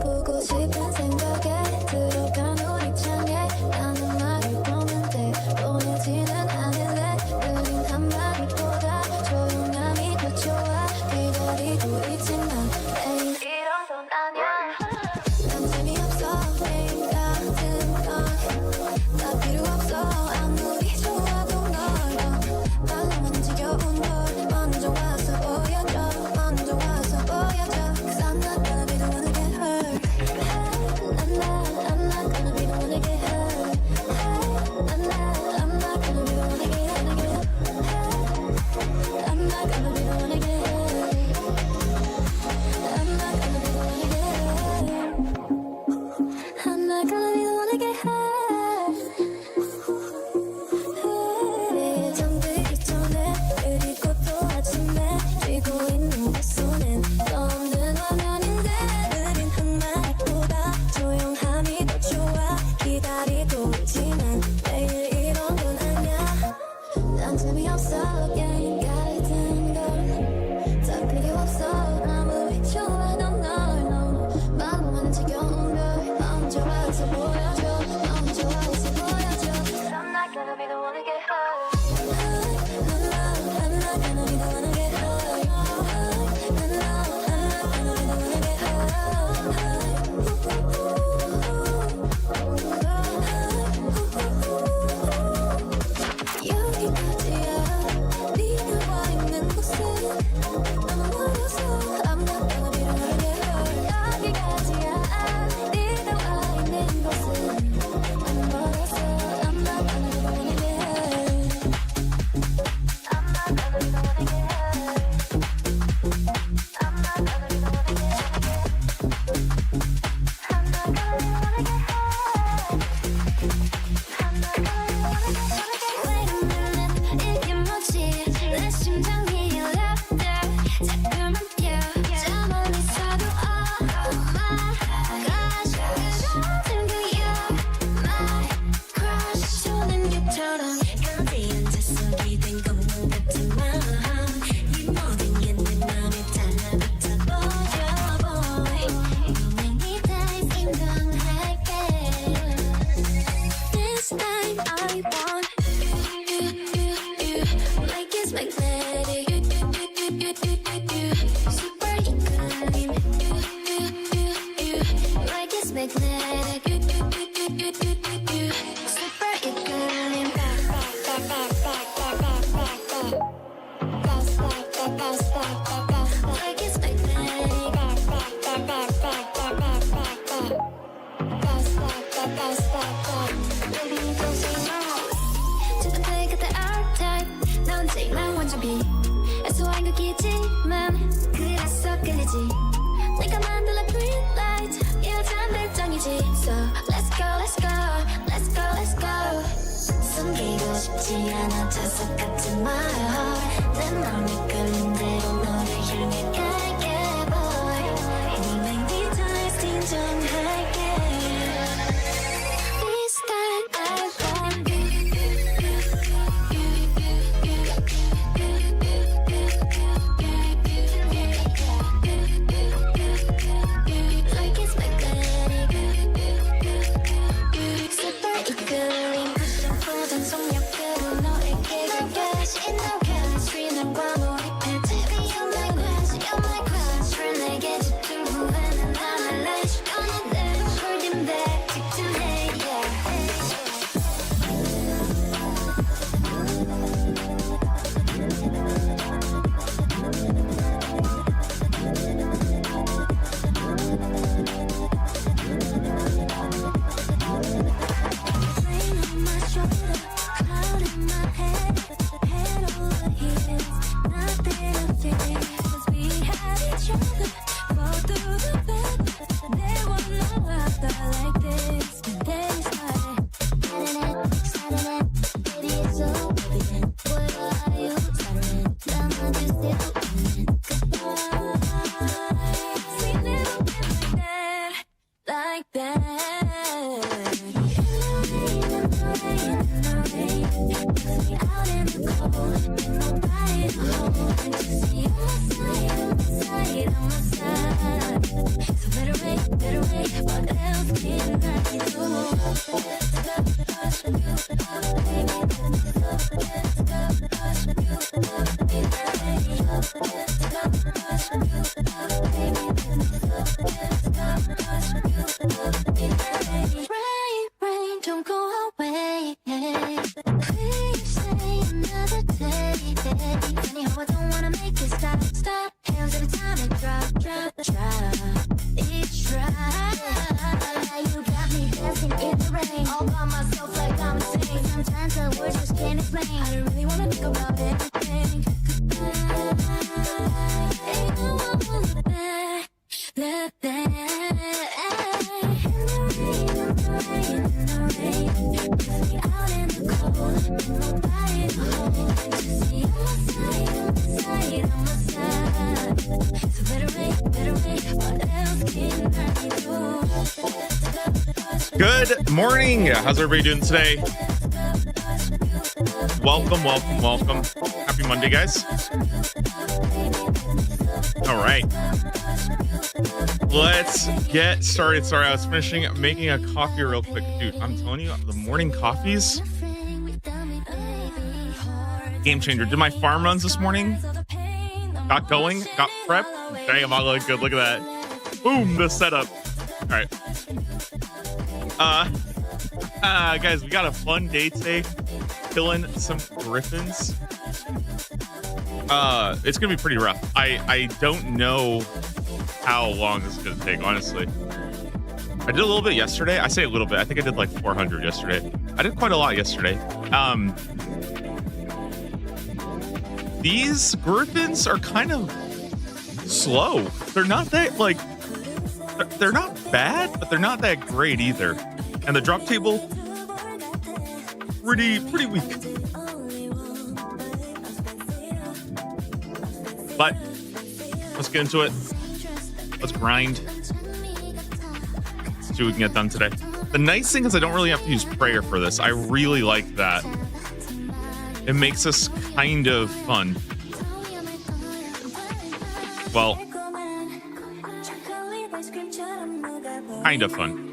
보고 싶은 생각에 들어간 우리 창에 나는 말을 보는데 보내지는 않을래. 느린 한마디보다 조용함이 더 좋아. 기다리고 있지만 매일 이런 건 아니야. 난 재미없어 매일 같은 넌다 필요 없어. 아무리 좋아도 널 말로만 지겨운 걸 먼저 와서 보여줘. 먼저 와서 보여줘. 'Cause I'm not gonna be the one to get hurt. I'm not gonna be the one to get hurt. I'm not gonna be the one to get hurt. I'm not gonna be the one to get hurt. I'm not gonna be the one to get hurt. I'm not gonna be the one to get hurt. 예정되기 전에 그리고 또 아침에 쥐고 있는 내 손엔 또 없는 화면인데 느린 한마디보다 조용함이 더 좋아. 기다리고 있지만 매일 이런 건 아니야. 난 재미없어 게임 같은 걸다 필요 없어. 아무리 좋아도 널 마음만 지겨운 걸 먼저 와서 보여줘. 먼저 와서 보여줘. 'Cause I'm not gonna be the one to get hurt. I'm not gonna be the one to get hurt. I'm not gonna be the one to get hurt. 여기까지야 네가 와 있는 곳은 너무 멀어서 I'm not gonna be the one to get hurt. 여기까지야 네가 와 있는 곳은 너무 멀어서 I'm not gonna be the one to get hurt. I'm not gonna be the one to get hurt. I'm not gonna be the one to get hurt. I'm not gonna be the one to get hurt. I'm not gonna be the one to get hurt. Wait a minute, 이게 뭐지? 내 심장이 열렸대. 자꾸만 뛰어 저 멀리서도 Oh my gosh. 그런 그 you're my crush. 손은 유처럼 어디 앉아서기 된 것만 같지만 이 모든 게 내 맘에 달라붙어 보여 boy. 운명이 다 인정할게. This time I want you. Like it's magnetic. Super 이끌림. Like it's magnetic. Super 이끌림. Like it's magnetic. Baby, don't say no. 지금 내 곁에 our type. 나 언제나 완전 B. 애소한 극이지만 그래서 끌리지. 내가 만들어 green light. 여잔 별정이지. So let's go, let's go, let's go, let's go. 숨기고 싶지 않아 자석 같은 말. 내 맘이 끌린 대로 너를 향해 갈게 boy. 운명이 다 인정할게. This time I want you. Like it's magnetic. Super 이끌림. 보던 속력으로 너에게 갈게. 다시 in the chemistry 난 과몰입해. Baby you're my crush, you're out in the cold, nobody to hold. Just see on my side. So better wait, what else can I do? Rain, don't go away. Please stay another day. Anyhow, I don't wanna make it stop. Hands every time it drop. It's dry. You got me dancing in the rain, all by myself like I'm insane. Sometimes the words just can't explain. I don't really wanna think about anything. Ain't no one will look back. Out in the cold, nobody to hold. Just see on my side. So better wait, what else can I do? Good morning. How's everybody doing today? Welcome. Happy Monday, guys. All right. Let's get started. Sorry, I was making a coffee real quick. Dude, I'm telling you, the morning coffees, game changer. Did my farm runs this morning. Got going, got prepped. Damn, I look good. Look at that. Boom, the setup. All right. Guys, we got a fun day today. Killing some griffins. It's gonna be pretty rough. I don't know how long this is gonna take, honestly. I did a little bit yesterday. I say a little bit. I think I did like 400 yesterday. I did quite a lot yesterday. These griffins are kind of slow. They're not that like they're not bad, but they're not that great either. And the drop table pretty weak. But let's get into it. Let's grind. See what we can get done today. The nice thing is I don't really have to use prayer for this. I really like that. It makes this kind of fun. Well, kind of fun.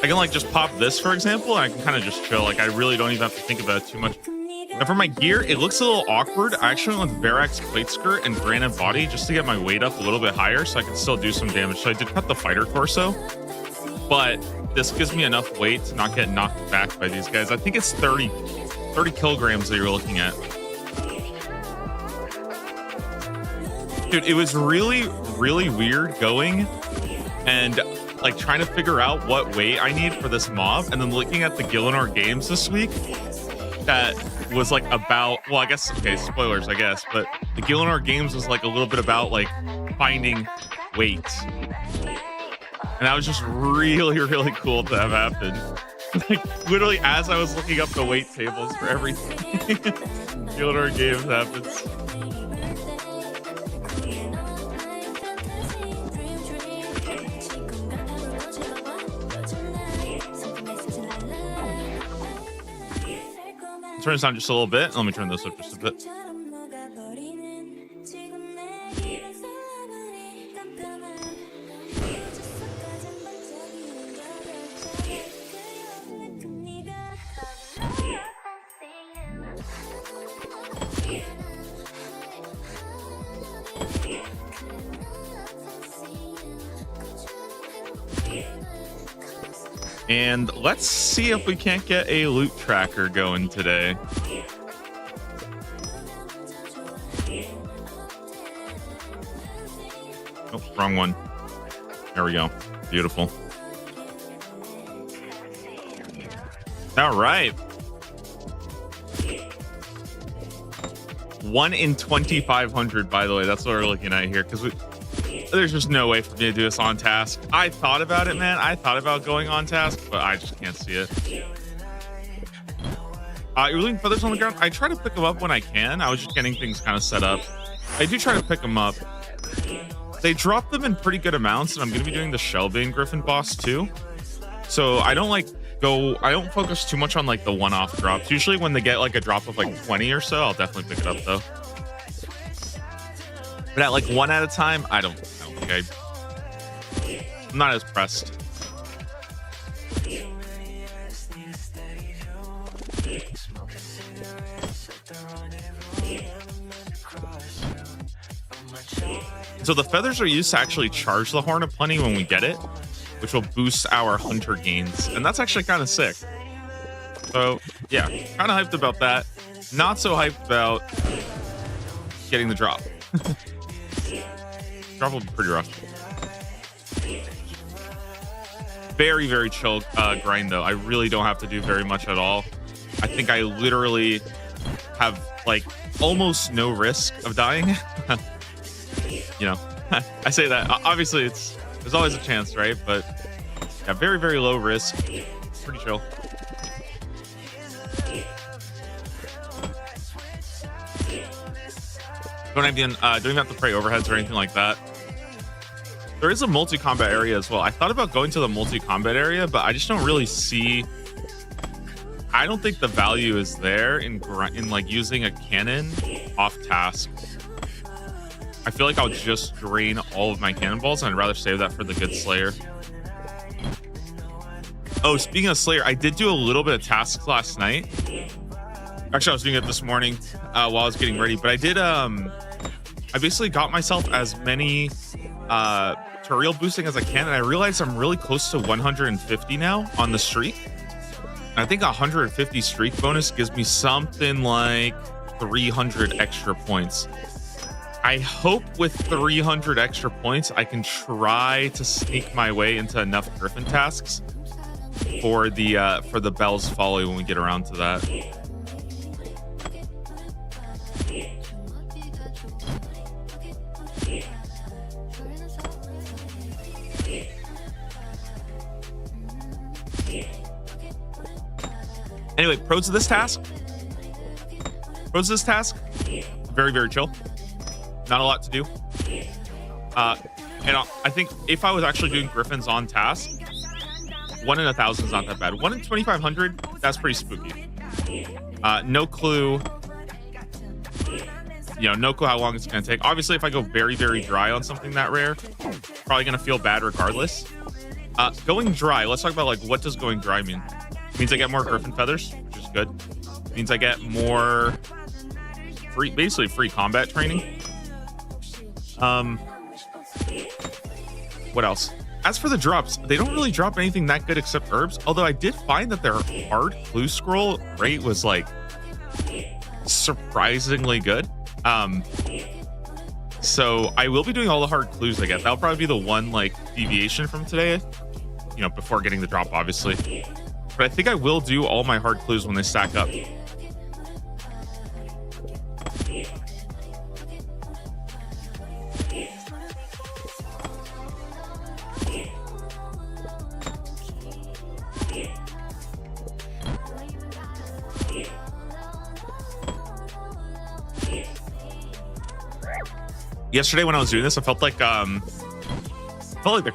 I can like just pop this, for example, and I can kind of just chill. Like I really don't even have to think about it too much. And for my gear, it looks a little awkward. I actually went with Verax plate skirt and granite body just to get my weight up a little bit higher so I can still do some damage. So I did cut the fighter torso, but this gives me enough weight to not get knocked back by these guys. I think it's 30 kilograms that you're looking at. Dude, it was really weird going and like trying to figure out what weight I need for this mob, and then looking at the Gillinor games this week that was like about, well, I guess, okay, spoilers, I guess, but the Gillinor games was like a little bit about like finding weight. And that was just really cool to have happen. Like literally as I was looking up the weight tables for everything, Gillinor games happens. Turn this down just a little bit. Let me turn this up just a bit. And let's see if we can't get a loot tracker going today. Oh, wrong one. There we go. Beautiful. All right. 1 in 2,500, by the way. That's what we're looking at here, because there's just no way for me to do this on task. I thought about it, man. I thought about going on task, but I just can't see it. You're leaving feathers on the ground. I try to pick them up when I can. I was just getting things kind of set up. I do try to pick them up. They drop them in pretty good amounts, and I'm going to be doing the Shellbane Griffin boss too. So I don't I don't focus too much on like the one-off drops. Usually when they get like a drop of like 20 or so, I'll definitely pick it up though. But at like one at a time, I don't think I'm not as pressed. So the feathers are used to actually charge the Horn of Plenty when we get it, which will boost our hunter gains. And that's actually kind of sick. So yeah, kind of hyped about that. Not so hyped about getting the drop. Drop will be pretty rough. Very, very chill grind though. I really don't have to do very much at all. I think I literally have like almost no risk of dying. You know, I say that obviously there's always a chance, right? But yeah, very, very low risk. Pretty chill. Don't even have to pray overheads or anything like that. There is a multi-combat area as well. I thought about going to the multi-combat area, but I just don't really see. I don't think the value is there in like using a cannon off task. I feel like I'll just drain all of my cannonballs, and I'd rather save that for the good Slayer. Oh, speaking of Slayer, I did do a little bit of tasks last night. Actually, I was doing it this morning while I was getting ready, but I did. I basically got myself as many Turiel boosting as I can, and I realized I'm really close to 150 now on the streak. And I think 150 streak bonus gives me something like 300 extra points. I hope with 300 extra points, I can try to sneak my way into enough Griffin tasks for the Bell's Folly when we get around to that. Anyway, pros of this task. Very, very chill. Not a lot to do. And I think if I was actually doing Griffins on task, 1 in 1,000 is not that bad. 1 in 2,500, that's pretty spooky. No clue. No clue how long it's going to take. Obviously, if I go very, very dry on something that rare, probably going to feel bad regardless. Going dry, let's talk about like what does going dry mean? It means I get more Griffin feathers, which is good. It means I get more basically free combat training. What else? As for the drops, they don't really drop anything that good except herbs. Although I did find that their hard clue scroll rate was like surprisingly good. So I will be doing all the hard clues I get. That'll probably be the one like deviation from today, before getting the drop, obviously. But I think I will do all my hard clues when they stack up. Yesterday when I was doing this, I felt like the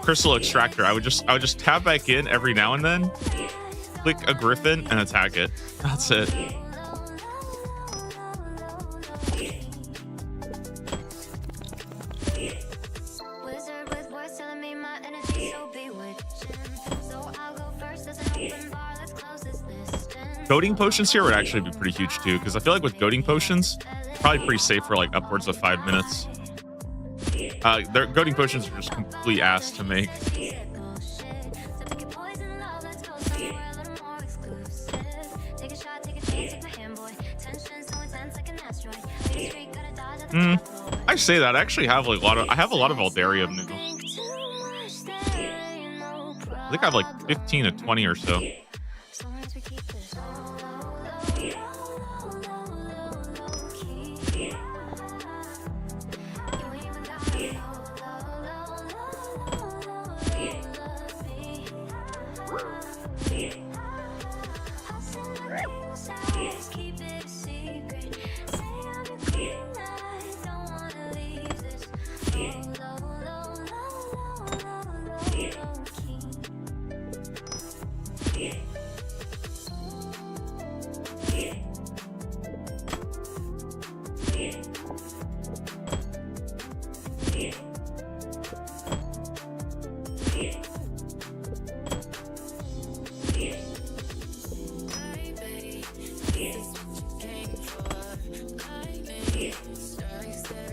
crystal extractor. I would just tab back in every now and then, click a Griffin and attack it. That's it. Goading potions here would actually be pretty huge too, because I feel like with goading potions, probably pretty safe for like upwards of 5 minutes. Their goading potions are just complete ass to make. I say that I actually have like I have a lot of Aldarium now. I think I have like 15 to 20 or so.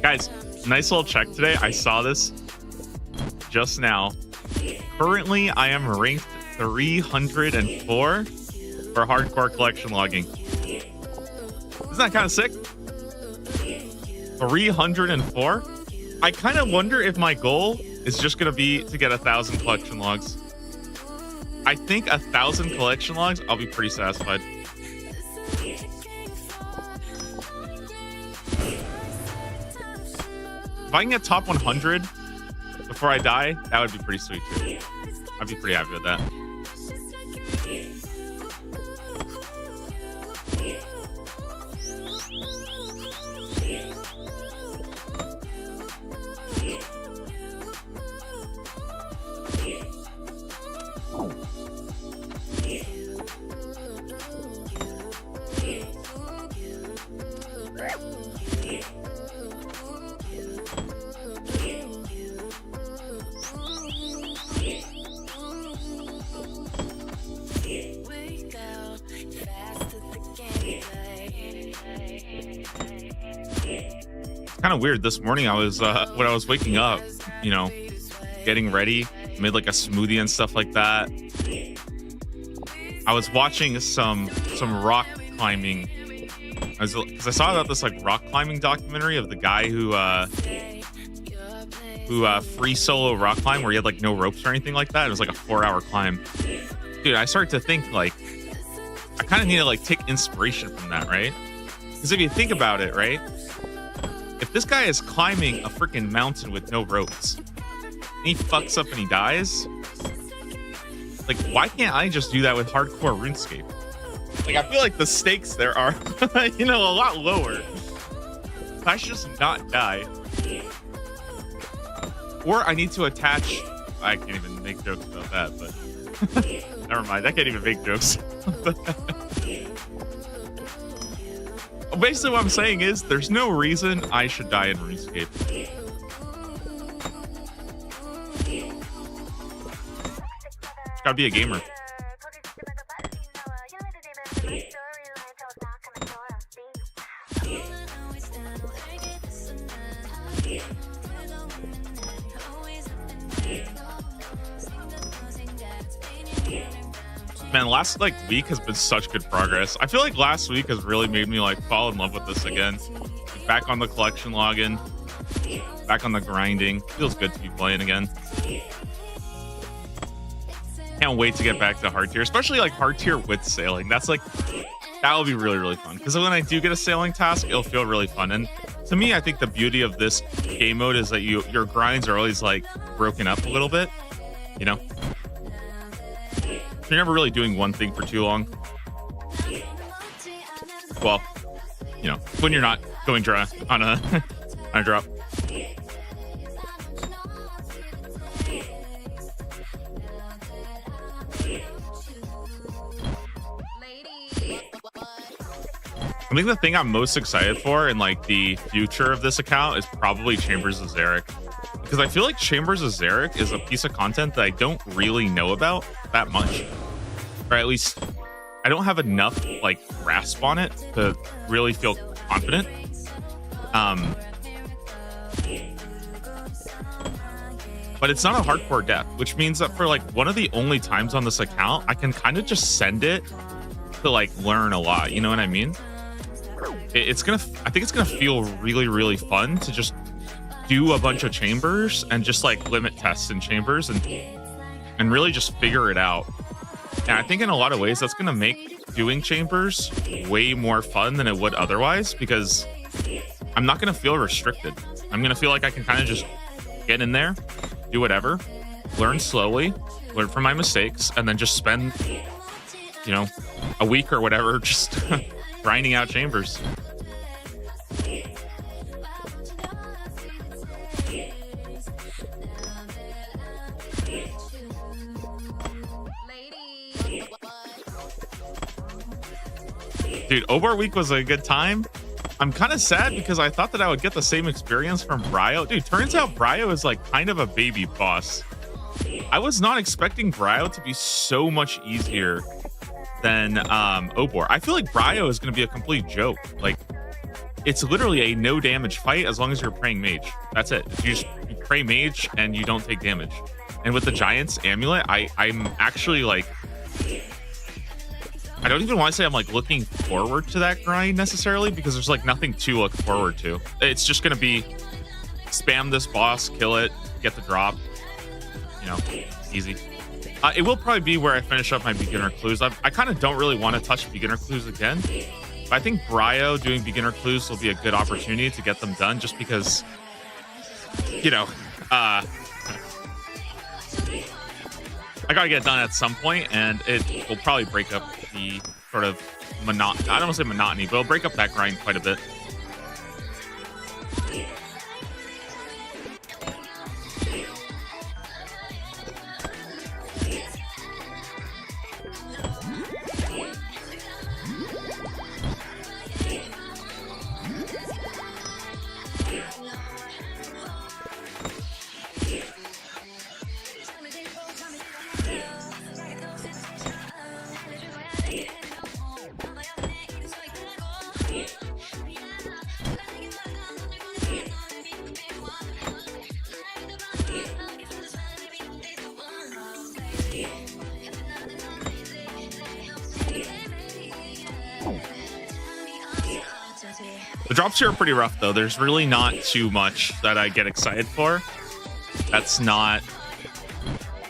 Guys, nice little check today. I saw this just now. Currently, I am ranked 304 for hardcore collection logging. Isn't that kind of sick? 304? I kind of wonder if my goal is just going to be to get 1,000 collection logs. I think 1,000 collection logs, I'll be pretty satisfied. If I can get top 100 before I die, that would be pretty sweet too. I'd be pretty happy with that. Kind of weird. This morning I was when I was waking up, you know, getting ready, made like a smoothie and stuff like that. I was watching some rock climbing. Because I saw about this like rock climbing documentary of the guy who free solo rock climb where he had like no ropes or anything like that. It was like a 4-hour climb. Dude, I started to think like I kind of need to like take inspiration from that, right? Because if you think about it, right? If this guy is climbing a freaking mountain with no ropes, and he fucks up and he dies, like, why can't I just do that with hardcore RuneScape? Like, I feel like the stakes there are, you know, a lot lower. I should just not die. Or I need to attach... I can't even make jokes about that, but... Never mind, I can't even make jokes. Basically what I'm saying is, there's no reason I should die in RuneScape. Gotta be a gamer. Man, last like week has been such good progress. I feel like last week has really made me like fall in love with this again. Back on the collection login, back on the grinding. Feels good to be playing again. Can't wait to get back to hard tier, especially like hard tier with sailing. That's like, that will be really, really fun. Because when I do get a sailing task, it'll feel really fun. And to me, I think the beauty of this game mode is that your grinds are always like broken up a little bit, you know? You're never really doing one thing for too long. Well, you know, when you're not going dry on a on a drop. I think the thing I'm most excited for in like the future of this account is probably Chambers of Xeric. Because I feel like Chambers of Xeric is a piece of content that I don't really know about that much. Or at least I don't have enough like grasp on it to really feel confident. But it's not a hardcore death, which means that for like one of the only times on this account, I can kind of just send it to like learn a lot. You know what I mean? I think it's gonna feel really, really fun to just do a bunch of chambers and just like limit tests in chambers and really just figure it out. And I think in a lot of ways that's going to make doing chambers way more fun than it would otherwise, because I'm not going to feel restricted. I'm going to feel like I can kind of just get in there, do whatever, learn slowly, learn from my mistakes, and then just spend, you know, a week or whatever just grinding out chambers. Dude, Obar Week was a good time. I'm kind of sad because I thought that I would get the same experience from Bryo. Dude, turns out Bryo is like kind of a baby boss. I was not expecting Bryo to be so much easier than Obor. I feel like Bryo is going to be a complete joke. Like, it's literally a no damage fight as long as you're praying mage. That's it. You pray mage and you don't take damage. And with the Giant's Amulet, I'm actually like, I don't even want to say I'm like looking forward to that grind necessarily, because there's like nothing to look forward to. It's just going to be spam this boss, kill it, get the drop, you know, easy. It will probably be where I finish up my beginner clues. I kind of don't really want to touch beginner clues again, but I think Bryo doing beginner clues will be a good opportunity to get them done, just because, you know, I gotta get it done at some point, and it will probably break up the sort of I don't want to say monotony, but it'll break up that grind quite a bit. The drops here are pretty rough, though. There's really not too much that I get excited for. That's not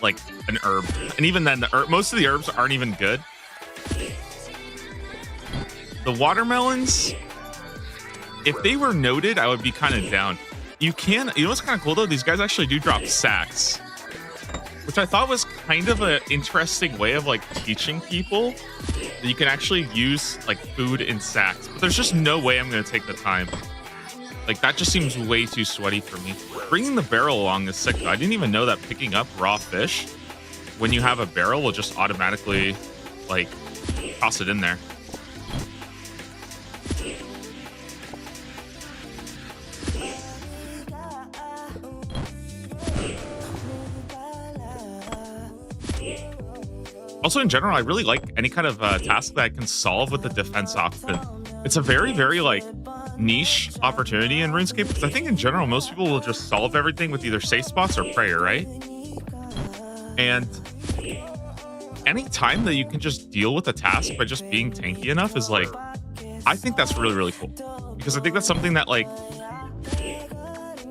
like an herb. And even then, most of the herbs aren't even good. The watermelons, if they were noted, I would be kind of down. You know what's kind of cool, though? These guys actually do drop sacks, which I thought was kind of an interesting way of like teaching people that you can actually use like food in sacks, but there's just no way I'm going to take the time. Like, that just seems way too sweaty for me. Bringing the barrel along is sick, though. I didn't even know that picking up raw fish when you have a barrel will just automatically like toss it in there. Also, in general, I really like any kind of task that I can solve with the defense option. It's a very, very like niche opportunity in RuneScape, because I think in general, most people will just solve everything with either safe spots or prayer, right? And any time that you can just deal with a task by just being tanky enough is like, I think that's really, really cool. Because I think that's something that like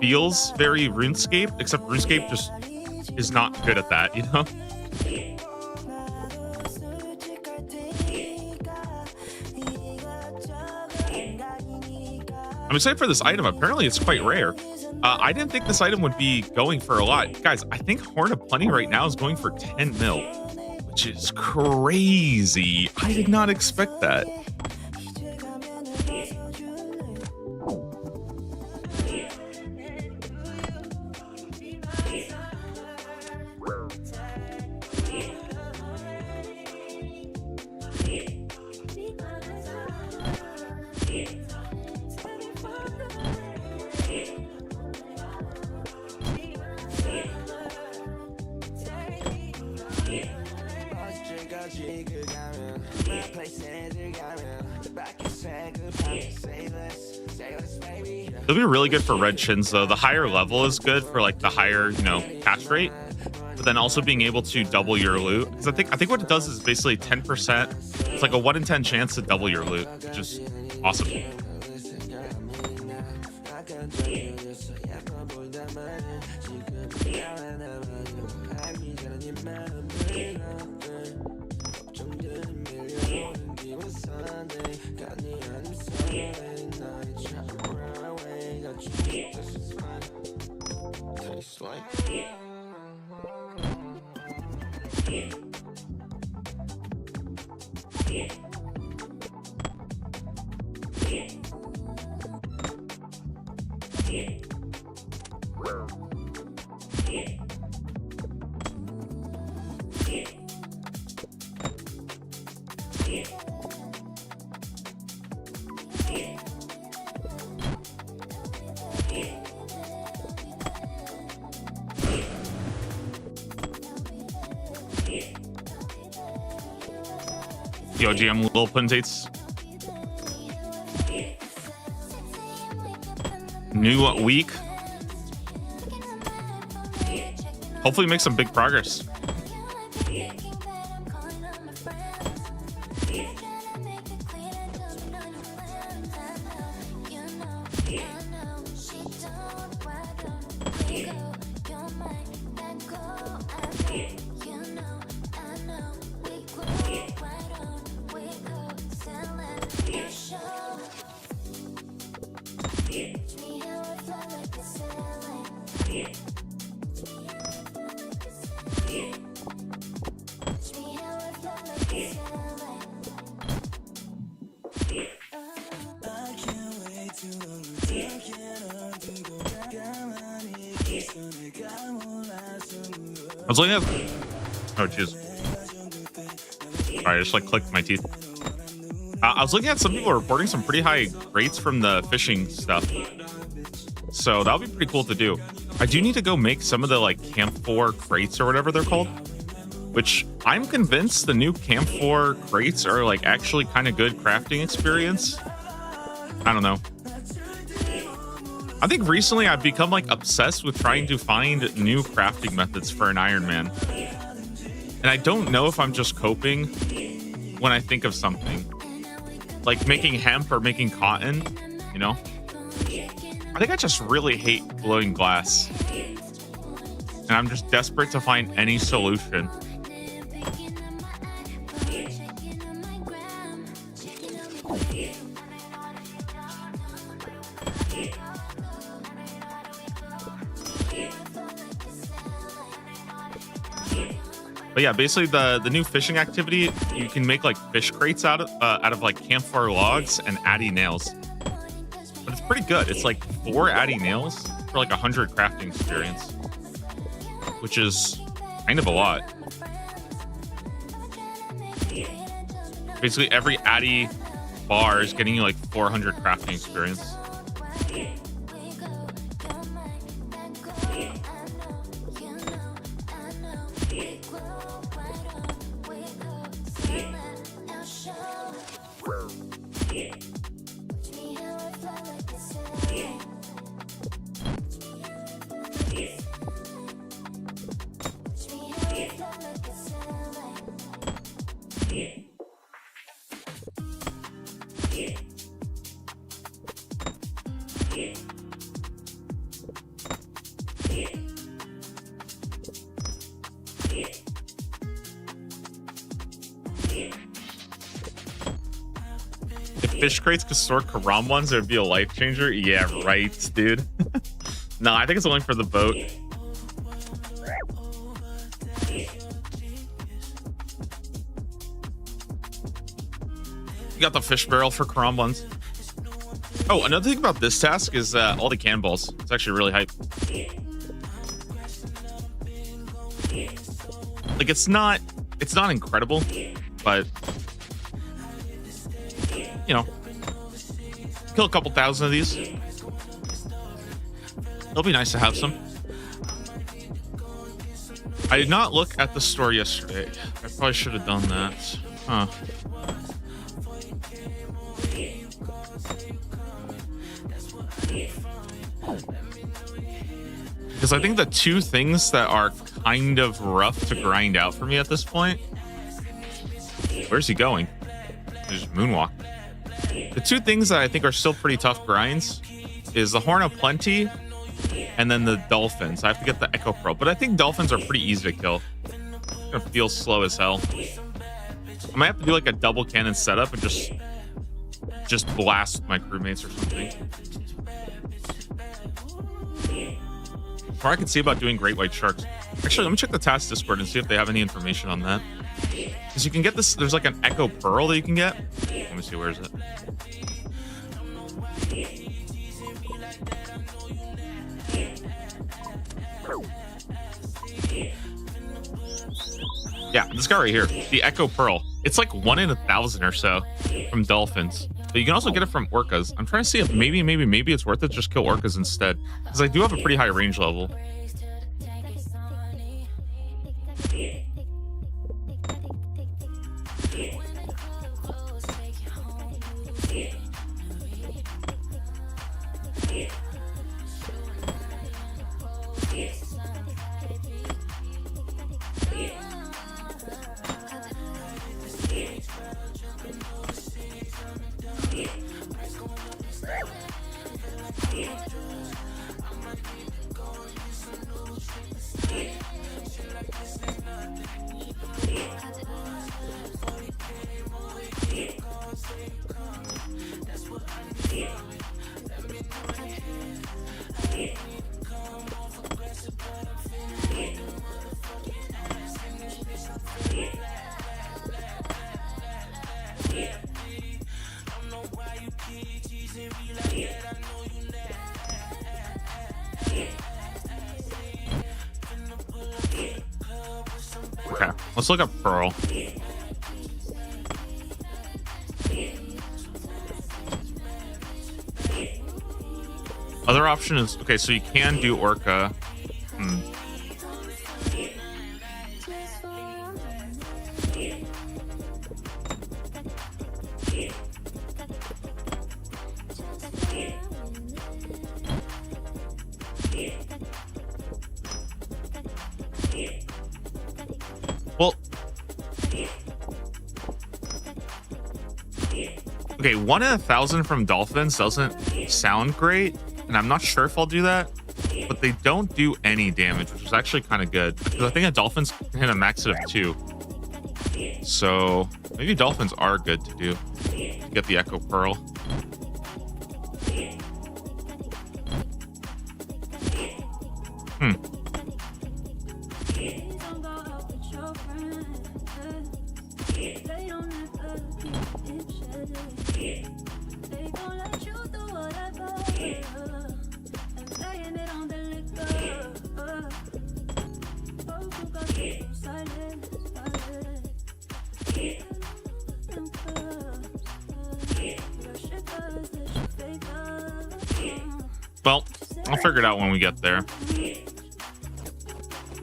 feels very RuneScape, except RuneScape just is not good at that, you know? I'm excited for this item. Apparently, it's quite rare. I didn't think this item would be going for a lot. Guys, I think Horn of Plenty right now is going for 10 mil, which is crazy. I did not expect that. It'll be really good for red chins, though. The higher level is good for like the higher, you know, catch rate, but then also being able to double your loot. Because I think what it does is basically 10%. It's like a 1 in 10 chance to double your loot, which is awesome. Yo, GM little potentates. New week. Hopefully make some big progress. I was looking at. Oh, jeez. Sorry, I just like clicked my teeth. I was looking at some people reporting some pretty high rates from the fishing stuff. So that would be pretty cool to do. I do need to go make some of the like Camp 4 crates or whatever they're called. Which I'm convinced the new Camp 4 crates are like actually kind of good crafting experience. I don't know. I think recently I've become like obsessed with trying to find new crafting methods for an Iron Man. And I don't know if I'm just coping when I think of something. Like making hemp or making cotton, you know? I think I just really hate glowing glass. And I'm just desperate to find any solution. But yeah, basically the new fishing activity, you can make like fish crates out of like campfire logs and addy nails. But it's pretty good. It's like 4 addy nails for like 100 crafting experience, which is kind of a lot. Basically every addy bar is getting you like 400 crafting experience. Fish crates could store Karam ones, it would be a life changer. Yeah, right, dude. No, I think it's only for the boat. You got the fish barrel for Karam ones. Oh, another thing about this task is all the cannonballs. It's actually really hype. Like it's not incredible, but you know, kill a couple thousand of these. It'll be nice to have some. I did not look at the store yesterday. I probably should have done that. Huh. Because I think the two things that are kind of rough to grind out for me at this point. Where's he going? There's Moonwalk. The two things that I think are still pretty tough grinds is the Horn of Plenty and then the Dolphins. I have to get the Echo Pearl, but I think Dolphins are pretty easy to kill. It's gonna feel slow as hell. I might have to do like a double cannon setup and just blast my crewmates or something. Or I could see about doing great white sharks. Actually, let me check the task Discord and see if they have any information on that. Because you can get this, there's like an Echo Pearl that you can get. Let me see, where is it? Yeah, this guy right here, the Echo Pearl. It's like 1 in 1,000 or so from dolphins. But you can also get it from orcas. I'm trying to see if maybe it's worth it to just kill orcas instead. Because I do have a pretty high range level. Let's look up Pearl. Other option is, okay, so you can do Orca. Well, okay, 1 in 1,000 from Dolphins doesn't sound great, and I'm not sure if I'll do that, but they don't do any damage, which is actually kind of good, because I think a Dolphins can hit a max hit of 2. So maybe Dolphins are good to do to get the Echo Pearl. Well, I'll figure it out when we get there.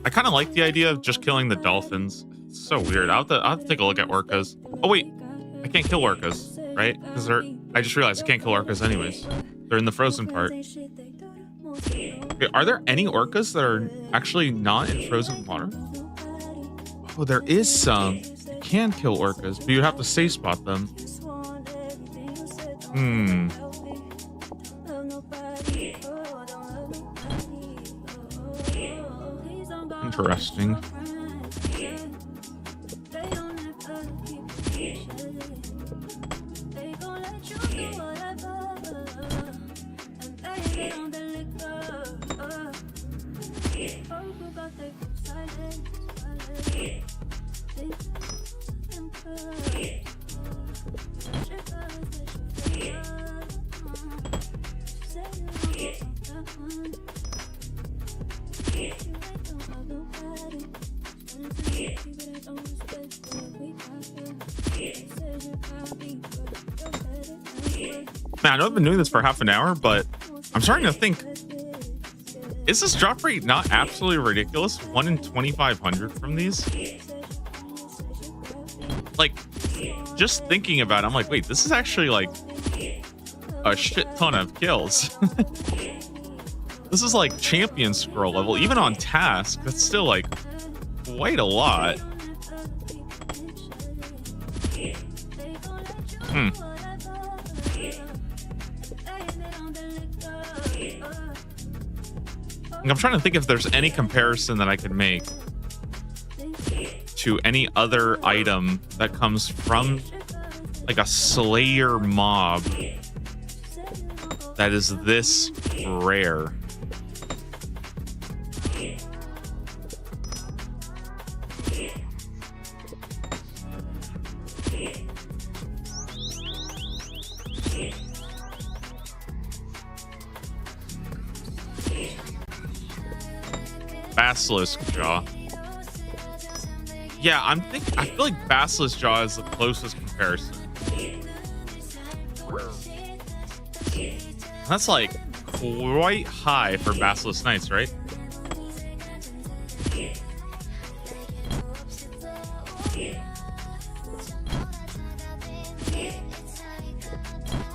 I kind of like the idea of just killing the Dolphins. It's so weird. I'll have to take a look at Orcas. Oh, wait. I can't kill Orcas, right? Because I just realized I can't kill Orcas anyways. They're in the frozen part. Okay, are there any Orcas that are actually not in frozen water? Oh, there is some. You can kill Orcas, but you have to safe spot them. Interesting. Man, I know I've been doing this for half an hour, but I'm starting to think, is this drop rate not absolutely ridiculous? 1 in 2,500 from these? Like, just thinking about it, I'm like, wait, this is actually like a shit ton of kills. This is like champion scroll level, even on task. That's still like quite a lot. I'm trying to think if there's any comparison that I could make to any other item that comes from like a Slayer mob that is this rare. Basilisk Jaw. Yeah, I feel like Basilisk Jaw is the closest comparison. That's like quite high for Basilisk Knights, right?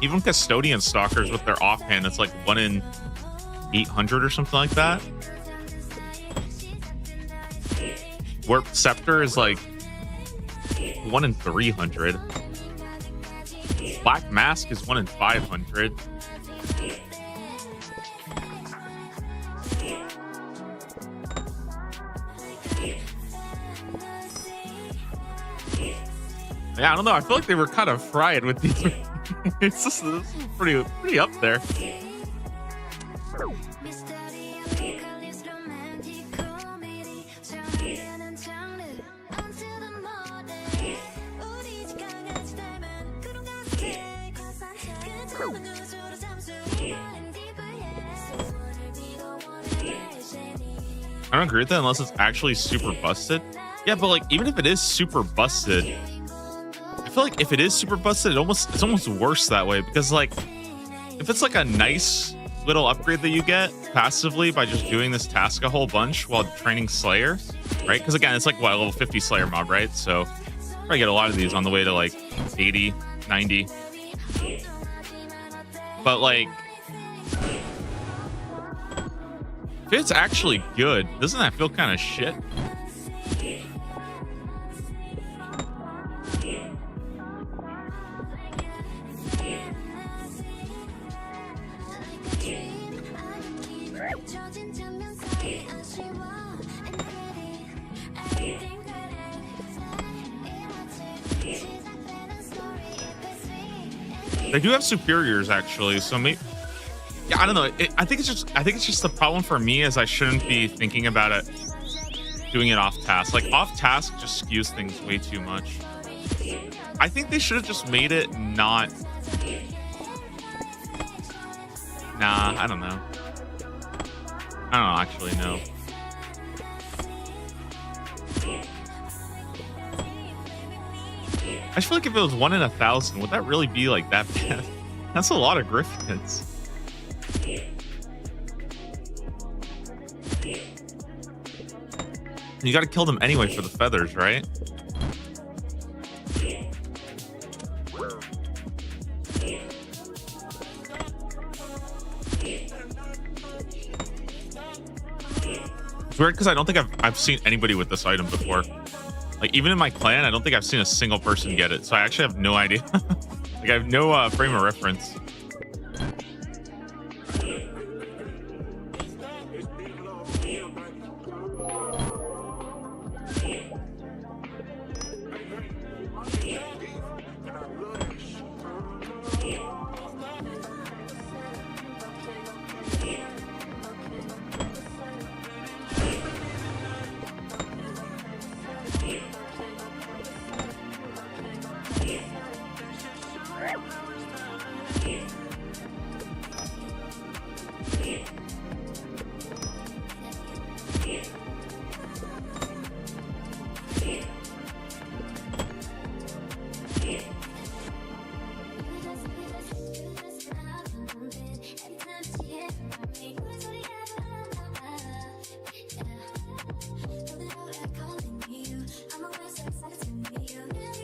Even Custodian Stalkers with their offhand, it's like 1 in 800 or something like that. Warp Scepter is like 1 in 300. Black Mask is 1 in 500. Yeah, I don't know. I feel like they were kind of fried with these. This is pretty up there. I don't agree with that unless it's actually super busted. Yeah, but like even if it is super busted, I feel like if it is super busted, it's almost worse that way because like if it's like a nice little upgrade that you get passively by just doing this task a whole bunch while training Slayer, right? Because again, it's like what, a level 50 Slayer mob, right? So probably get a lot of these on the way to like 80, 90. But like if it's actually good, doesn't that feel kind of shit? They do have superiors actually, so maybe. Yeah, I don't know. I think it's just the problem for me is I shouldn't be thinking about it, doing it off task. Like off task just skews things way too much. I think they should have just made it not. Nah, I don't know. I don't actually know. I just feel like if it was 1 in 1,000, would that really be like that bad? That's a lot of Griffins. You got to kill them anyway for the feathers, right? It's weird because I don't think I've seen anybody with this item before. Like even in my clan, I don't think I've seen a single person get it. So I actually have no idea. Like I have no frame of reference.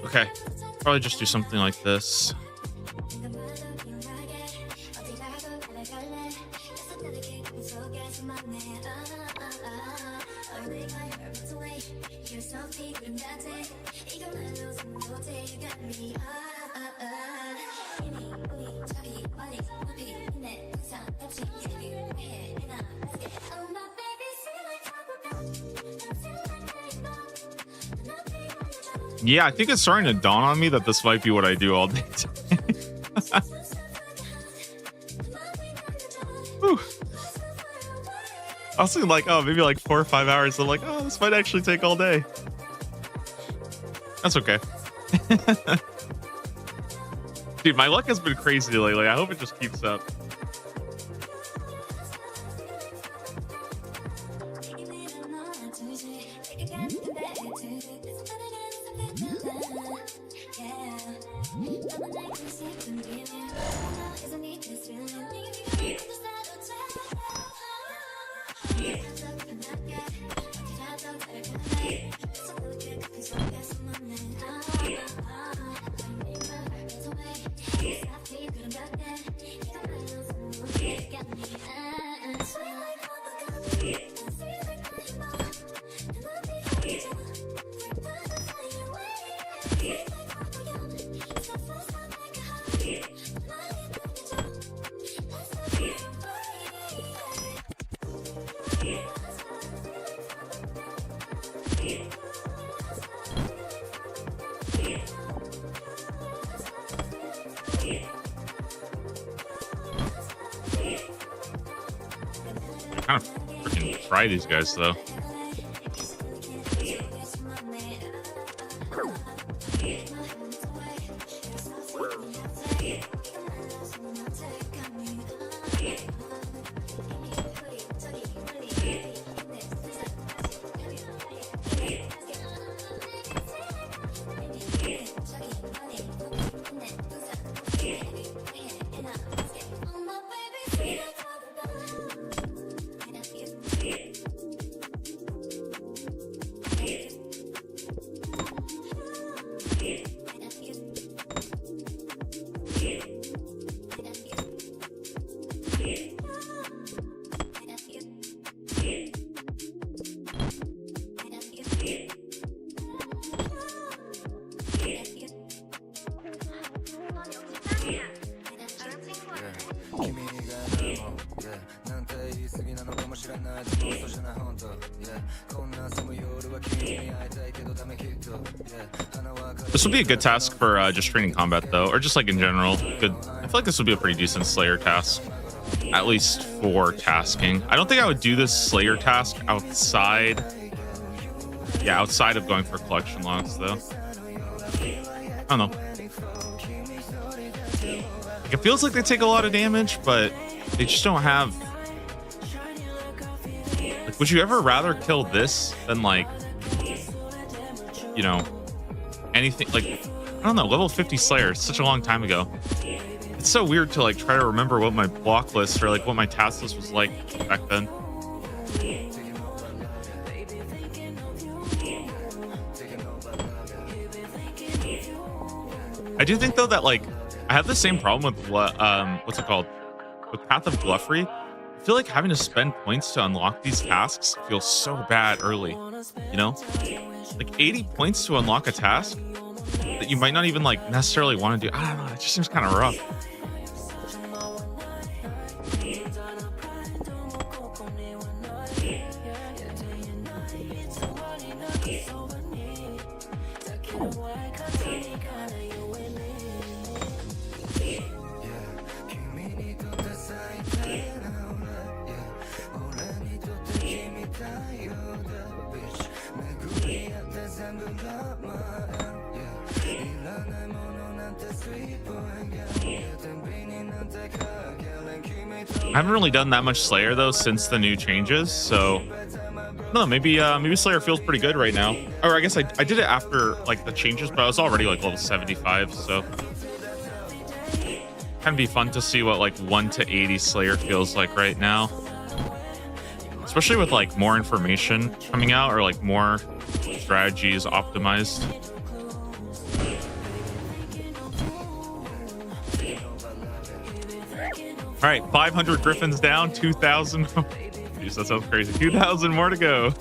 Okay, probably just do something like this. Yeah, I think it's starting to dawn on me that this might be what I do all day today. I was thinking like, oh, maybe like 4 or 5 hours. I'm like, oh, this might actually take all day. That's okay. Dude, my luck has been crazy lately. I hope it just keeps up. Kind of freaking try these guys though. This would be a good task for just training combat though, or just like in general. Good. I feel like this would be a pretty decent Slayer task, at least for tasking. I don't think I would do this Slayer task outside. Yeah, outside of going for collection logs though. I don't know. Like, it feels like they take a lot of damage, but they just don't have. Like, would you ever rather kill this than like, you know, anything like, I don't know, level 50 Slayer? It's such a long time ago. It's so weird to like try to remember what my block list or like what my task list was like back then. I do think though that like I have the same problem with what's it called, with Path of Gluffery. I feel like having to spend points to unlock these tasks feels so bad early, you know, like 80 points to unlock a task that you might not even like necessarily want to do. I don't know, it just seems kind of rough. I haven't really done that much Slayer though since the new changes, so no, maybe Slayer feels pretty good right now. Or I guess I did it after like the changes, but I was already like level 75, so kind of be fun to see what like 1 to 80 Slayer feels like right now, especially with like more information coming out or like more strategies optimized. All right, 500 Griffins down, 2,000. Jeez, that sounds crazy. 2,000 more to go.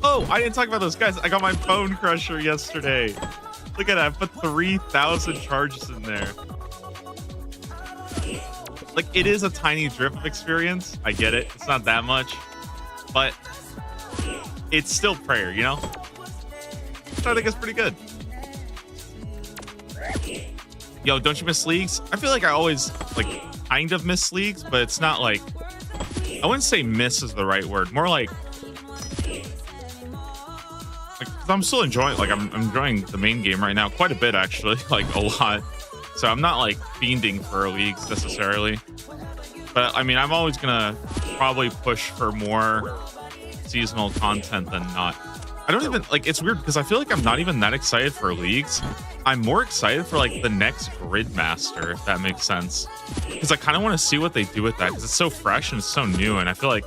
Oh, I didn't talk about those guys. I got my Bone Crusher yesterday. Look at that. I put 3,000 charges in there. Like, it is a tiny drip of experience. I get it. It's not that much. But it's still prayer, you know? So I think it's pretty good. Yo, don't you miss leagues? I feel like I always, like, kind of miss leagues, but it's not like... I wouldn't say miss is the right word. More like... I'm still enjoying, like, I'm enjoying the main game right now quite a bit, actually, like a lot. So I'm not like fiending for leagues necessarily, but I mean, I'm always gonna probably push for more seasonal content than not. I don't even like, it's weird because I feel like I'm not even that excited for leagues. I'm more excited for like the next Gridmaster, if that makes sense, because I kind of want to see what they do with that because it's so fresh and it's so new, and I feel like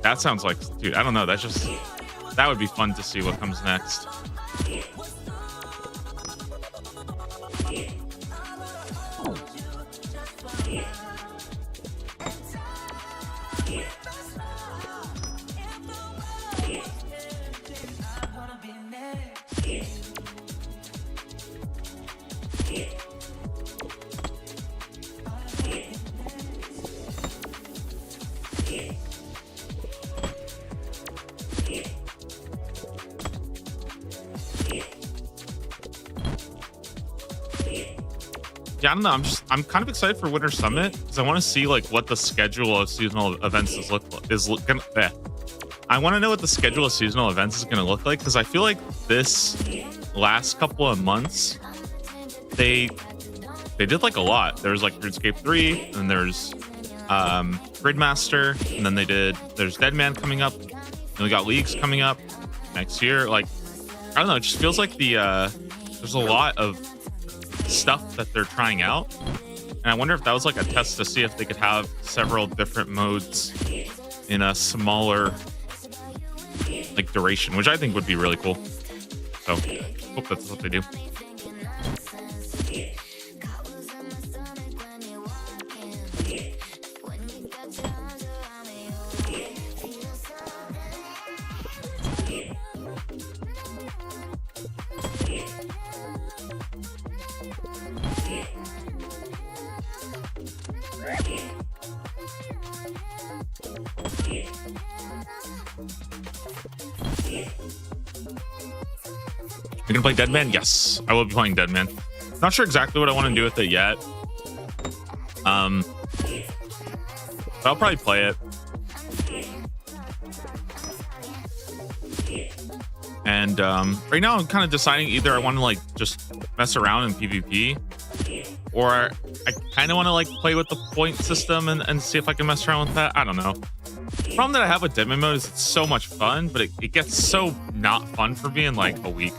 that sounds like, dude, I don't know, that's just, that would be fun to see what comes next. Yeah, I don't know. I'm kind of excited for Winter Summit because I want to see like what the schedule of seasonal events I want to know what the schedule of seasonal events is going to look like, because I feel like this last couple of months they they did like a lot. There's like RuneScape 3, and there's Gridmaster, and then there's Deadman coming up, and we got Leagues coming up next year. Like, I don't know, it just feels like there's a lot of stuff that they're trying out, and I wonder if that was like a test to see if they could have several different modes in a smaller like duration, which I think would be really cool. So hope that's what they do. You're gonna play Deadman? Yes, I will be playing Deadman. Not sure exactly what I want to do with it yet. But I'll probably play it. And right now I'm kind of deciding either I want to like just mess around in PvP, or I kind of want to like play with the point system and see if I can mess around with that. I don't know. The problem that I have with Deadman mode is it's so much fun, but it gets so not fun for me in like a week.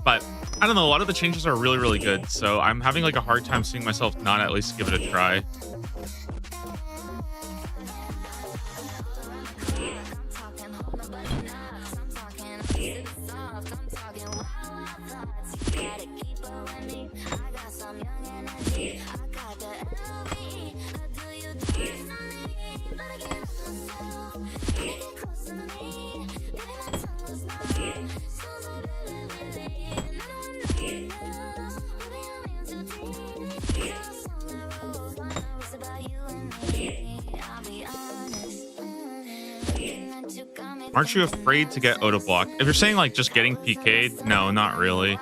But I don't know, a lot of the changes are really, really good, so I'm having like a hard time seeing myself not at least give it a try. Aren't you afraid to get auto block? If you're saying like just getting PK'd, no, not really.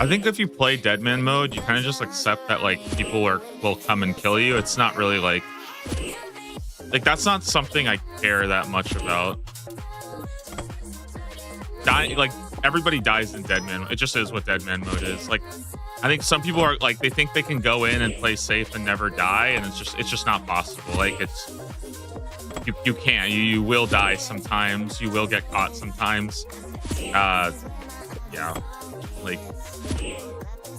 I think if you play Deadman mode, you kind of just accept that like people will come and kill you. It's not really like that's not something I care that much about. Like everybody dies in Deadman. It just is what Deadman mode is. Like I think some people are like they think they can go in and play safe and never die, and it's just not possible. Like you can't. You will die sometimes. You will get caught sometimes. Yeah. Like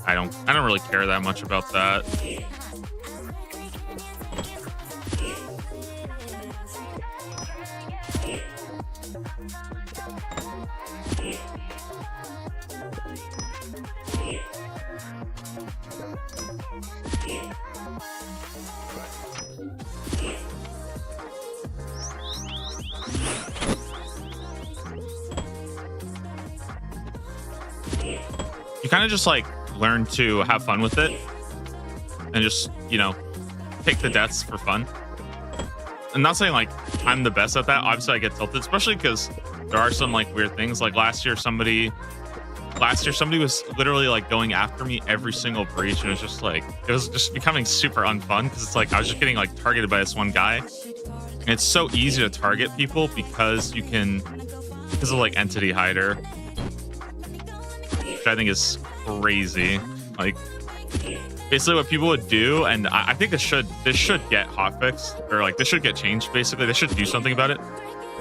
I don't really care that much about that. You kind of just like learn to have fun with it and just, you know, take the deaths for fun. I'm not saying like I'm the best at that. Obviously I get tilted, especially because there are some like weird things. Like last year somebody was literally like going after me every single breach, and it was just becoming super unfun because it's like I was just getting like targeted by this one guy. And it's so easy to target people because of like Entity Hider, which I think is crazy. Like basically what people would do, and I think this should get hotfixed, or like this should get changed. Basically they should do something about it.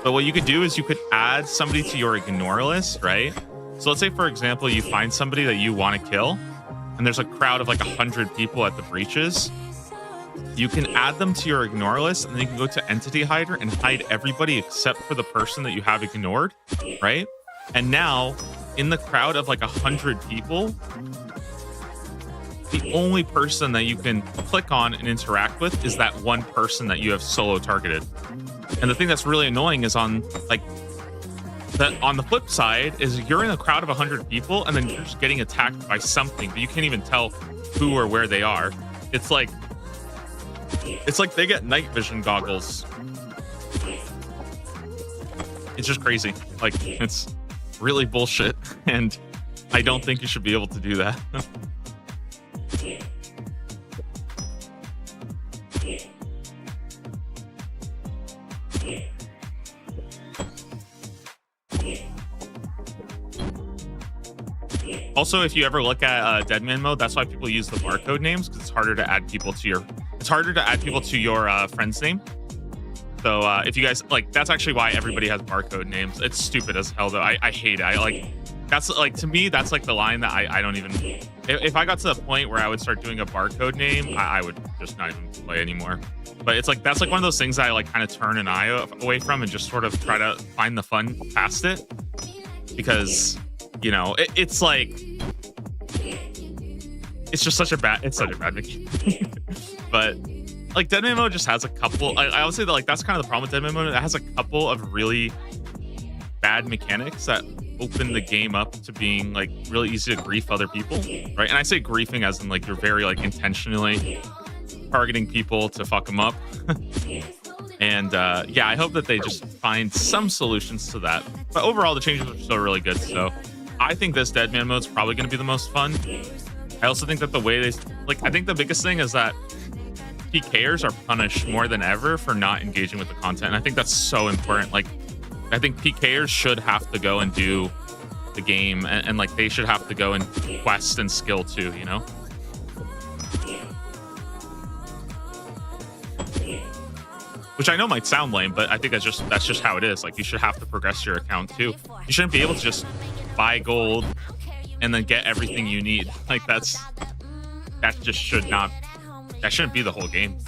But what you could do is you could add somebody to your ignore list, right? So let's say for example you find somebody that you want to kill, and there's a crowd of like 100 people at the breaches. You can add them to your ignore list, and then you can go to Entity Hider and hide everybody except for the person that you have ignored, right? And now in the crowd of like 100 people, the only person that you can click on and interact with is that one person that you have solo targeted. And the thing that's really annoying is on the flip side is you're in a crowd of 100 people and then you're just getting attacked by something, but you can't even tell who or where they are. It's like they get night vision goggles. It's just crazy. Like it's really bullshit, and I don't think you should be able to do that. Also, if you ever look at Deadman mode, that's why people use the barcode names, because it's harder to add people to your friend's name. So if you guys like, that's actually why everybody has barcode names. It's stupid as hell though. I hate it. I like, that's like, to me, that's like the line that I don't even, if I got to the point where I would start doing a barcode name, I would just not even play anymore. But it's like, that's like one of those things that I like kind of turn an eye away from and just sort of try to find the fun past it. Because, you know, it's like, it's just such a bad mechanic. But like Deadman mode just has a couple, I would say that like that's kind of the problem with Deadman mode. It has a couple of really bad mechanics that open the game up to being like really easy to grief other people, right? And I say griefing as in like you're very like intentionally targeting people to fuck them up. And yeah, I hope that they just find some solutions to that. But overall, the changes are still really good. So I think this Deadman mode is probably going to be the most fun. I also think that the way they, like, I think the biggest thing is that PKers are punished more than ever for not engaging with the content. And I think that's so important. Like, I think PKers should have to go and do the game and like they should have to go and quest and skill too, you know? Which I know might sound lame, but I think that's just how it is. Like, you should have to progress your account too. You shouldn't be able to just buy gold and then get everything you need. Like, that just should not, that shouldn't be the whole game.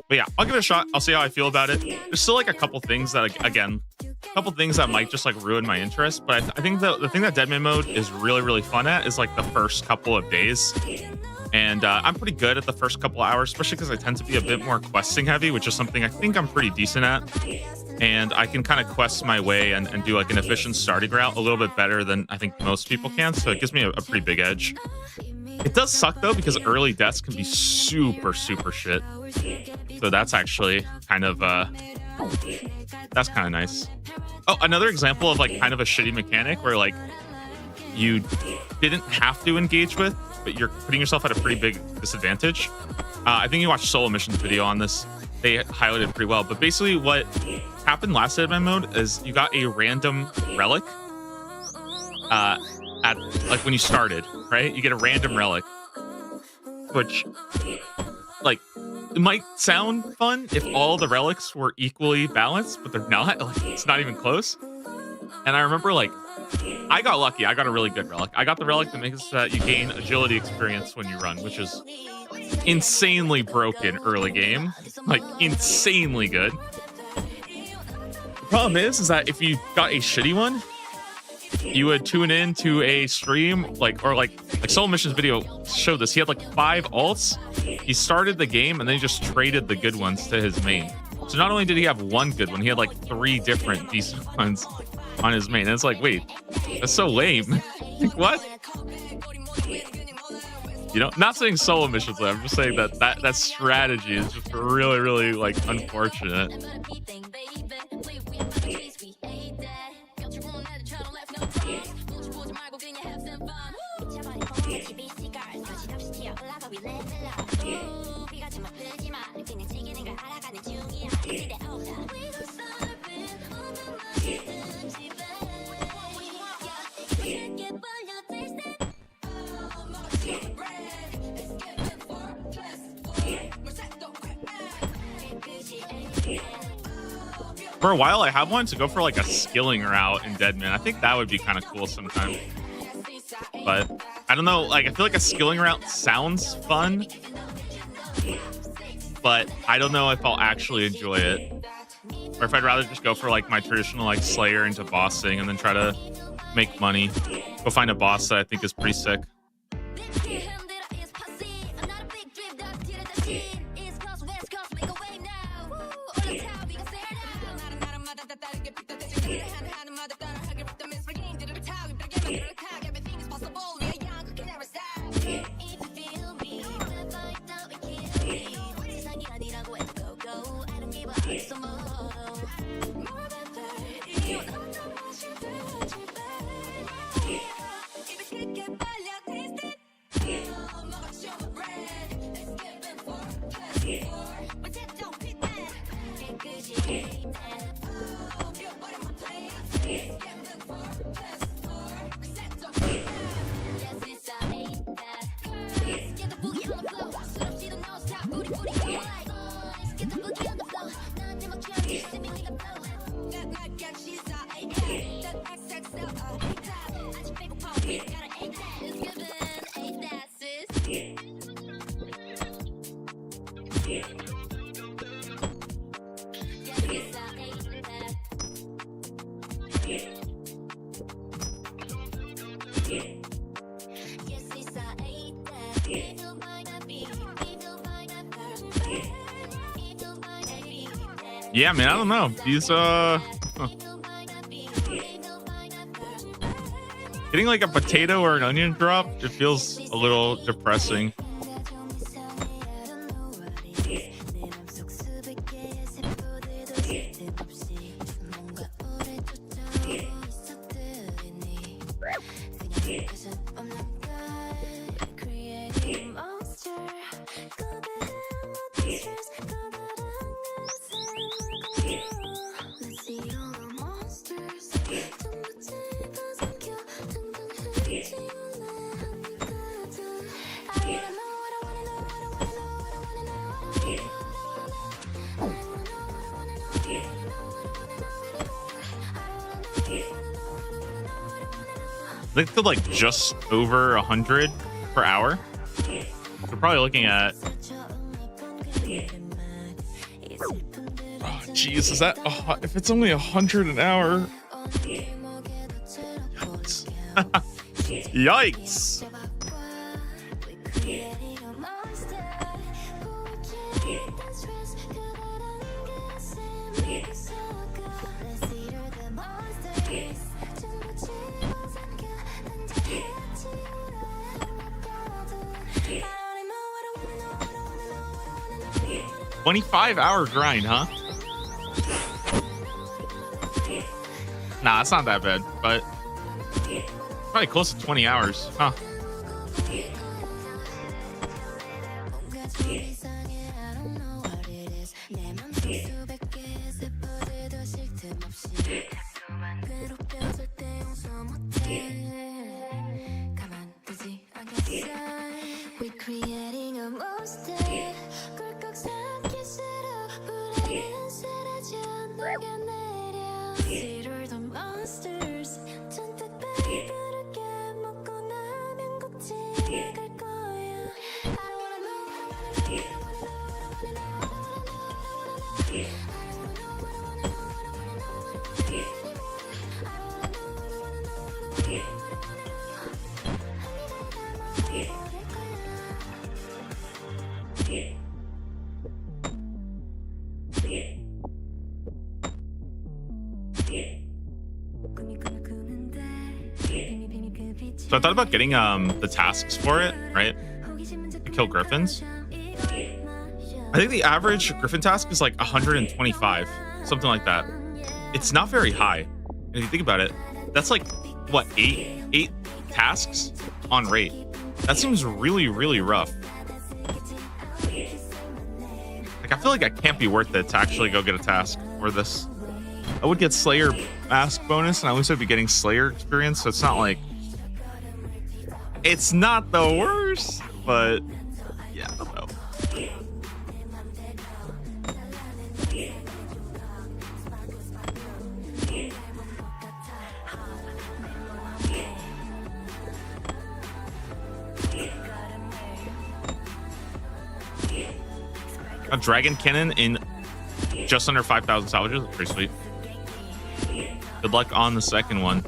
But yeah, I'll give it a shot. I'll see how I feel about it. There's still like a couple things that, again, a couple things that might just like ruin my interest. But I think the thing that Deadman mode is really, really fun at is like the first couple of days. And I'm pretty good at the first couple hours, especially because I tend to be a bit more questing heavy, which is something I think I'm pretty decent at. And I can kind of quest my way and do like an efficient starting route a little bit better than I think most people can. So it gives me a pretty big edge. It does suck though, because early deaths can be super, super shit. So that's actually kind of, that's kind of nice. Oh, another example of like kind of a shitty mechanic where like you didn't have to engage with, but you're putting yourself at a pretty big disadvantage. I think you watched Solo Mission's video on this. They highlighted it pretty well. But basically what happened last Deadman mode is you got a random relic at like when you started, right? You get a random relic, which like it might sound fun if all the relics were equally balanced, but they're not. Like, it's not even close. And I remember like I got lucky. I got a really good relic. I got the relic that makes that you gain agility experience when you run, which is insanely broken early game, like insanely good. The problem is that if you got a shitty one, you would tune in to a stream like Soul Mission's video showed this. He had like 5 alts. He started the game and then he just traded the good ones to his main. So not only did he have one good one, he had like 3 different decent ones on his main. And it's like, wait, that's so lame. Like, what? You know, not saying solo missions, I'm just saying that strategy is just really, really like unfortunate. For a while, I have wanted to go for like a skilling route in Deadman. I think that would be kind of cool sometime. But I don't know. Like, I feel like a skilling route sounds fun, but I don't know if I'll actually enjoy it, or if I'd rather just go for like my traditional like Slayer into bossing and then try to make money. Go find a boss that I think is pretty sick. Yeah, man, I don't know. He's getting like a potato or an onion drop, it feels a little depressing. I think they're like just over 100 per hour. We're probably looking at. Oh, geez, is that if it's only 100 an hour? Yikes! Yikes! $25-hour grind, huh? Nah, it's not that bad, but probably close to 20 hours, huh? So I thought about getting the tasks for it, right? To kill griffins. I think the average griffin task is like 125, something like that. It's not very high. And if you think about it, that's like what, eight tasks on rate. That seems really, really rough. Like I feel like I can't be worth it to actually go get a task for this. I would get Slayer mask bonus, and at least I'd be getting Slayer experience, so it's not like it's not the worst, but yeah, I don't know. A dragon cannon in just under 5,000 salvages. That's pretty sweet. Good luck on the second one.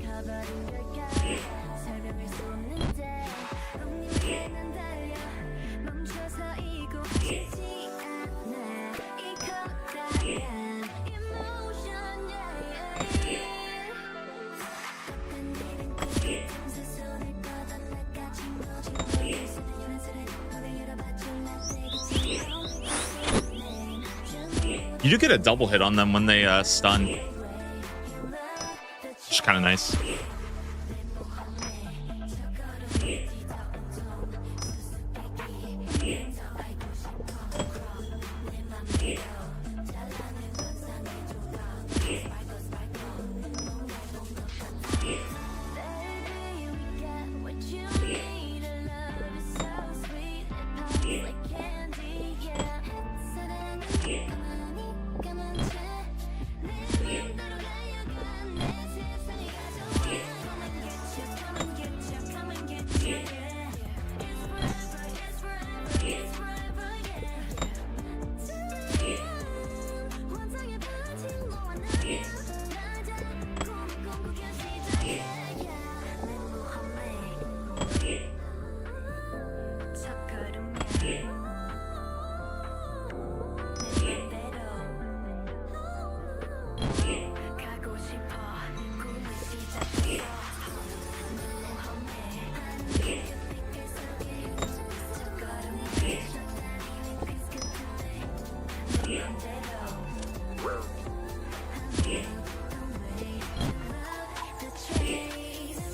You do get a double hit on them when they stun. Which is kind of nice.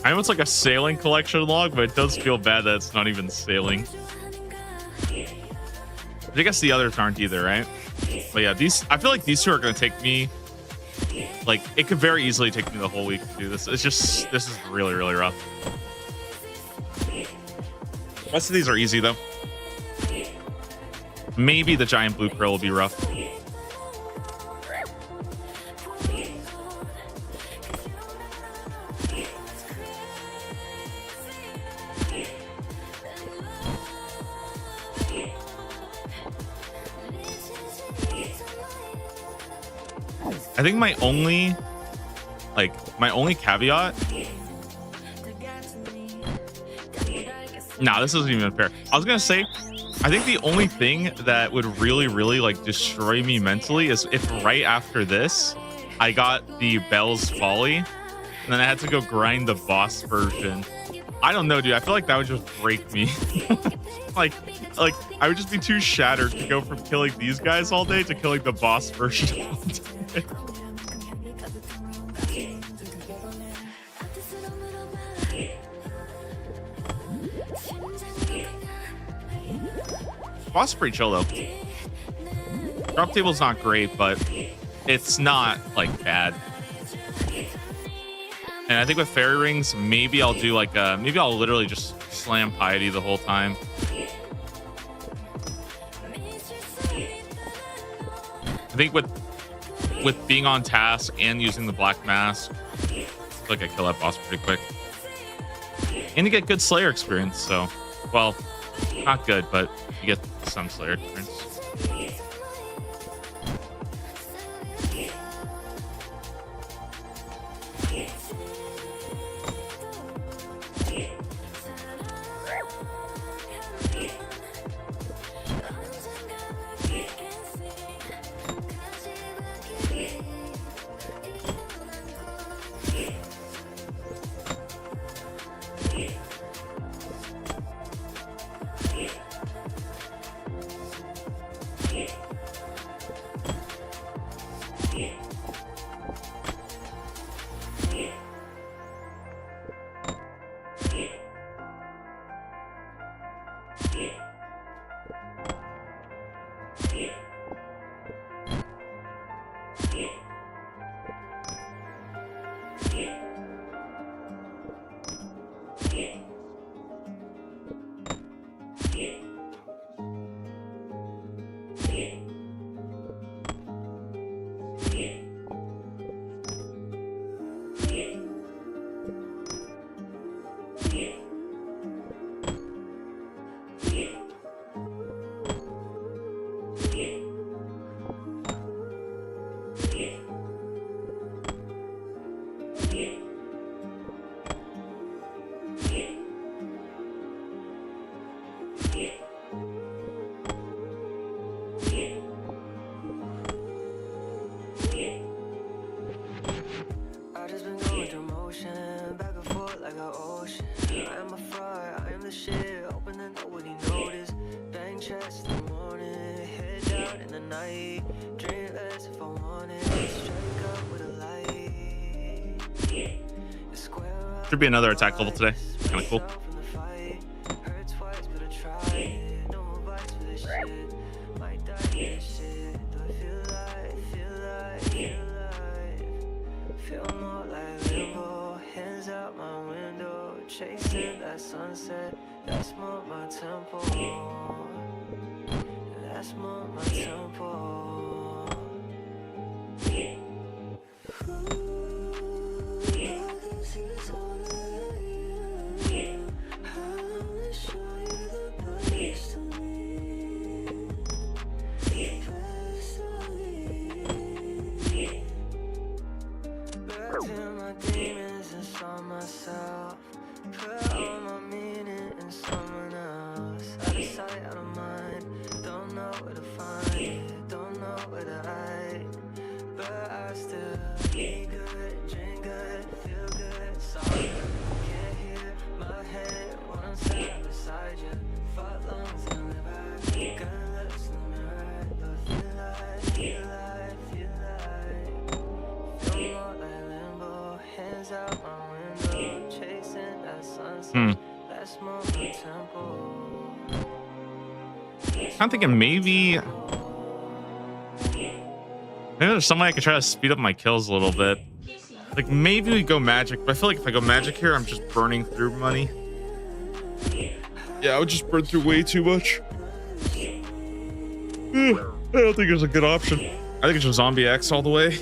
I know it's like a sailing collection log, but it does feel bad that it's not even sailing. I guess the others aren't either, right? But yeah, I feel like these two are going to take me, like, it could very easily take me the whole week to do this. It's just, this is really, really rough. The rest of these are easy, though. Maybe the giant blue krill will be rough. I think my only caveat. Nah, this isn't even fair. I was gonna say, I think the only thing that would really, really like destroy me mentally is if right after this, I got the Bell's Folly, and then I had to go grind the boss version. I don't know, dude. I feel like that would just break me. like I would just be too shattered to go from killing these guys all day to killing the boss version all day. Boss is pretty chill though. Drop table's not great, but it's not like bad. And I think with fairy rings, maybe I'll do like maybe I'll literally just slam piety the whole time. I think with being on task and using the black mask, I feel like I kill that boss pretty quick. And you get good Slayer experience, so well, not good, but you get some Slayer experience. Should be another attack level today. Kind of cool. Chasing that sunset, that's more my tempo. That's more my tempo. Back my demons inside myself. Put all my meaning in someone else. Out of sight, out of mind. Don't know where to find it. Don't know where to hide. But I still eat good, drink good, feel good. Sorry, can't hear my head when I'm sat beside you. Fuck lungs in the liver. Gun lips in the mirror. But feel like, feel like, feel like. Feel more like limbo. Hands out my window. Chasing Hmm. I'm thinking maybe there's some way I could try to speed up my kills a little bit. Like maybe we go magic, but I feel like if I go magic here, I'm just burning through money. Yeah, I would just burn through way too much. I don't think it's a good option. I think it's just zombie X all the way.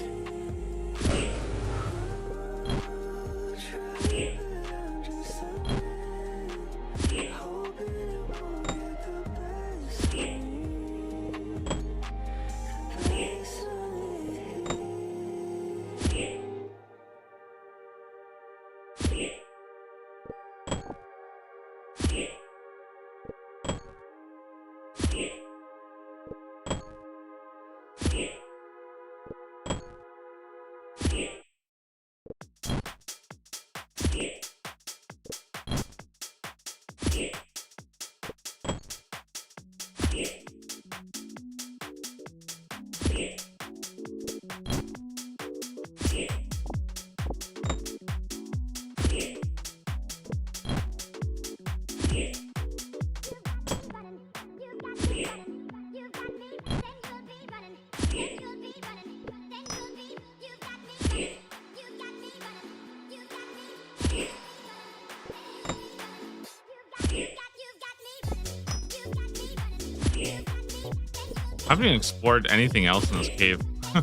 I haven't even explored anything else in this cave. I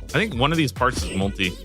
think one of these parts is multi.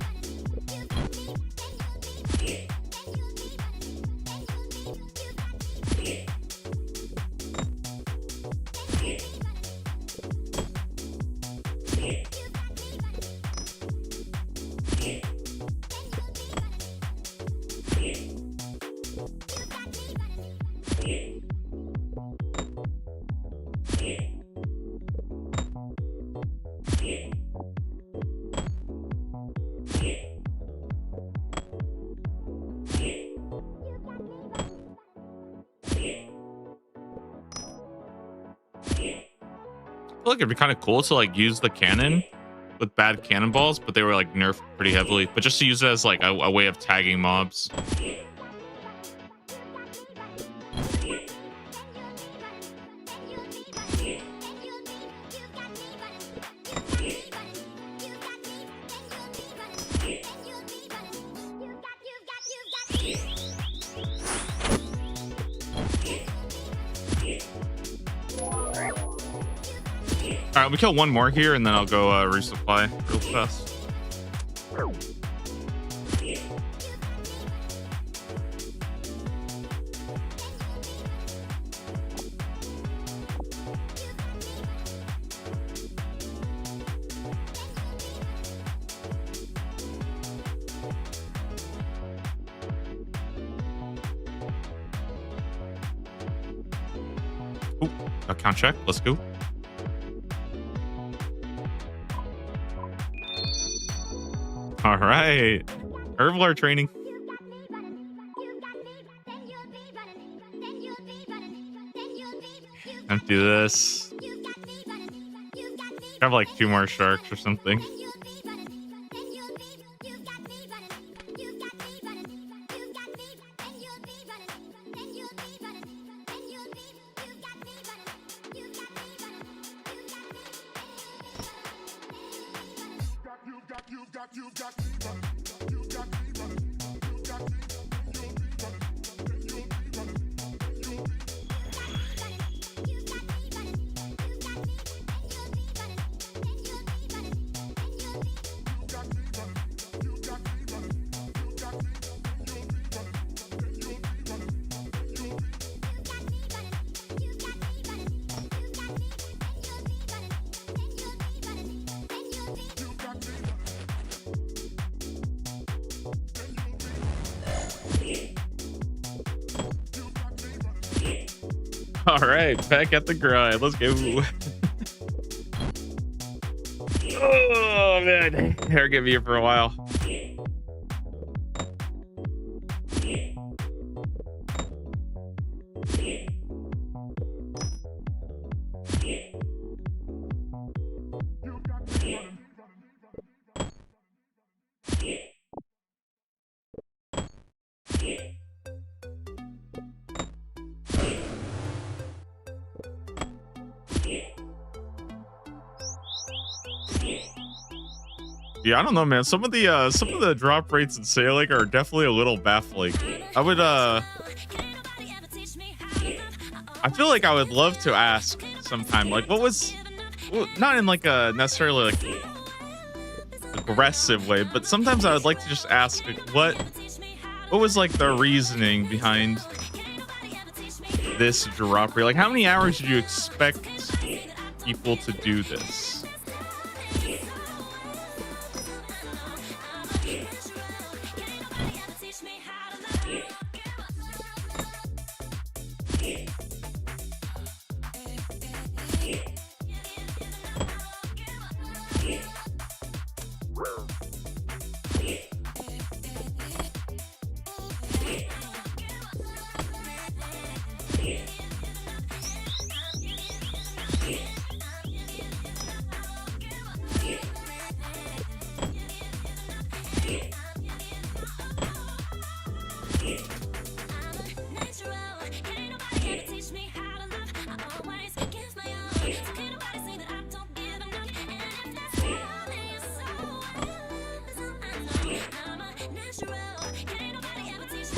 I feel like it'd be kind of cool to like use the cannon with bad cannonballs, but they were like nerfed pretty heavily. But just to use it as like a way of tagging mobs. All right, we kill one more here, and then I'll go resupply real fast. Ooh, account check. Let's go. All right, Herbivore training. Empty this. Have like 2 more sharks or something. All right, back at the grind. Let's go. Oh man, hair get me here for a while. Yeah, I don't know, man. Some of the drop rates in sailing are definitely a little baffling. I would I feel like I would love to ask sometime, like, what was, well, not in like a necessarily like aggressive way, but sometimes I would like to just ask, like, what was like the reasoning behind this drop rate? Like, how many hours did you expect people to do this?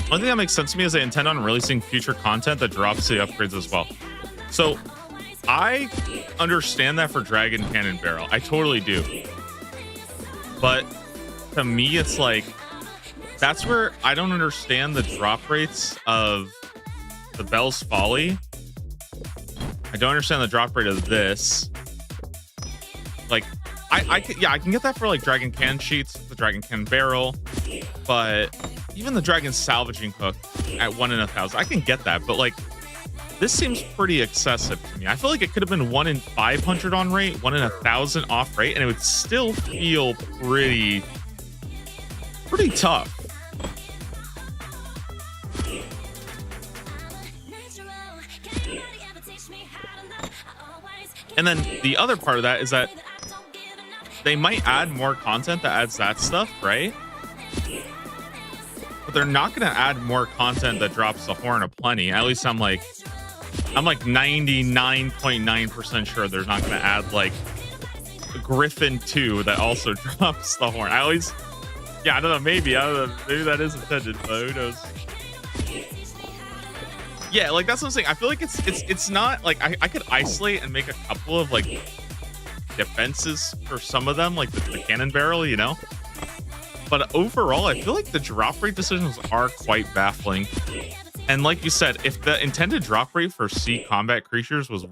One thing that makes sense to me is they intend on releasing future content that drops the upgrades as well. So I understand that for Dragon Cannon Barrel. I totally do. But to me, it's like, that's where I don't understand the drop rates of the Bell's Folly. I don't understand the drop rate of this. Like, I can get that for like Dragon Cannon Sheets, the Dragon Cannon Barrel, but even the Dragon Salvaging Hook at 1 in 1,000, I can get that, but like, this seems pretty excessive to me. I feel like it could have been 1 in 500 on rate, 1 in 1,000 off rate, and it would still feel pretty tough. And then the other part of that is that they might add more content that adds that stuff, right? But they're not going to add more content that drops the Horn of Plenty. At least I'm like 99.9% sure they're not going to add like Griffin 2 that also drops the Horn. I don't know, maybe that is intended, but who knows? Yeah, like that's what I'm saying. I feel like it's not like I could isolate and make a couple of like defenses for some of them, like the cannon barrel, you know? But overall, I feel like the drop rate decisions are quite baffling. And like you said, if the intended drop rate for sea combat creatures was,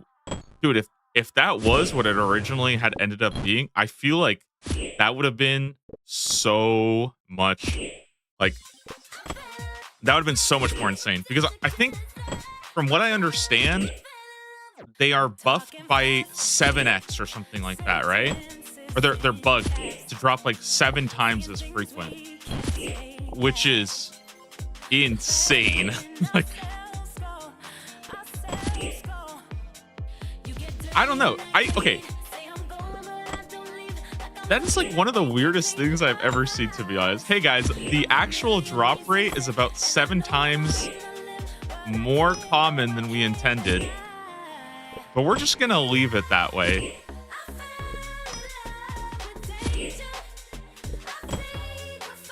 dude, if that was what it originally had ended up being, I feel like that would have been so much, like, that would have been so much more insane. Because I think, from what I understand, they are buffed by 7x or something like that, right? Or they're bugged to drop like 7 times as frequent, which is insane. Like, I don't know. Okay. That is like one of the weirdest things I've ever seen, to be honest. Hey guys, the actual drop rate is about 7 times more common than we intended, but we're just gonna leave it that way.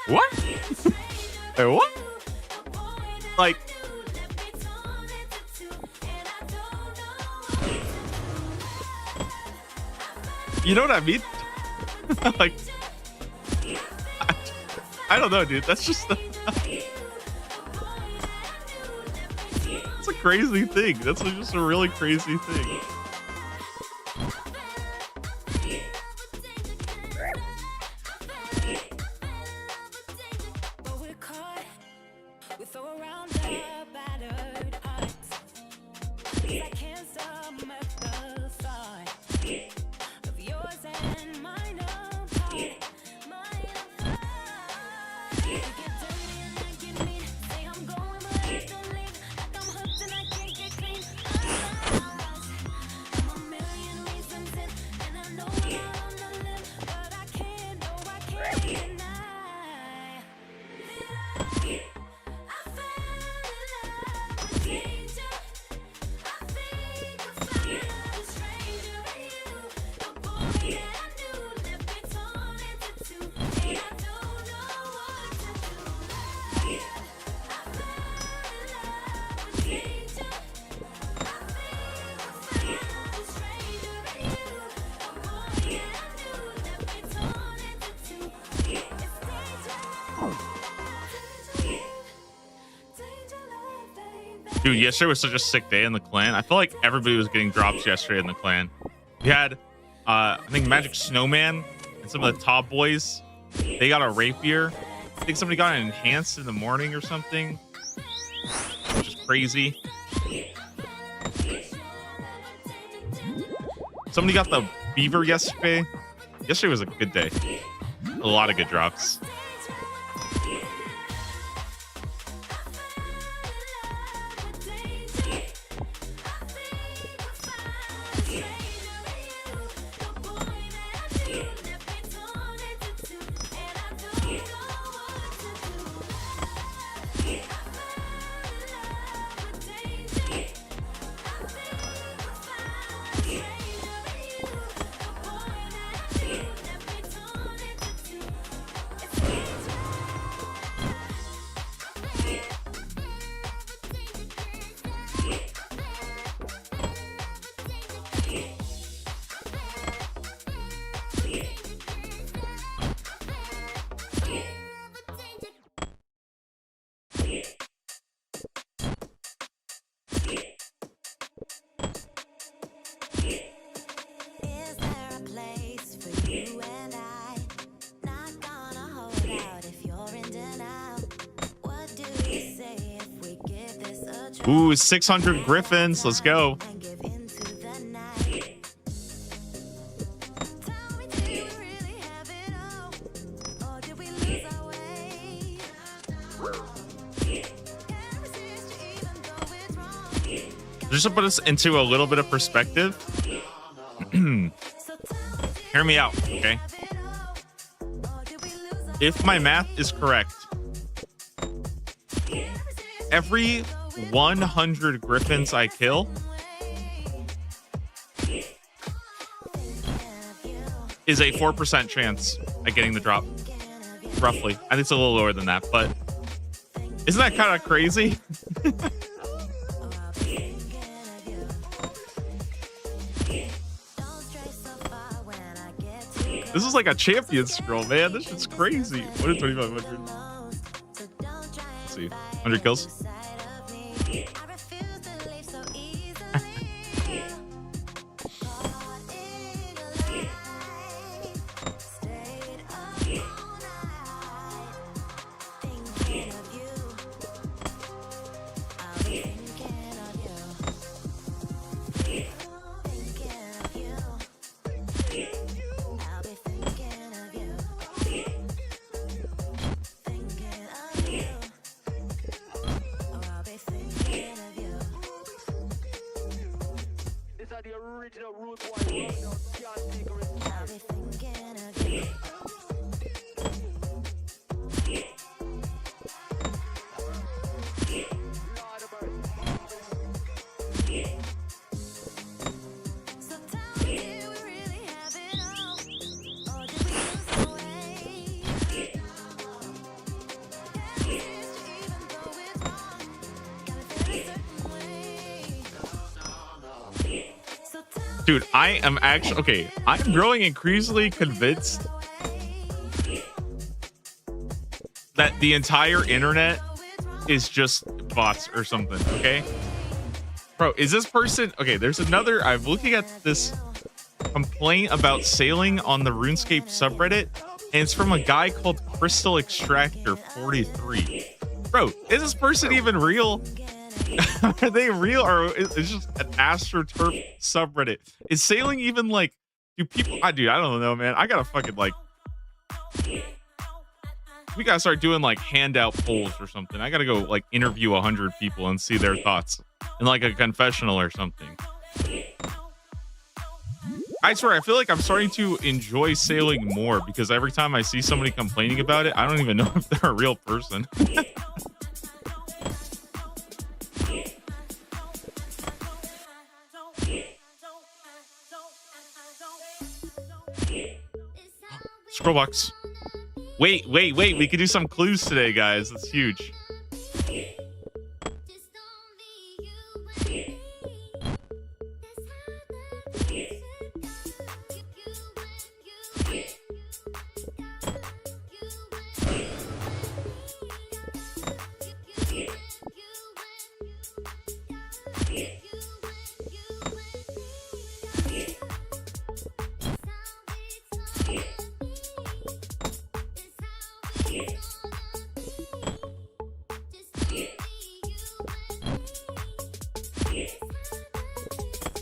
What? Hey, what? Like, you know what I mean? Like, I don't know, dude. That's just it's a crazy thing. That's just a really crazy thing. Dude, yesterday was such a sick day in the clan. I feel like everybody was getting drops yesterday in the clan. We had, I think Magic Snowman and some of the top boys. They got a rapier. I think somebody got an enhanced in the morning or something, which is crazy. Somebody got the beaver yesterday. Yesterday was a good day. A lot of good drops. Is there a place for you and I? Not gonna hold out if you're in denial. What do you say if we give this a try? Ooh, 600 griffins. Let's go. And give into the night. Tell me, do we really have it all? Or did we lose our way? Can't resist you even though it's wrong. Just to put us into a little bit of perspective. Hear me out, okay? If my math is correct, every 100 griffins I kill is a 4% chance at getting the drop. Roughly. I think it's a little lower than that, but isn't that kind of crazy? This is like a champion scroll, man. This shit's crazy. What is 2,500? Let's see. 100 kills. Dude, I am actually okay. I'm growing increasingly convinced that the entire internet is just bots or something. Okay, bro, is this person okay? There's another. I'm looking at this complaint about sailing on the RuneScape subreddit, and it's from a guy called Crystal Extractor 43. Bro, is this person even real? Are they real, or is it just an AstroTurf subreddit? Is sailing even like, do people? Dude, I don't know, man. I gotta fucking like, we gotta start doing like handout polls or something. I gotta go like interview 100 people and see their thoughts in like a confessional or something. I swear, I feel like I'm starting to enjoy sailing more because every time I see somebody complaining about it, I don't even know if they're a real person. Scrollbox. Wait. We could do some clues today, guys. That's huge.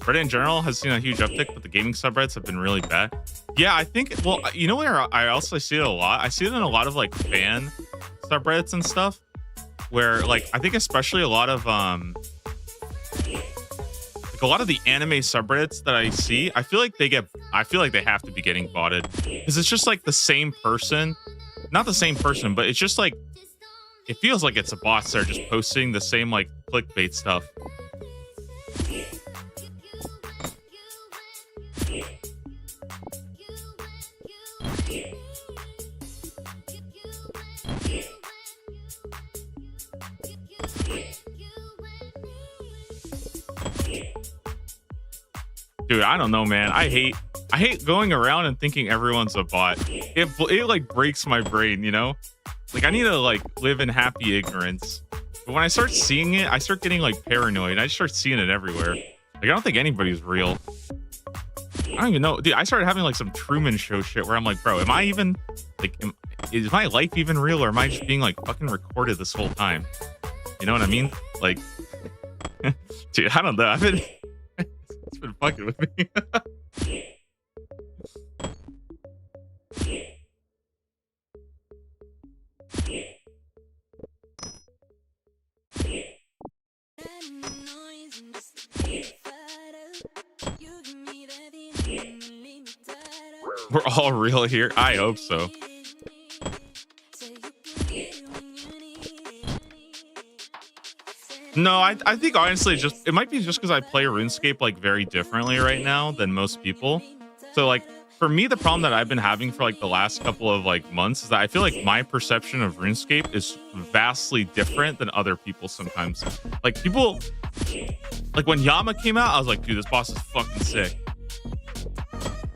Reddit in general has seen a huge uptick, but the gaming subreddits have been really bad. Yeah, I think, well, you know where I also see it a lot? I see it in a lot of like fan subreddits and stuff, where like I think especially a lot of like a lot of the anime subreddits that I see, I feel like they have to be getting botted, because it's just like the same person, not the same person, but it's just like it feels like it's a bots that are just posting the same like clickbait stuff. Dude, I don't know, man. I hate going around and thinking everyone's a bot. It like breaks my brain, you know? Like I need to like live in happy ignorance. But when I start seeing it, I start getting like paranoid. I start seeing it everywhere. Like I don't think anybody's real. I don't even know. Dude, I started having like some Truman Show shit where I'm like, bro, am I even like is my life even real, or am I just being like fucking recorded this whole time? You know what I mean? Like dude, I don't know. It's been fucking with me. We're all real here. I hope so. No, I think honestly, it might be just because I play RuneScape like very differently right now than most people. So like for me, the problem that I've been having for like the last couple of like months is that I feel like my perception of RuneScape is vastly different than other people sometimes. Like people, like when Yama came out, I was like, dude, this boss is fucking sick.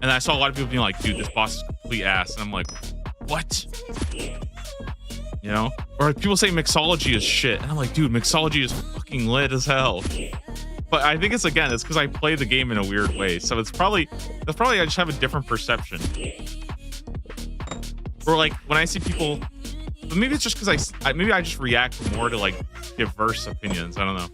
And I saw a lot of people being like, dude, this boss is complete ass. And I'm like, what? You know? Or like, people say mixology is shit. And I'm like, dude, mixology is fucking lit as hell. But I think it's because I play the game in a weird way. So that's probably I just have a different perception. Or like when I see people, but maybe it's just because maybe I just react more to like diverse opinions. I don't know.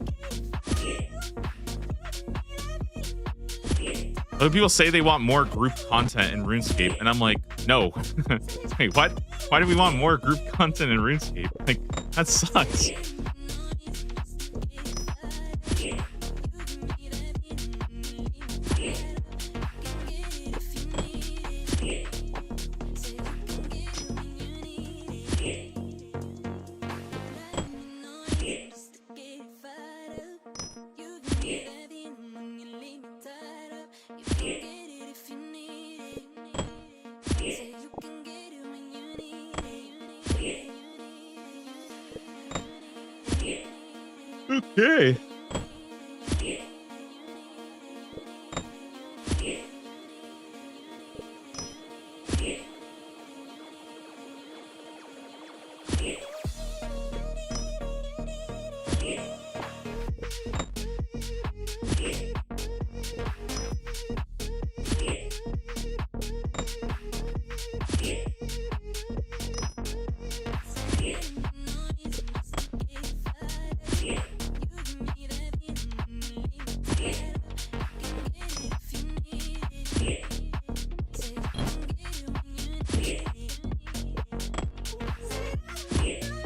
Other people say they want more group content in RuneScape, and I'm like, no. Wait, what? Why do we want more group content in RuneScape? Like, that sucks. Okay.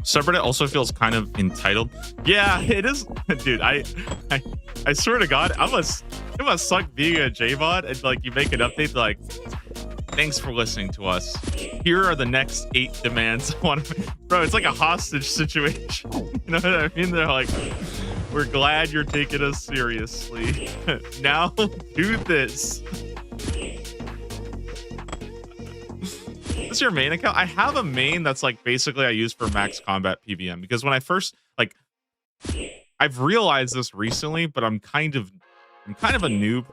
Subreddit also feels kind of entitled. Yeah, it is, dude. I swear to God, it must suck being a JVOD and like you make an update like, thanks for listening to us. Here are the next 8 demands. Bro, it's like a hostage situation. You know what I mean? They're like, we're glad you're taking us seriously. Now do this. Is your main account? I have a main that's like basically I use for max combat PVM, because when I first like, I've realized this recently, but I'm kind of a noob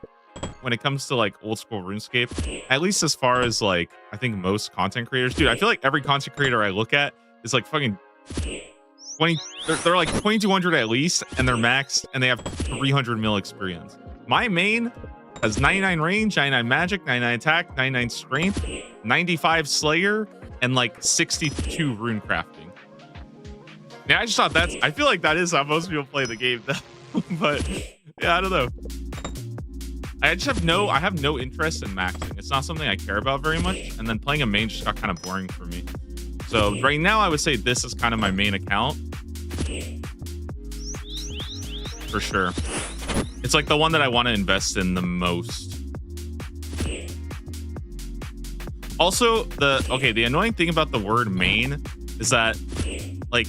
when it comes to like old school RuneScape, at least as far as like I think most content creators. Dude, I feel like every content creator I look at is like fucking 20, they're like 2200 at least, and they're maxed and they have 300 mil experience. My main has 99 range, 99 magic, 99 attack, 99 strength, 95 slayer, and like 62 rune crafting. Yeah, I just thought I feel like that is how most people play the game though. But yeah, I don't know. I have no interest in maxing. It's not something I care about very much. And then playing a main just got kind of boring for me. So right now I would say this is kind of my main account. For sure. It's like the one that I want to invest in the most. Also, the annoying thing about the word main is that like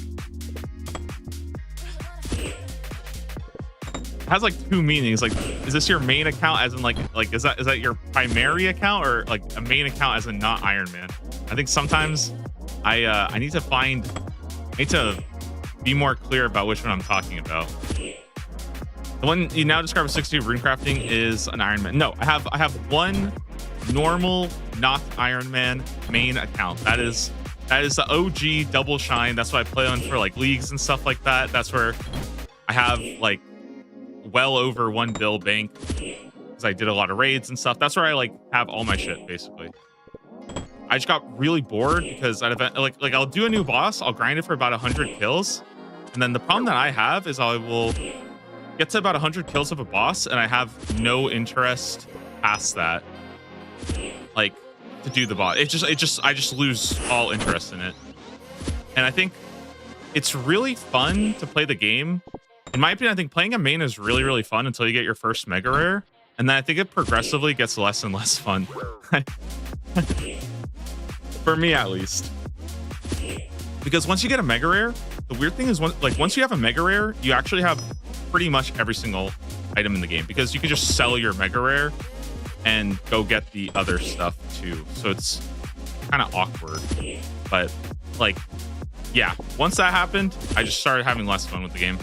has like two meanings. Like, is this your main account as in like is that your primary account, or like a main account as in not Iron Man? I think sometimes I need to be more clear about which one I'm talking about. The one you now describe as 60 rune crafting is an Iron Man. No, I have one normal not Iron Man main account. That is the OG double shine. That's what I play on for like leagues and stuff like that. That's where I have like well over 1 bill bank because I did a lot of raids and stuff. That's where I like have all my shit basically. I just got really bored because like I'll do a new boss, I'll grind it for about 100 kills, and then the problem that I have is I will get to about 100 kills of a boss and I have no interest past that, like to do the boss. I just lose all interest in it. And I think it's really fun to play the game. In my opinion, I think playing a main is really, really fun until you get your first mega rare. And then I think it progressively gets less and less fun. For me, at least. Because once you get a mega rare, the weird thing is once you have a mega rare, you actually have pretty much every single item in the game, because you can just sell your mega rare and go get the other stuff too. So it's kind of awkward. But like, yeah, once that happened, I just started having less fun with the game.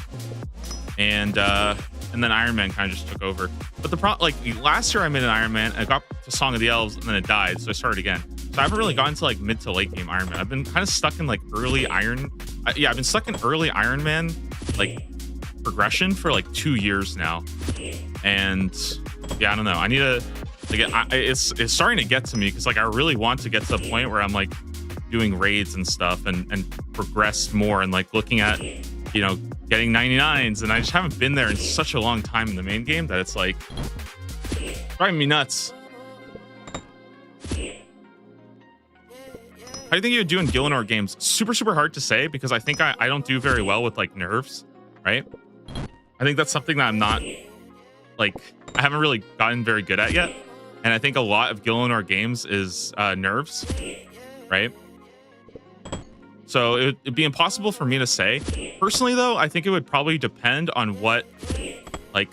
And then Iron Man kind of just took over. But the problem, like last year I made an Iron Man, I got to Song of the Elves, and then it died, so I started again. So I haven't really gotten to like mid to late game Iron Man. I've been kind of stuck in like early I've been stuck in early Iron Man like progression for like 2 years now. And yeah, I don't know. I need to like it's starting to get to me, because like I really want to get to the point where I'm like doing raids and stuff and progress more, and like looking at, you know, getting 99s, and I just haven't been there in such a long time in the main game that it's like driving me nuts. How do you think you would do in Gillinor games? Super hard to say, because I think I don't do very well with like nerves, right? I think that's something that I'm not like, I haven't really gotten very good at yet. And I think a lot of Gillinor games is nerves, right? So it'd be impossible for me to say. Personally, though, I think it would probably depend on what, like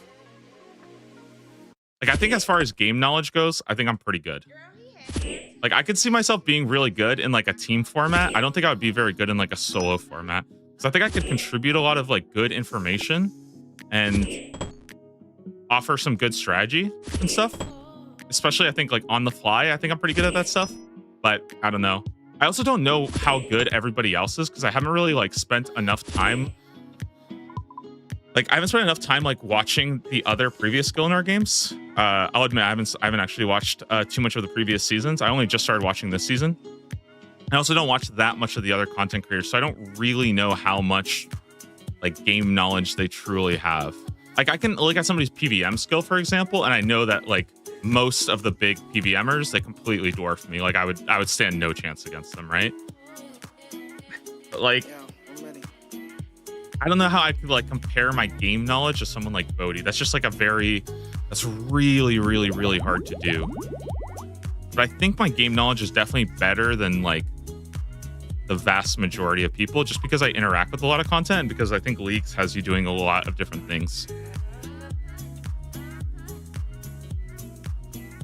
I think as far as game knowledge goes, I think I'm pretty good. Like, I could see myself being really good in like a team format. I don't think I would be very good in like a solo format, because I think I could contribute a lot of like good information and offer some good strategy and stuff. Especially, I think like on the fly, I think I'm pretty good at that stuff. But I don't know. I also don't know how good everybody else is, because I haven't really like spent enough time. Like, I haven't spent enough time like watching the other previous Gillinor games. I'll admit I haven't actually watched too much of the previous seasons. I only just started watching this season. I also don't watch that much of the other content creators, so I don't really know how much like game knowledge they truly have. Like, I can look at somebody's PVM skill, for example, and I know that like most of the big PVMers, they completely dwarf me. Like, I would stand no chance against them, right? But like, I don't know how I could like compare my game knowledge to someone like Bodhi. That's just like that's really hard to do. But I think my game knowledge is definitely better than like the vast majority of people, just because I interact with a lot of content, and because I think Leagues has you doing a lot of different things.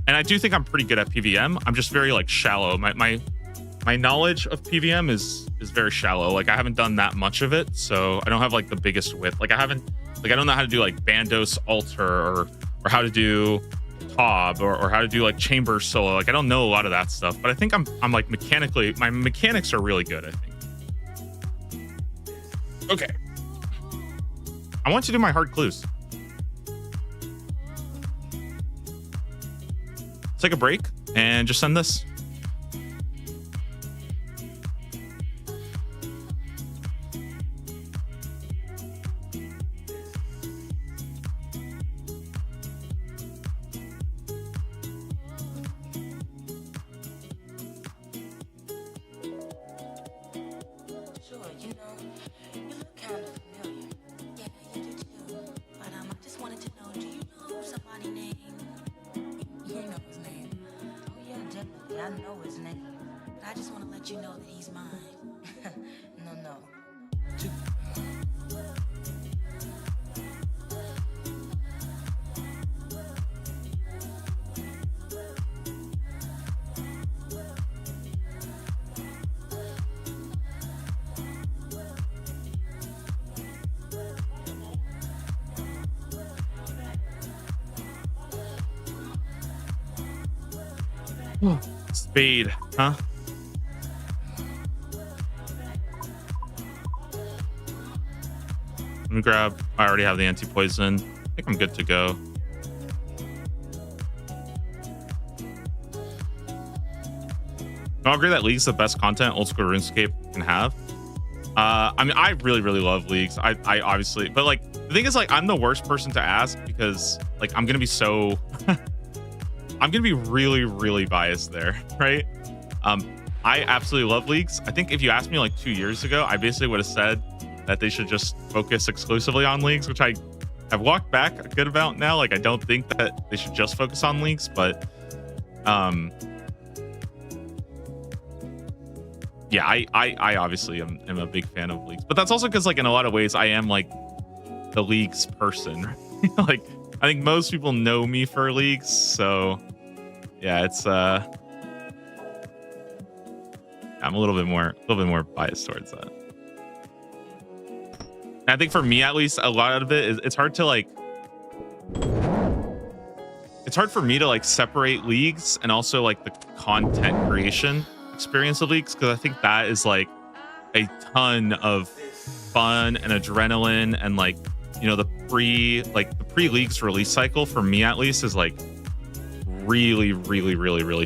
And I do think I'm pretty good at PVM. I'm just very like shallow. My knowledge of PVM is very shallow. Like, I haven't done that much of it, so I don't have like the biggest width. Like, I don't know how to do like Bandos Alter or how to do Tob or how to do like Chamber Solo. Like, I don't know a lot of that stuff, but I think I'm like mechanically, my mechanics are really good, I think. Okay. I want to do my hard clues. Take a break and just send this. You know, you look kind of familiar. Yeah, you do too. But I just wanted to know, do you know somebody named? You know his name. Oh yeah, definitely. I know his name. But I just want to let you know that he's mine. No. Spade, huh? Let me grab. I already have the anti-poison. I think I'm good to go. I'll agree that League's the best content old school RuneScape can have. I mean, I really love Leagues. I obviously, but like the thing is, like, I'm the worst person to ask because like I'm gonna be so I'm gonna be really biased there, right? I absolutely love Leagues. I think if you asked me like 2 years ago, I basically would have said that they should just focus exclusively on Leagues, which I have walked back a good amount now. Like, I don't think that they should just focus on Leagues, but yeah, I obviously am a big fan of Leagues, but that's also because like in a lot of ways I am like the Leagues person. Like, I think most people know me for Leagues, so yeah, it's I'm a little bit more biased towards that. And I think for me, at least, a lot of it is it's hard to like. It's hard for me to like separate Leagues and also like the content creation experience of Leagues, because I think that is like a ton of fun and adrenaline, and like, you know, the pre-Leagues release cycle for me at least is like really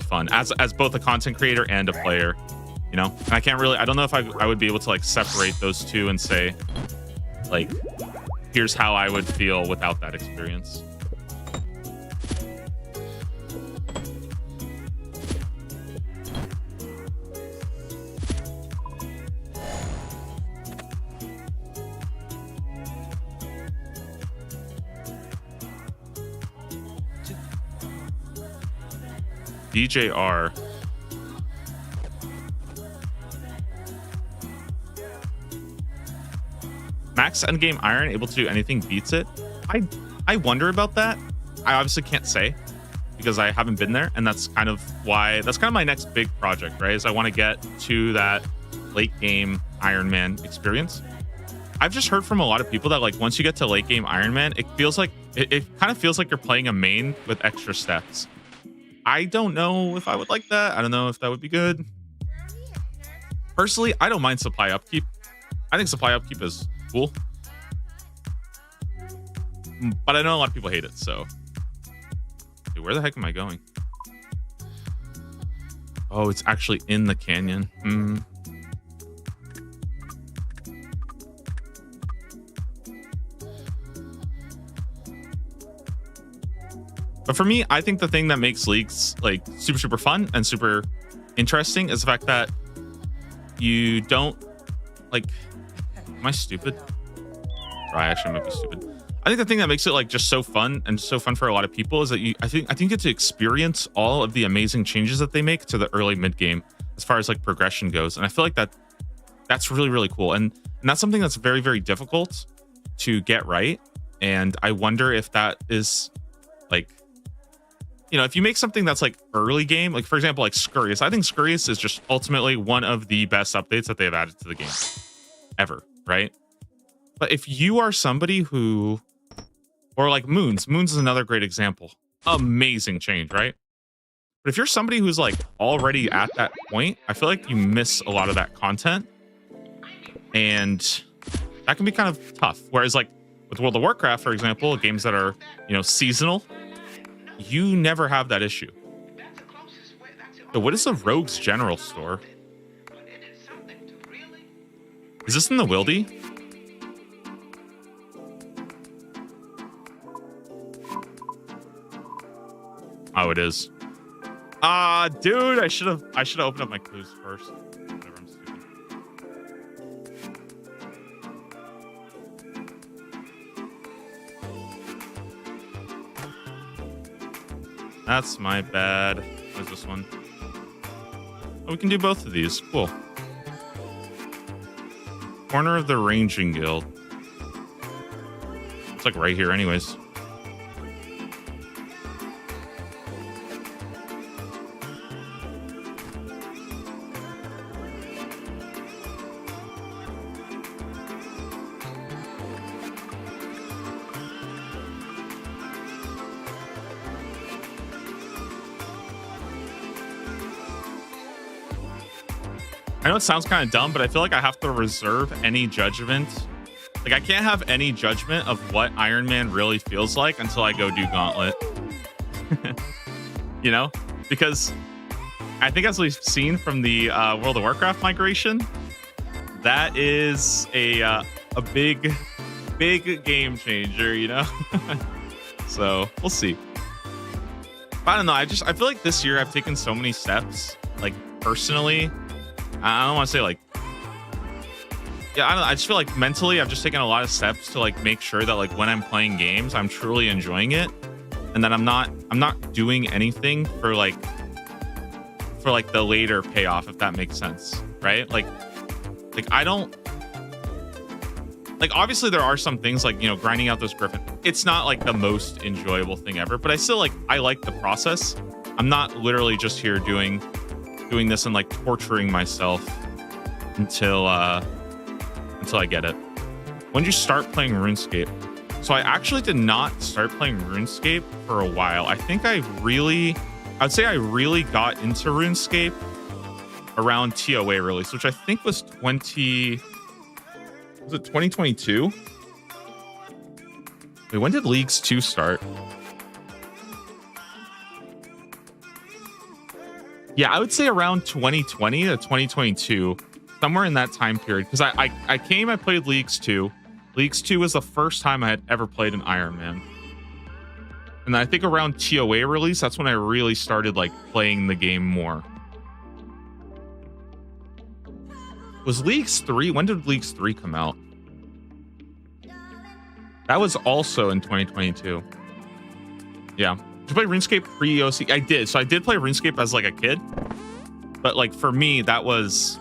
fun as both a content creator and a player. You know, and I don't know if I would be able to like separate those two and say like, here's how I would feel without that experience. DJR. Max Endgame Iron able to do anything beats it? I wonder about that. I obviously can't say because I haven't been there, and that's kind of my next big project, right? Is I want to get to that late game Iron Man experience. I've just heard from a lot of people that like once you get to late game Iron Man, it feels like it kind of feels like you're playing a main with extra steps. I don't know if I would like that. I don't know if that would be good. Personally, I don't mind supply upkeep. I think supply upkeep is cool, but I know a lot of people hate it. So, hey, where the heck am I going? Oh, it's actually in the canyon. But for me, I think the thing that makes Leagues like super fun and super interesting is the fact that you don't like. Am I stupid? Or I actually might be stupid. I think the thing that makes it like just so fun and so fun for a lot of people is that I think you get to experience all of the amazing changes that they make to the early mid game as far as like progression goes, and I feel like that's really cool, and that's something that's very difficult to get right. And I wonder if that is like, you know, if you make something that's like early game, like for example, like Scurrius. I think Scurrius is just ultimately one of the best updates that they've added to the game ever, right? But if you are somebody who, or like Moons is another great example. Amazing change, right? But if you're somebody who's like already at that point, I feel like you miss a lot of that content, and that can be kind of tough. Whereas like with World of Warcraft, for example, games that are, you know, seasonal, you never have that issue. So what is the Rogue's General Store? Is this in the Wildy? Oh, it is. Dude, I should have opened up my clues first. Whatever, I'm stupid. That's my bad. What's this one? Oh, we can do both of these. Cool. Corner of the Ranging Guild. It's like right here anyways. I know it sounds kind of dumb, but I feel like I have to reserve any judgment. Like, I can't have any judgment of what Iron Man really feels like until I go do Gauntlet. You know? Because I think, as we've seen from the World of Warcraft migration, that is a big game changer, you know? So, we'll see. But I don't know. I feel like this year I've taken so many steps, like, personally. I don't want to say like, yeah, I don't know. I just feel like mentally I've just taken a lot of steps to like make sure that like when I'm playing games, I'm truly enjoying it, and that I'm not doing anything for the later payoff, if that makes sense, right? Like I don't, like, obviously there are some things like, you know, grinding out those Griffin. It's not like the most enjoyable thing ever, but I still I like the process. I'm not literally just here doing this and like torturing myself until I get it. When did you start playing RuneScape? So I actually did not start playing RuneScape for a while. I think I'd say I really got into RuneScape around TOA release, which I think was 2022? Wait, when did Leagues 2 start? Yeah, I would say around 2020 to 2022, somewhere in that time period. Because I played Leagues 2. Leagues 2 was the first time I had ever played an Iron Man. And I think around TOA release, that's when I really started like playing the game more. Was Leagues 3? When did Leagues 3 come out? That was also in 2022. Yeah. Did you play RuneScape pre-EOC? I did. So I did play RuneScape as like a kid, but like for me, that was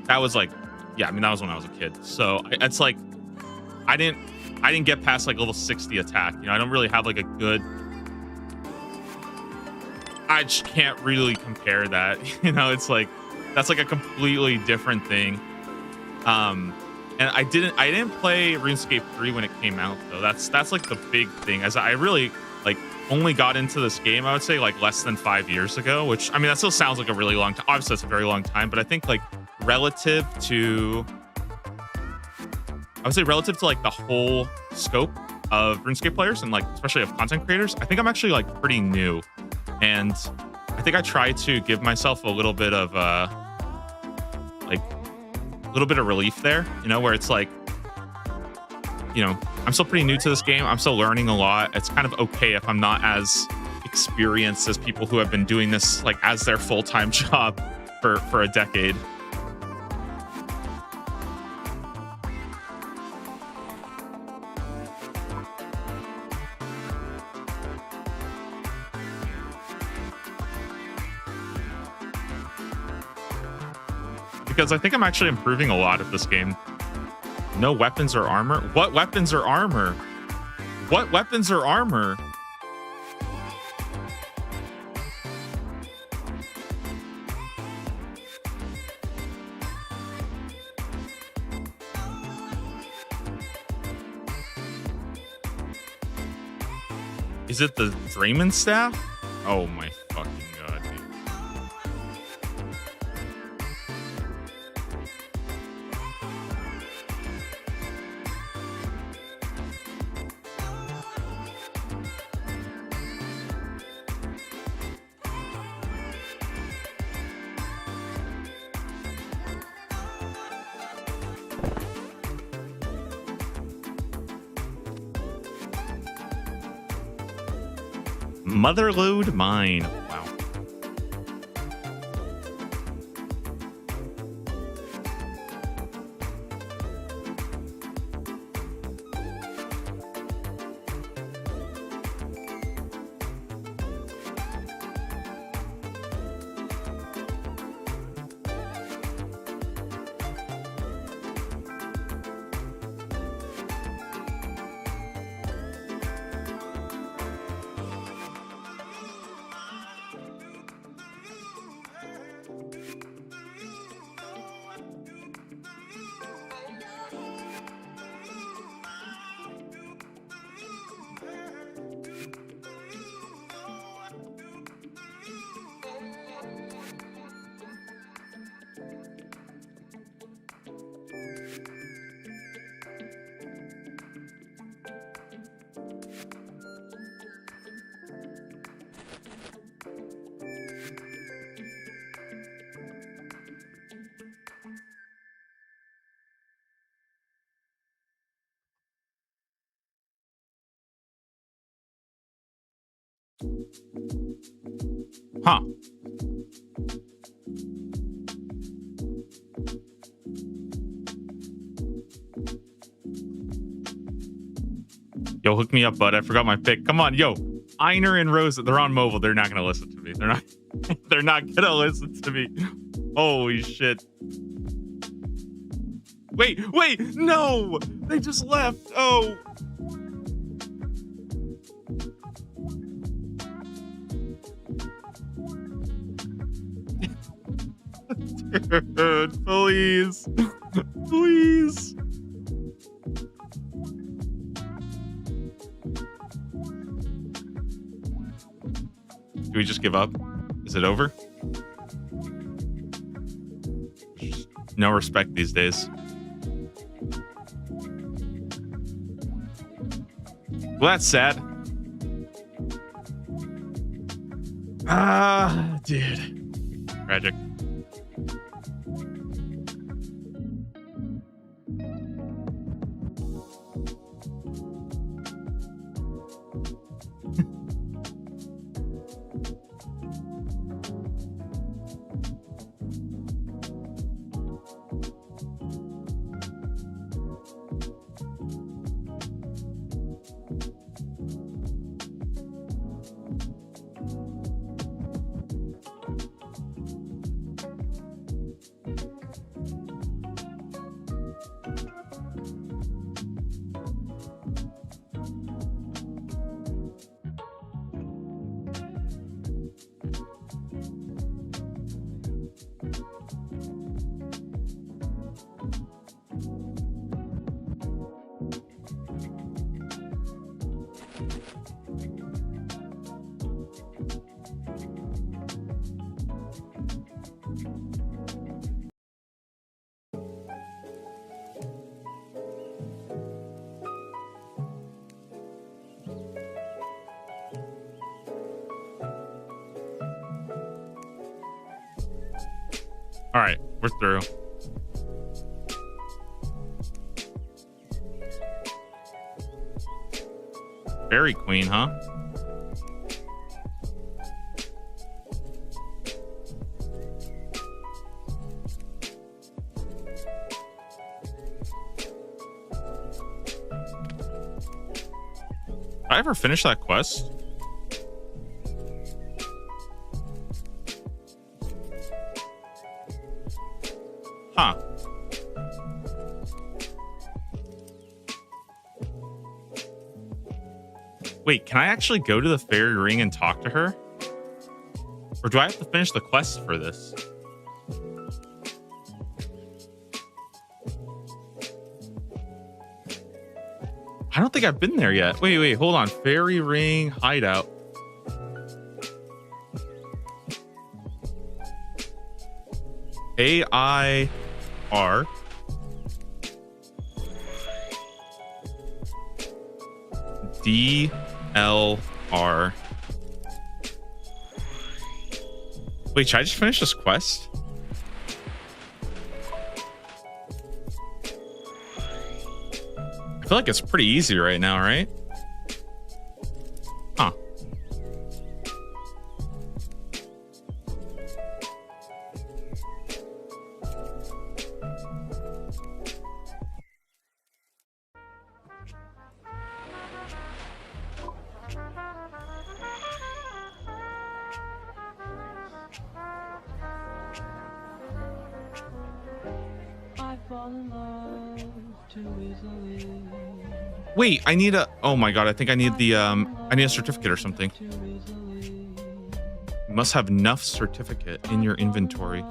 like, yeah, I mean, that was when I was a kid. So it's like, I didn't get past like level 60 attack. You know, I don't really have like a good, I just can't really compare that. You know, it's like, that's like a completely different thing. And I didn't play RuneScape 3 when it came out though. That's like the big thing, as I really like only got into this game, I would say like less than 5 years ago, which I mean, that still sounds like a really long time. Obviously that's a very long time, but I think like relative to like the whole scope of RuneScape players and like especially of content creators, I think I'm actually like pretty new. And I think I try to give myself a little bit of relief there, you know, where it's like, you know, I'm still pretty new to this game. I'm still learning a lot. It's kind of okay if I'm not as experienced as people who have been doing this like as their full-time job for a decade. Because I think I'm actually improving a lot at this game. No weapons or armor? What weapons or armor? What weapons or armor? Is it the Draymond staff? Oh my fucking god, dude. Motherlode Mine. Wow. Huh. Yo, hook me up, bud. I forgot my pick. Come on, yo. Einer and Rose, they're on mobile. They're not gonna listen to me. They're not they're not gonna listen to me. Holy shit. Wait, no! They just left. Oh. Dude, please. Please. Do we just give up? Is it over? No respect these days. Well, that's sad. Dude. Tragic. All right, we're through. Fairy Queen, huh? Did I ever finish that quest? Huh. Wait, can I actually go to the fairy ring and talk to her? Or do I have to finish the quest for this? I don't think I've been there yet. Wait, hold on. Fairy ring hideout. AIR. DLR. Wait, should I just finish this quest? I feel like it's pretty easy right now, right? Huh. Wait, I need a, oh my god, I think I need the I need a certificate or something. You must have enough certificate in your inventory.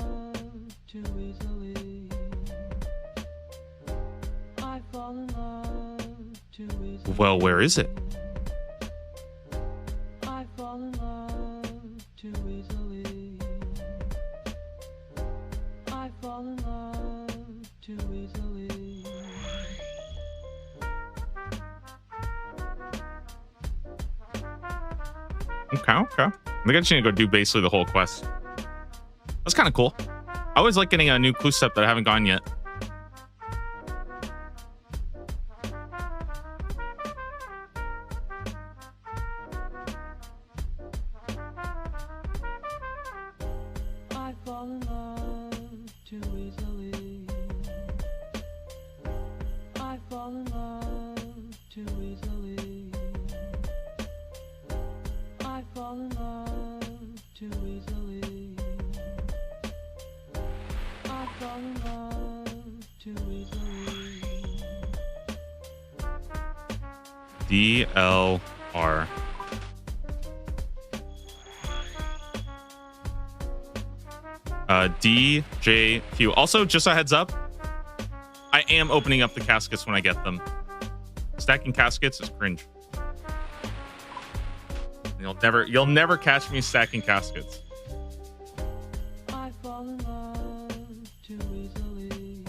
Well, where is it? Okay. I think I just need to go do basically the whole quest. That's kind of cool. I always like getting a new clue step that I haven't gone yet. too easily. I fall in love too easily. I fall in love too easily. DLR. DJQ. Also, just a heads up, I am opening up the caskets when I get them. Stacking caskets is cringe. You'll never catch me stacking caskets. I fall in love too easily.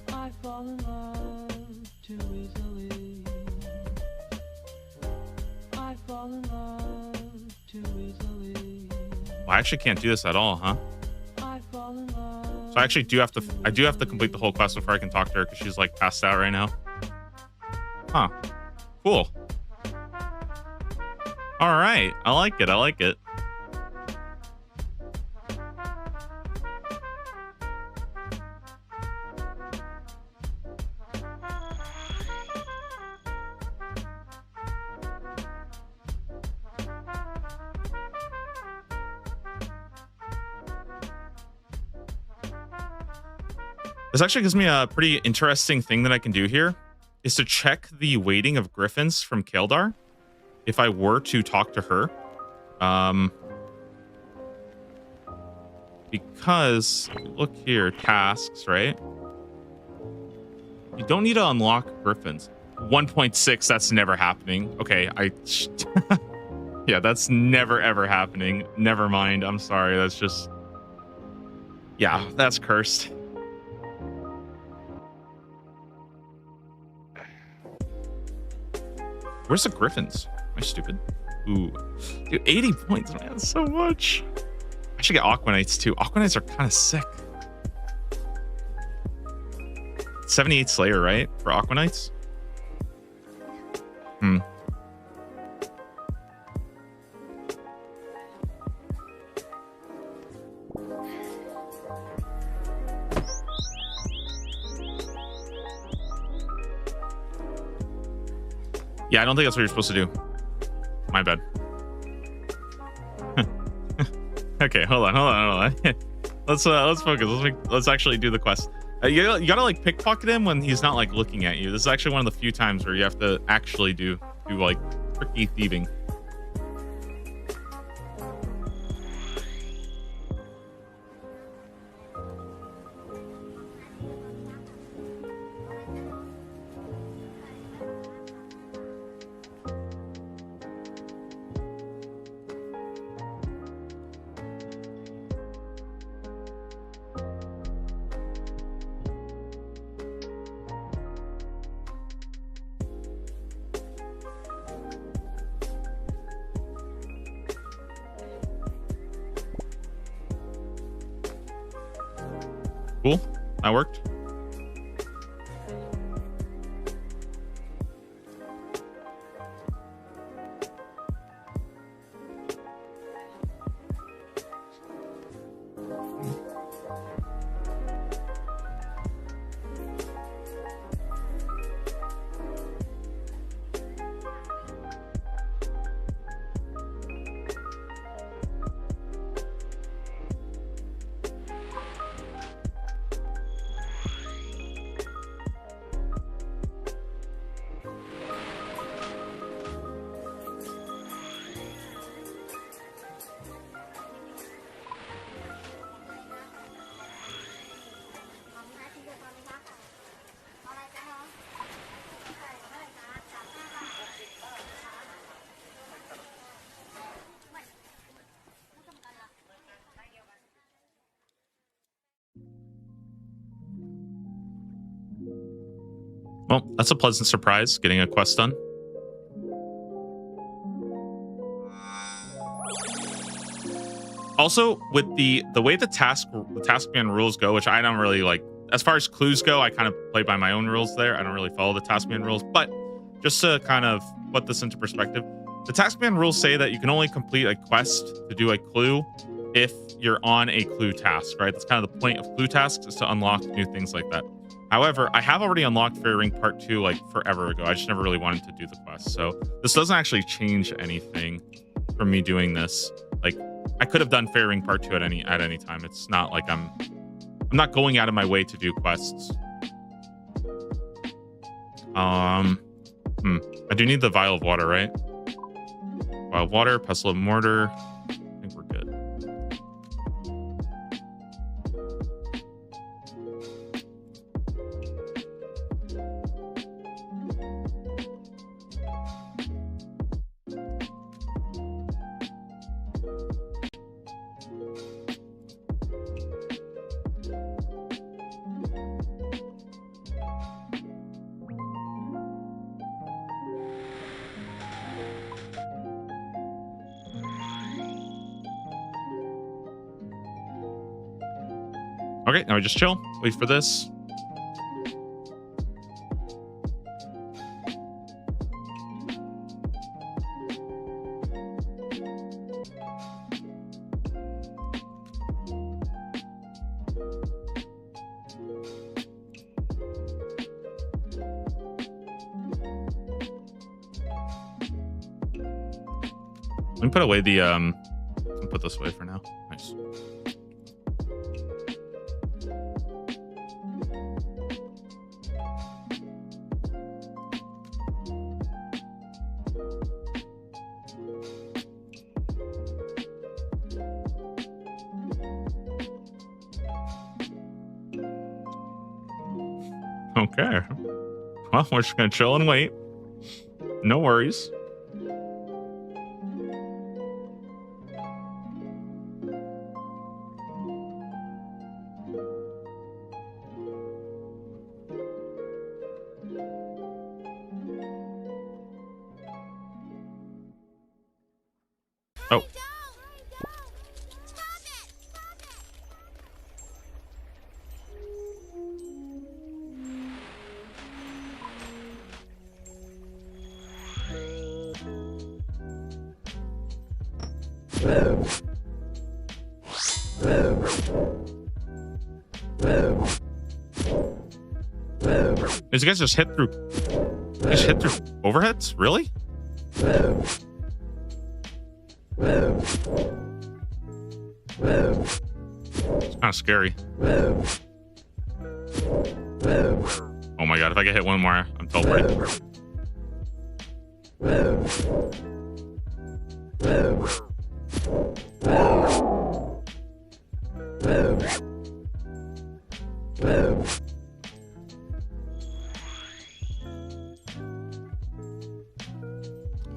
I fall in love too easily. I fall in love too easily. Well, I actually can't do this at all, huh? I fall in love. So I actually do have to complete the whole quest before I can talk to her because she's like passed out right now. Huh. Cool. All right. I like it. I like it. This actually gives me a pretty interesting thing that I can do here is to check the weighting of griffins from Kaeldar if I were to talk to her. Because look here, tasks, right? You don't need to unlock griffins. 1.6, that's never happening. Okay, yeah, that's never ever happening. Never mind. I'm sorry. That's just, yeah, that's cursed. Where's the griffins? Am I stupid? Ooh, dude, 80 points, man, that's so much. I should get Aquanites too. Aquanites are kind of sick. 78 Slayer, right? For Aquanites? Yeah, I don't think that's what you're supposed to do. My bad. Okay, hold on. Let's focus. Let's actually do the quest. You gotta like pickpocket him when he's not like looking at you. This is actually one of the few times where you have to actually do like tricky thieving. Cool. That worked. Well, that's a pleasant surprise, getting a quest done. Also, with the way the taskman rules go, which I don't really like, as far as clues go, I kind of play by my own rules there. I don't really follow the taskman rules, but just to kind of put this into perspective, the taskman rules say that you can only complete a quest to do a clue if you're on a clue task, right? That's kind of the point of clue tasks, is to unlock new things like that. However, I have already unlocked Fairy Ring Part 2 like forever ago. I just never really wanted to do the quest. So this doesn't actually change anything from me doing this. Like I could have done Fairy Ring Part 2 at any time. It's not like I'm not going out of my way to do quests. I do need the Vial of Water, right? Vial of Water, Pestle of Mortar. I think we're good. Okay, now we just chill. Wait for this. Let me put away the I'll put this away for now. Nice. Okay. Well, we're just gonna chill and wait. No worries. Oh. These guys just hit through overheads? Really? It's kind of scary. Oh my god, if I get hit one more, I'm totally.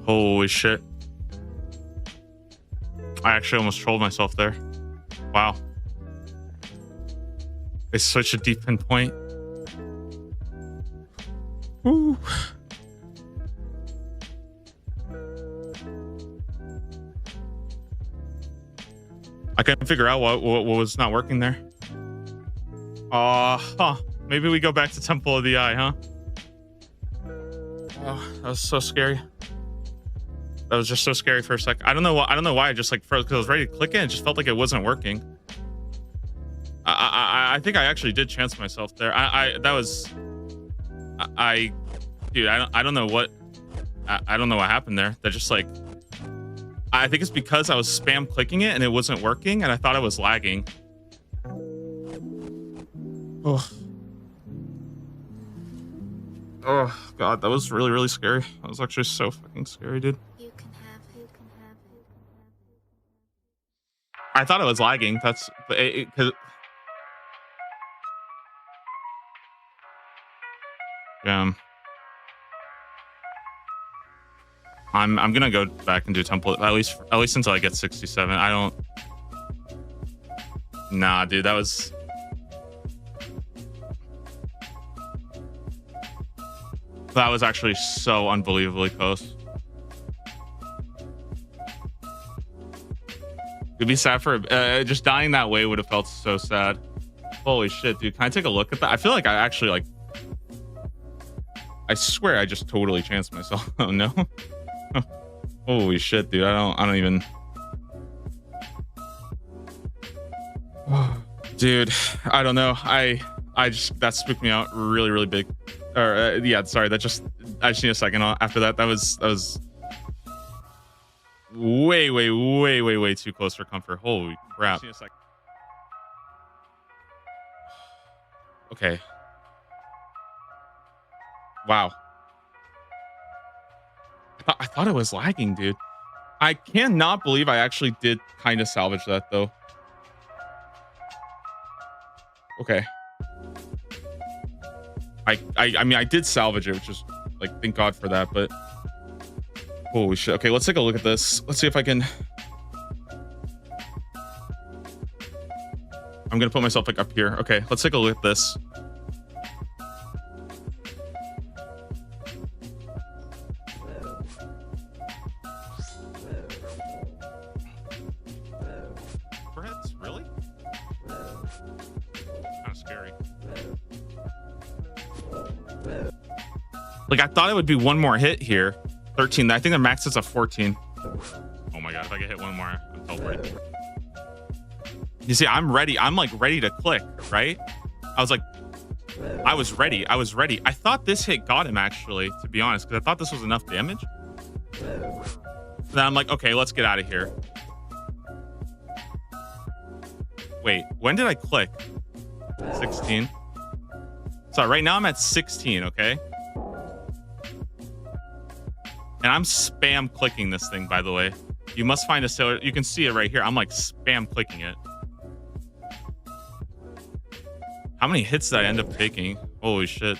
Holy shit. I actually almost trolled myself there. Wow. It's such a deep pinpoint. Woo. I couldn't figure out what was not working there. Maybe we go back to Temple of the Eye, huh? Oh, that was so scary. That was just so scary for a sec. I don't know why I just like froze because I was ready to click it. It just felt like it wasn't working. I think I actually did chance myself there. Dude, I don't know what happened there. That just like, I think it's because I was spam clicking it and it wasn't working and I thought I was lagging. Oh god, that was really, really scary. That was actually so fucking scary, dude. You can have it. I thought I was lagging. That's because I'm gonna go back and do Temple at least until I get 67. I don't. Nah, dude, that was. That was actually so unbelievably close. It'd be sad for just dying that way would have felt so sad. Holy shit, dude! Can I take a look at that? I feel like I actually like. I swear I just totally chanced myself. Oh no! Holy shit, dude! I don't even. Dude, I don't know. that spooked me out really, really big. Or yeah, sorry. I just need a second after that. That was way, way, way, way, way too close for comfort. Holy crap. Okay. Wow. I thought it was lagging, dude. I cannot believe I actually did kind of salvage that though. Okay. I mean, I did salvage it, which is like, thank God for that, but holy shit. Okay, let's take a look at this. Let's see if I can. I'm gonna put myself like up here. Okay, let's take a look at this. Threads, really? Kind of scary. Like, I thought it would be one more hit here. 13. I think the max is a 14. Oh my God, if I get hit one more, I'm teleported. You see, I'm ready. I'm like ready to click, right? I was ready. I thought this hit got him actually, to be honest, because I thought this was enough damage. Then I'm like, okay, let's get out of here. Wait, when did I click? 16. So right now I'm at 16, okay? And I'm spam clicking this thing, by the way. You must find a sailor. You can see it right here. I'm like spam clicking it. How many hits did I end up taking? Holy shit.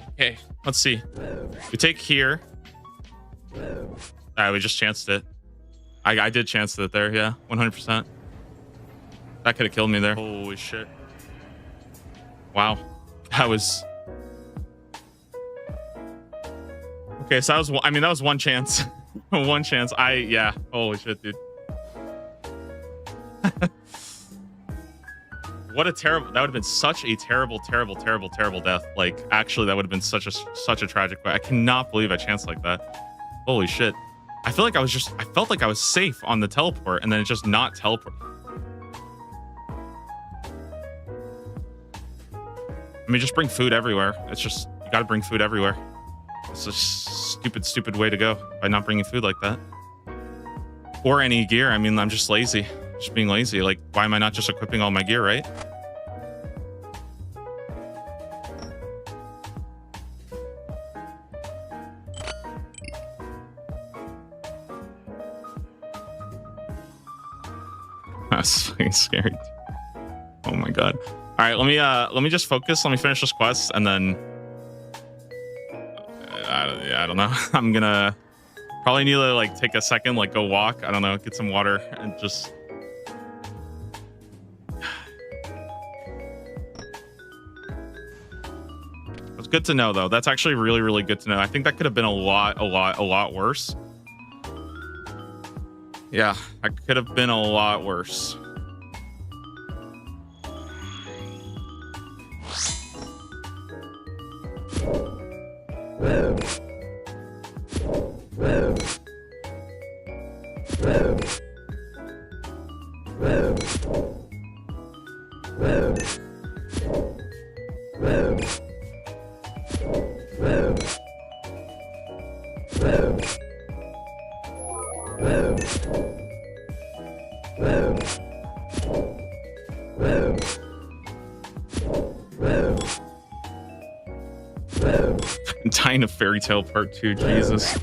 Okay, let's see. We take here. We just chanced it. I did chance it there, yeah. 100%. That could have killed me there. Holy shit. Wow. That was... Okay, so that was, I mean, that was one chance. One chance. Yeah. Holy shit, dude. What a terrible, that would have been such a terrible death. Like, actually, that would have been such a tragic way. I cannot believe I chanced like that. Holy shit. I feel like I felt like I was safe on the teleport and then it just not teleport. I mean, just bring food everywhere. It's just, you gotta bring food everywhere. It's a stupid way to go by not bringing food like that. Or any gear. I mean, I'm just lazy. Just being lazy. Like, why am I not just equipping all my gear, right? That's fucking scary. Oh my God. All right, let me just focus. Let me finish this quest and then I don't know. I'm gonna probably need to like take a second, like go walk. I don't know, get some water and just. It's good to know though. That's actually really good to know. I think that could have been a lot worse. Yeah, that could have been a lot worse. Dying of Fairy Tale Part 2, Jesus.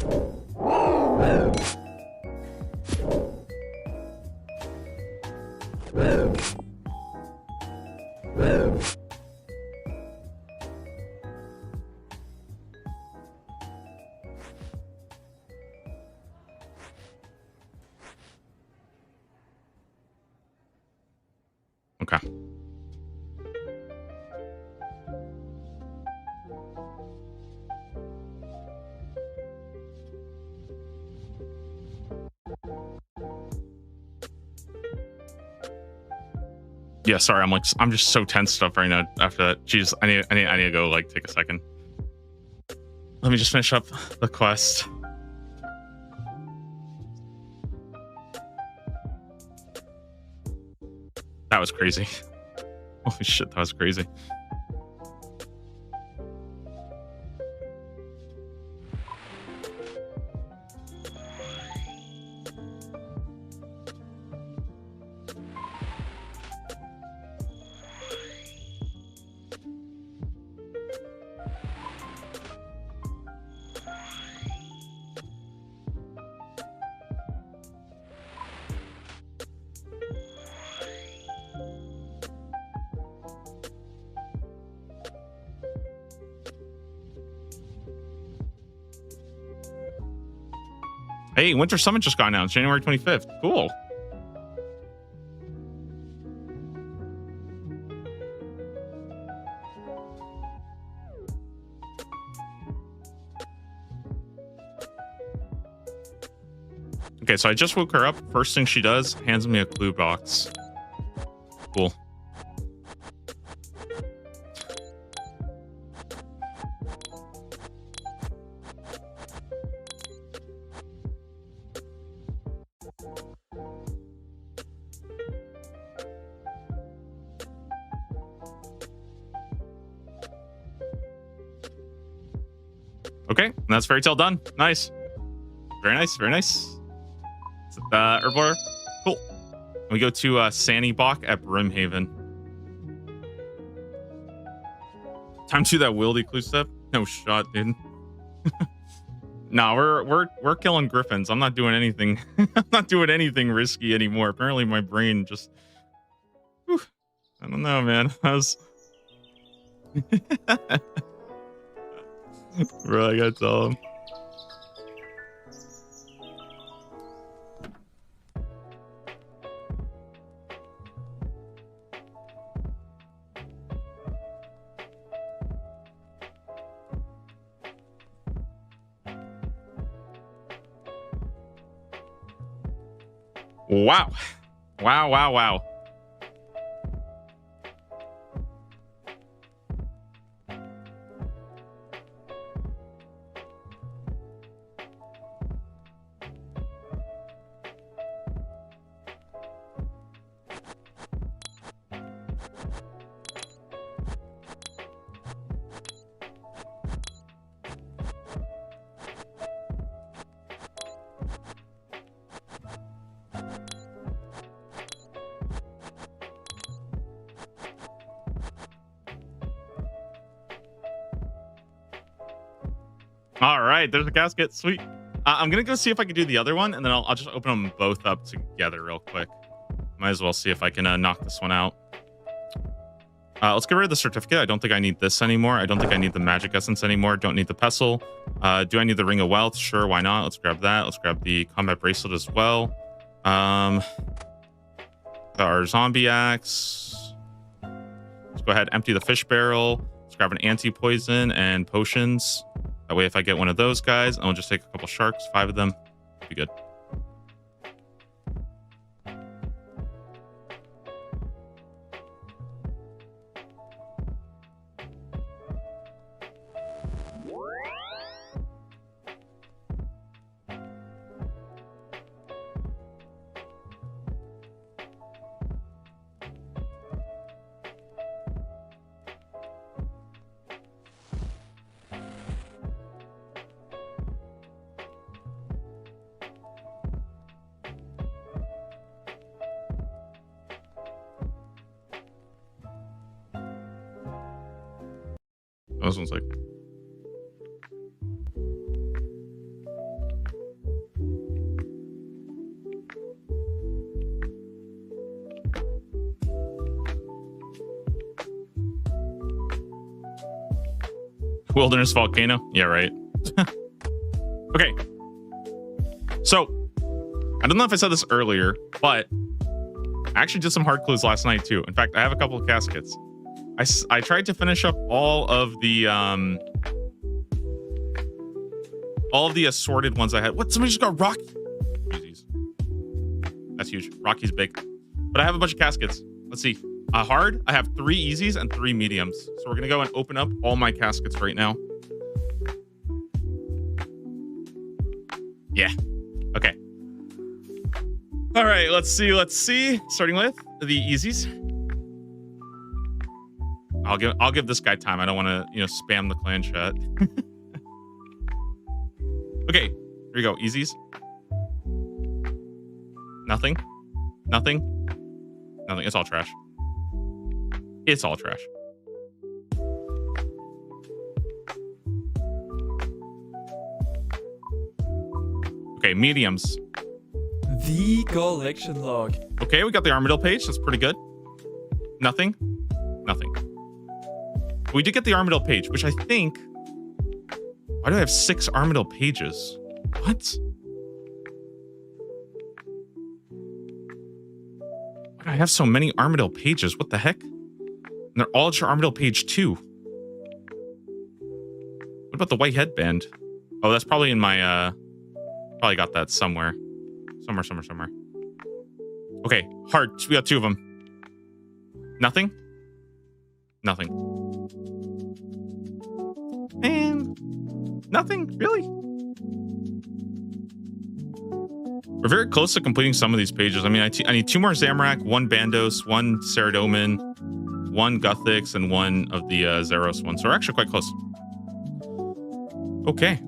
Okay. Yeah, sorry, I'm just so tensed up right now after that. Jeez, I need to go like take a second. Let me just finish up the quest. That was crazy. Holy shit, that was crazy. Hey, Winter Summit just got announced, January 25th. Cool. Okay, so I just woke her up. First thing she does, hands me a clue box. Cool. Okay, and that's fairy tale done. Nice. Very nice, very nice. Herbivore. Cool. We go to Sandy Bach at Brimhaven. Time to do that wildy clue stuff? No shot, dude. Nah, we're killing griffins. I'm not doing anything. I'm not doing anything risky anymore. Apparently my brain just whew, I don't know, man. I was bro, I gotta tell him. Wow. Wow, wow, wow. All right, there's a casket. Sweet. I'm gonna go see if I can do the other one, and then I'll just open them both up together real quick. Might as well see if I can knock this one out. Let's get rid of the certificate. I don't think I need this anymore. I don't think I need the magic essence anymore. Don't need the pestle. Do I need the ring of wealth? Sure, why not? Let's grab that. Let's grab the combat bracelet as well. Our zombie axe. Let's go ahead, empty the fish barrel. Let's grab an anti-poison and potions. That way, if I get one of those guys, I'll just take a couple sharks, 5 of them. Be good. This one's like wilderness volcano. Yeah, right. Okay. So I don't know if I said this earlier, but I actually did some hard clues last night too. In fact, I have a couple of caskets. I tried to finish up all of the assorted ones I had. What? Somebody just got Rocky. Jeez. That's huge. Rocky's big. But I have a bunch of caskets. Let's see. Hard. I have 3 easies and 3 mediums. So we're gonna go and open up all my caskets right now. Yeah. Okay. All right, let's see. Starting with the easies. I'll give this guy time. I don't want to, spam the clan chat. Okay, here we go. Easies. Nothing. It's all trash. Okay, mediums. The collection log. Okay, we got the Armadillo page. That's pretty good. Nothing. We did get the Armadillo page, which I think... Why do I have 6 Armadillo pages? What? Why do I have so many Armadillo pages? What the heck? And they're all at Armadillo page 2. What about the white headband? Oh, that's probably in my... Probably got that somewhere. Somewhere. Okay, hearts. We got 2 of them. Nothing. Man, nothing really. We're very close to completing some of these pages. I mean, I need 2 more Zamorak, 1 Bandos, 1 Ceradomin, 1 Guthix, and 1 of the Zeros one. So we're actually quite close. Okay.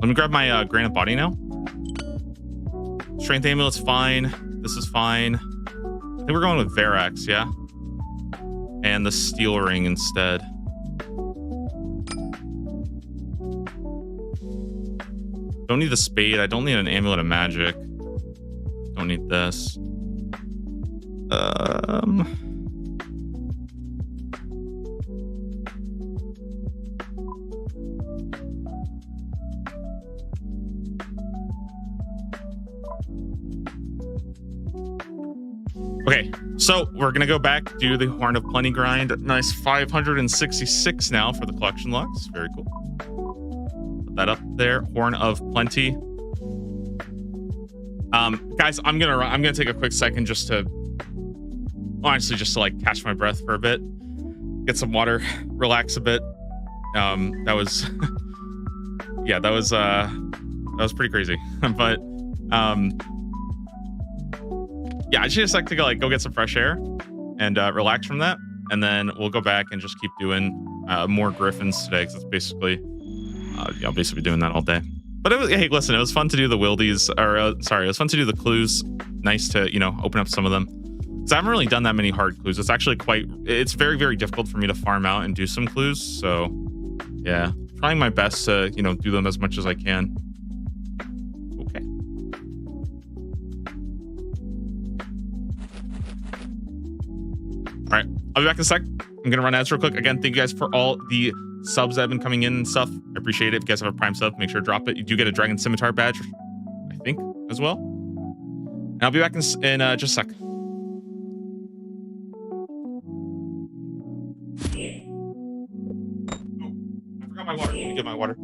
Let me grab my Granite Body now. Strength Amulet's fine. This is fine. I think we're going with Verax, yeah? And the Steel Ring instead. Don't need the Spade. I don't need an Amulet of Magic. Don't need this. Okay, so we're gonna go back, do the Horn of Plenty grind. Nice 566 now for the collection logs. Very cool. Put that up there. Horn of Plenty. Guys, I'm gonna take a quick second just to like catch my breath for a bit, get some water, relax a bit. That was yeah, that was pretty crazy. But yeah, I just like to go get some fresh air and relax from that, and then we'll go back and just keep doing more Griffins today, because it's basically I'll basically be doing that all day. But hey, listen, it was fun to do the wildies, it was fun to do the clues. Nice to open up some of them, because I haven't really done that many hard clues. It's actually it's very, very difficult for me to farm out and do some clues. So yeah, trying my best to do them as much as I can. Okay. All right, I'll be back in a sec. I'm gonna run ads real quick. Again, thank you guys for all the subs that have been coming in and stuff. I appreciate it. If you guys have a Prime sub, make sure to drop it. You do get a Dragon Scimitar badge, I think, as well. And I'll be back in just a sec. Oh, I forgot my water. Let me get my water.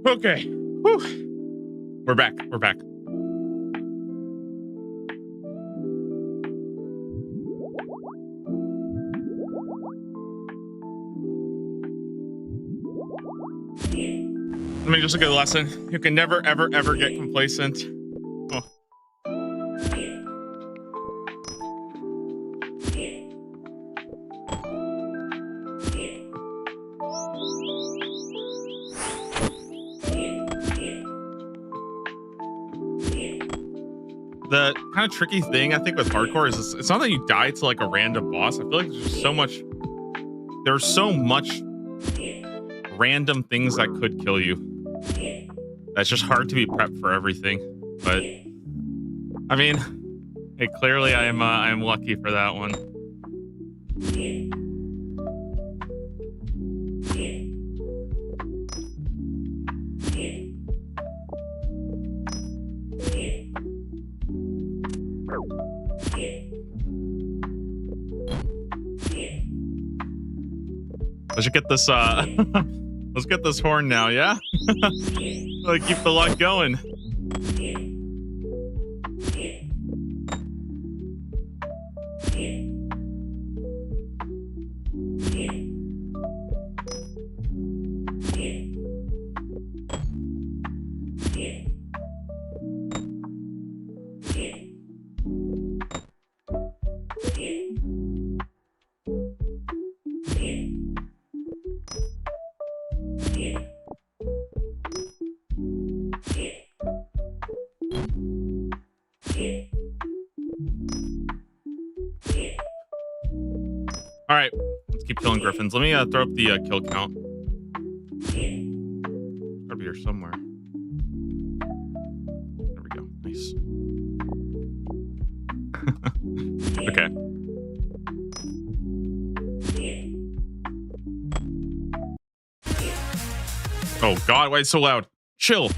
Okay. Whew. We're back. We're back. Let me just look at the lesson. You can never, ever, ever get complacent. Oh. The kind of tricky thing I think with hardcore is it's not that you die to like a random boss. I feel like there's so much random things that could kill you. That's just hard to be prepped for everything. But I mean, hey, clearly I am lucky for that one. Let's get this let's get this horn now, yeah? Keep the luck going. All right, let's keep killing griffins. Let me throw up the kill count. Gotta be here somewhere. There we go. Nice. Okay. Oh God, why is it so loud? Chill.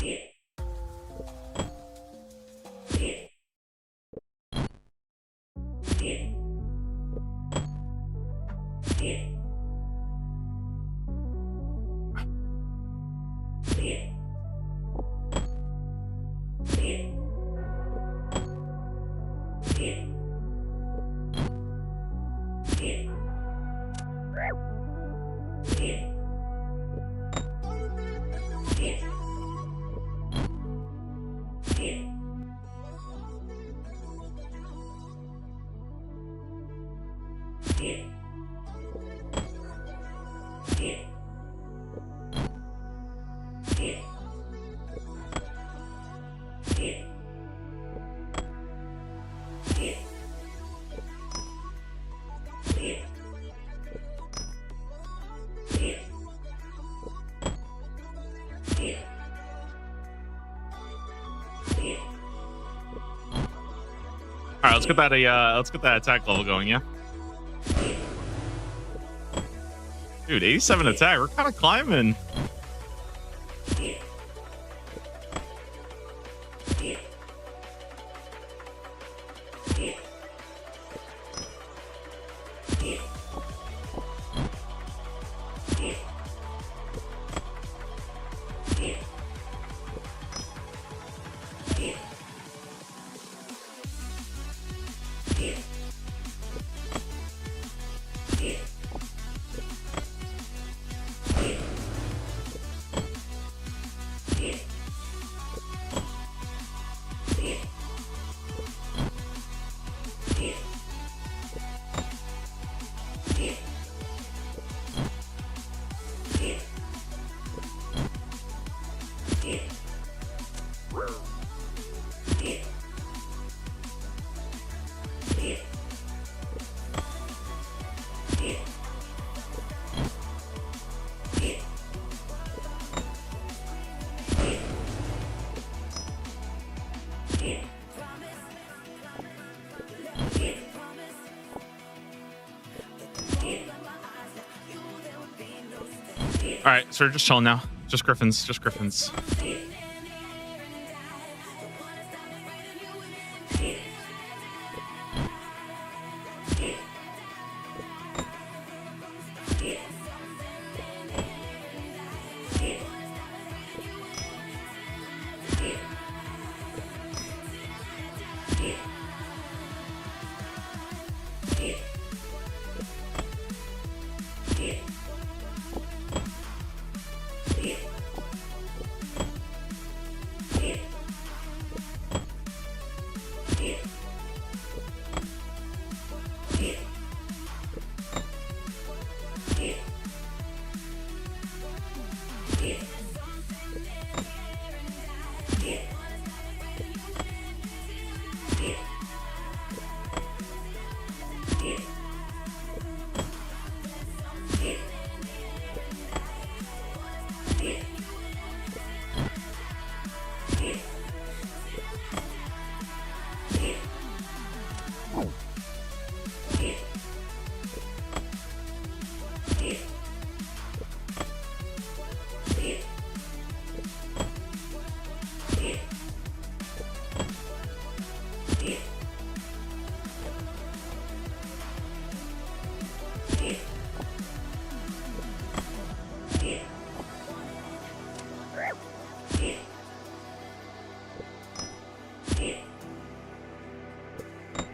All right, let's get that attack level going, yeah. Dude, 87 attack. We're kind of climbing. All right, so we're just chilling now. Just griffins, just griffins.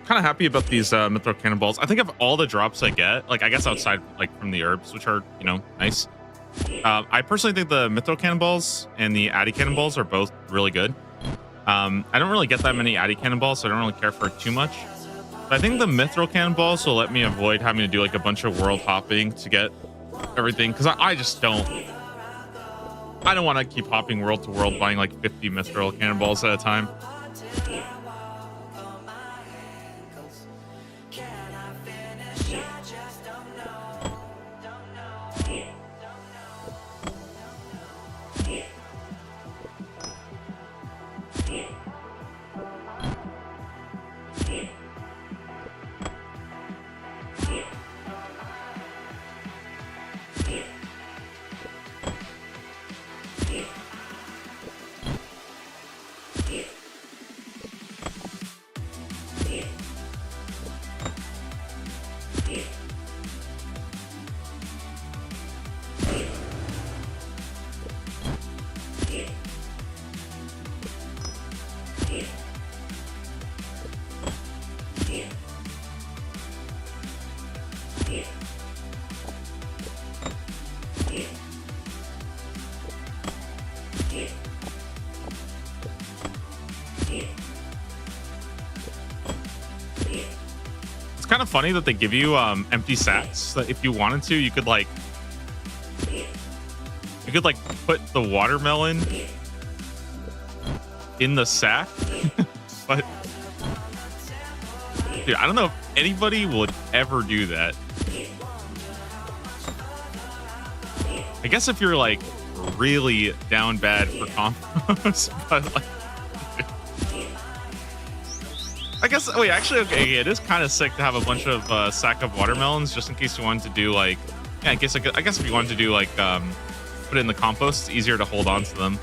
kind of happy about these mithril cannonballs. I think of all the drops I get, like I guess outside like from the herbs, which are, you know, nice. I personally think the mithril cannonballs and the addy cannonballs are both really good. I don't really get that many addy cannonballs, so I don't really care for it too much. But I think the mithril cannonballs will let me avoid having to do like a bunch of world hopping to get everything, because I just don't. I don't want to keep hopping world to world buying like 50 mithril cannonballs at a time. It's kind of funny that they give you empty sacks that if you wanted to, you could like put the watermelon in the sack. But dude, I don't know if anybody would ever do that. I guess if you're like really down bad for combos, but like, I guess. Oh, yeah, actually, okay, it is kind of sick to have a bunch of sack of watermelons just in case you wanted to do like, yeah, I guess if you wanted to do like put it in the compost, it's easier to hold on to them.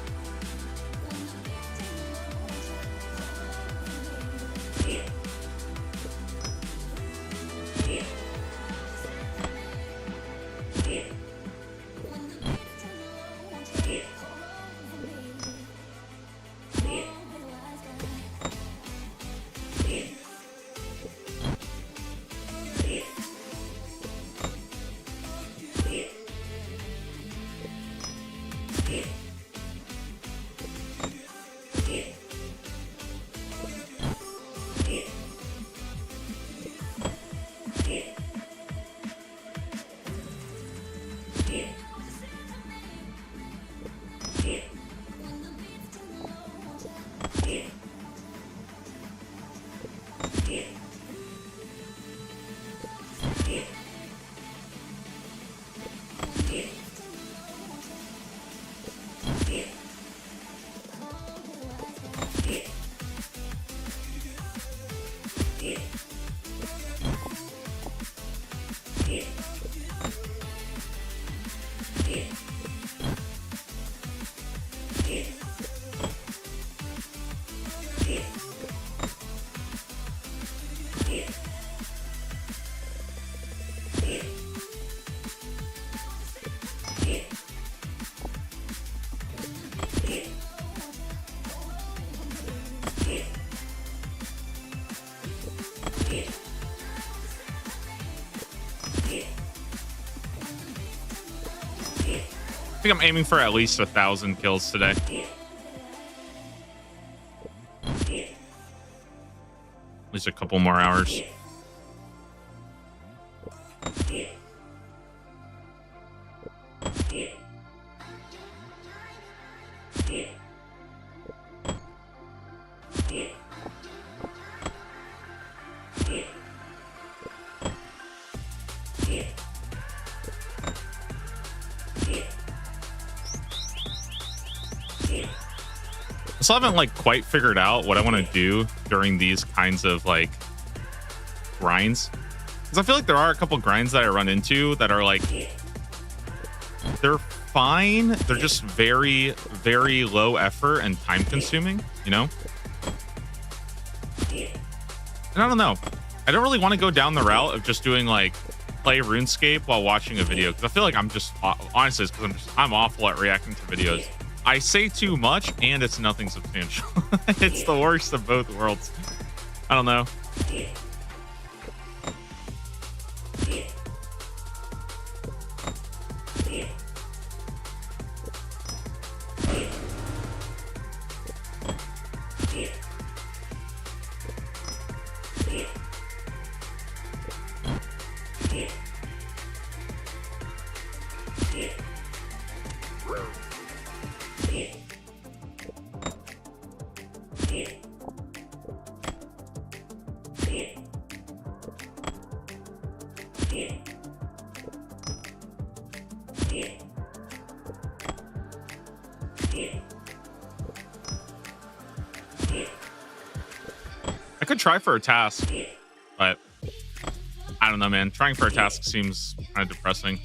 I think I'm aiming for at least 1,000 kills today. At least a couple more hours. I still haven't like quite figured out what I want to do during these kinds of like grinds, because I feel like there are a couple grinds that I run into that are like, they're fine, they're just very, very low effort and time consuming, you know? And I don't know, I don't really want to go down the route of just doing like play RuneScape while watching a video, because I feel like I'm just, honestly, it's because I'm awful at reacting to videos. I say too much and it's nothing substantial. It's the worst of both worlds. I don't know. I could try for a task, but I don't know, man. Trying for a task seems kind of depressing.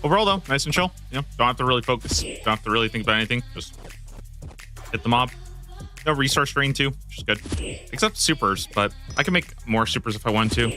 Overall, though, nice and chill. You know, don't have to really focus. Don't have to really think about anything. Just hit the mob. No resource drain too, which is good. Except supers, but I can make more supers if I want to.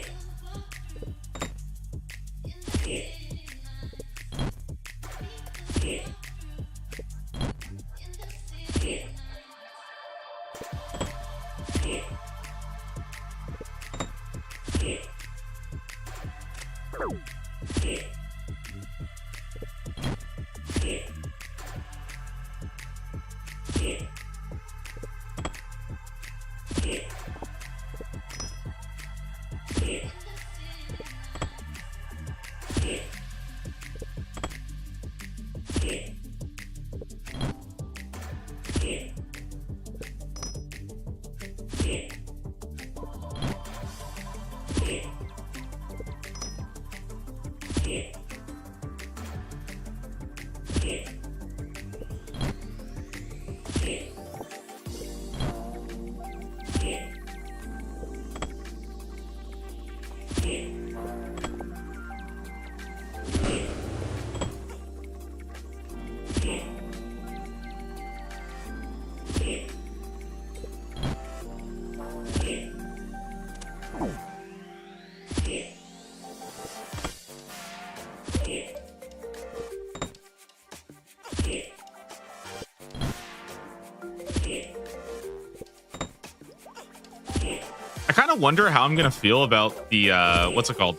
I kind of wonder how I'm gonna feel about the what's it called?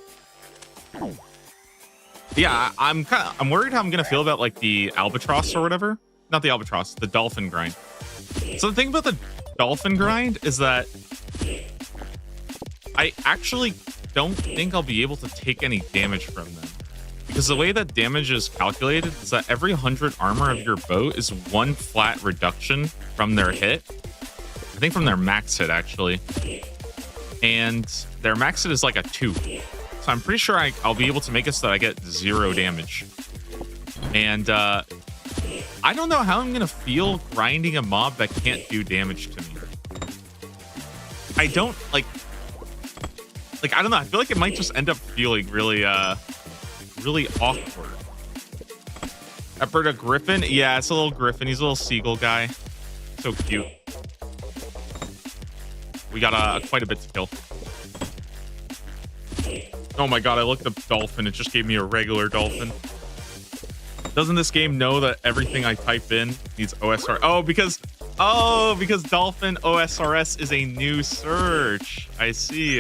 Yeah, I'm worried how I'm gonna feel about like the albatross or whatever. Not the albatross, the dolphin grind. So the thing about the dolphin grind is that I actually don't think I'll be able to take any damage from them. Because the way that damage is calculated is that every 100 armor of your boat is one flat reduction from their hit. I think from their max hit, actually. And their max hit is like a 2. So I'm pretty sure I'll be able to make it so that I get 0 damage. And I don't know how I'm going to feel grinding a mob that can't do damage to me. I don't, like, I don't know. I feel like it might just end up feeling really, really awkward. That bird a griffin? Yeah, it's a little griffin. He's a little seagull guy. So cute. We got quite a bit to kill. Oh my god, I looked up dolphin. It just gave me a regular dolphin. Doesn't this game know that everything I type in needs OSR? Oh, because dolphin OSRS is a new search. I see.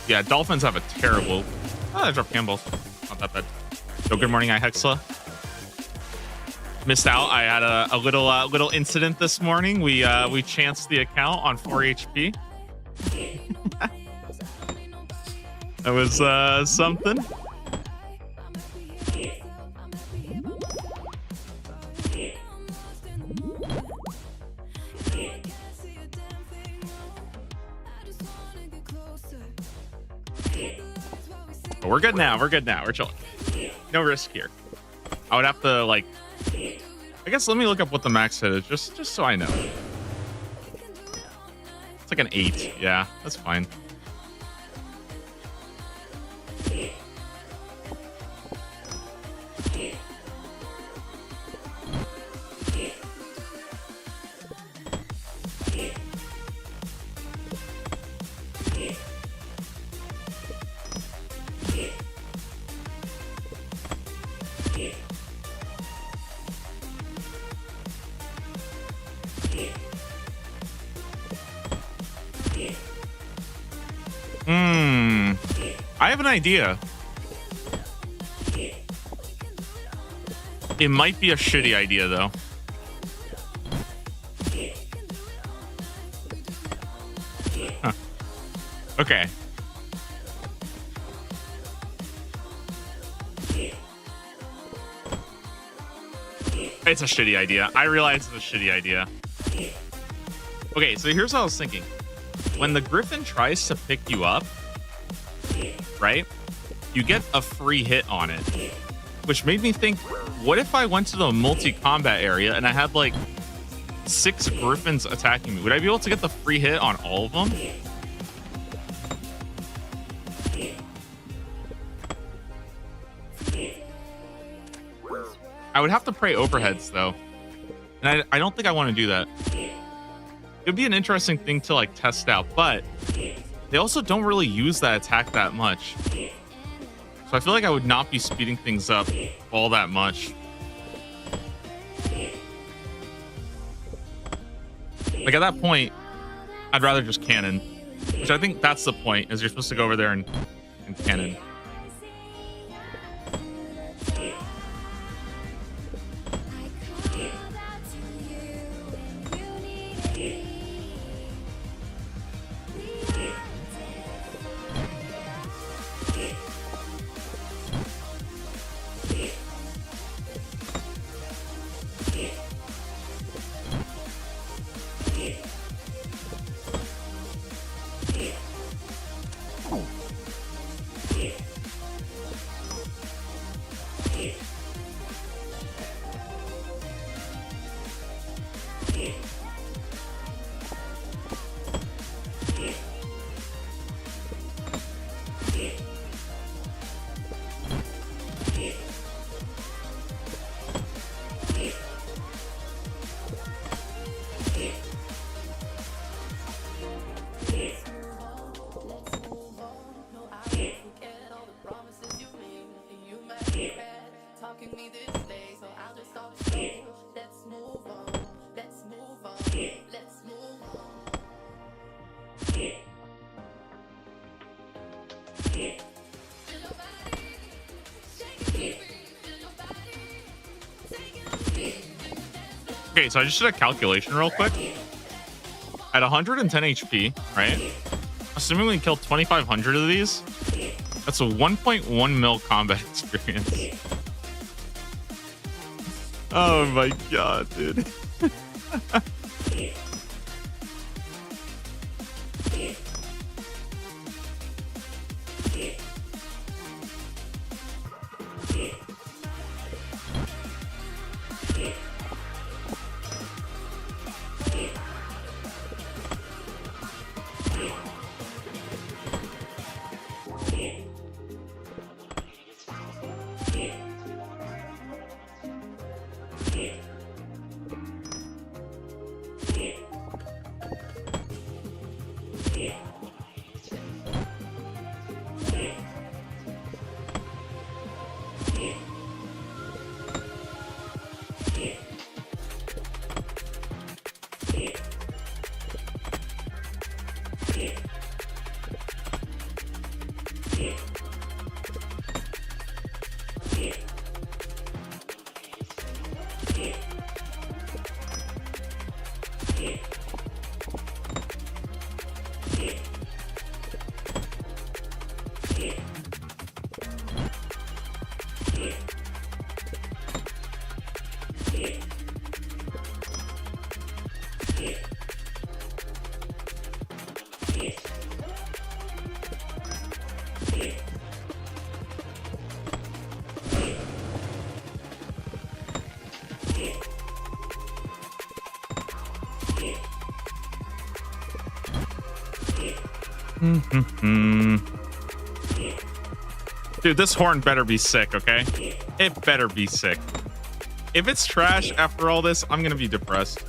Yeah, dolphins have a terrible... Oh, I dropped cannonballs. Not that bad. So good morning, iHexla. Missed out. I had a little incident this morning. We chanced the account on 4 HP. That was something. But we're good now. We're chilling. No risk here. I would have to, like, I guess let me look up what the max hit is just so I know. It's like an 8. Yeah, that's fine. I have an idea. It might be a shitty idea, though. Huh. Okay. It's a shitty idea. I realize it's a shitty idea. Okay, so here's what I was thinking. When the Griffin tries to pick you up, right, you get a free hit on it, which made me think, what if I went to the multi-combat area and I had like 6 Griffins attacking me? Would I be able to get the free hit on all of them? I would have to pray overheads though, and I don't think I want to do that. It'd be an interesting thing to like test out, but they also don't really use that attack that much. So I feel like I would not be speeding things up all that much. Like at that point, I'd rather just cannon, which I think that's the point, is you're supposed to go over there and cannon. Okay, so I just did a calculation real quick. At 110 HP, right? Assuming we killed 2,500 of these, that's a 1.1 mil combat experience. Oh my god, dude. Dude, this horn better be sick, okay? It better be sick. If it's trash after all this, I'm gonna be depressed.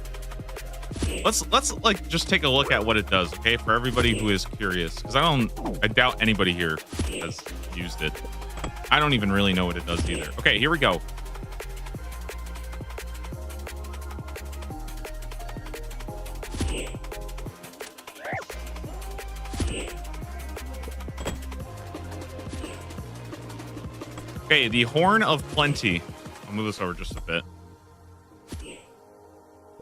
Let's like just take a look at what it does, okay? For everybody who is curious, because I doubt anybody here has used it. I don't even really know what it does either. Okay, here we go. Okay, the Horn of Plenty. I'll move this over just a bit.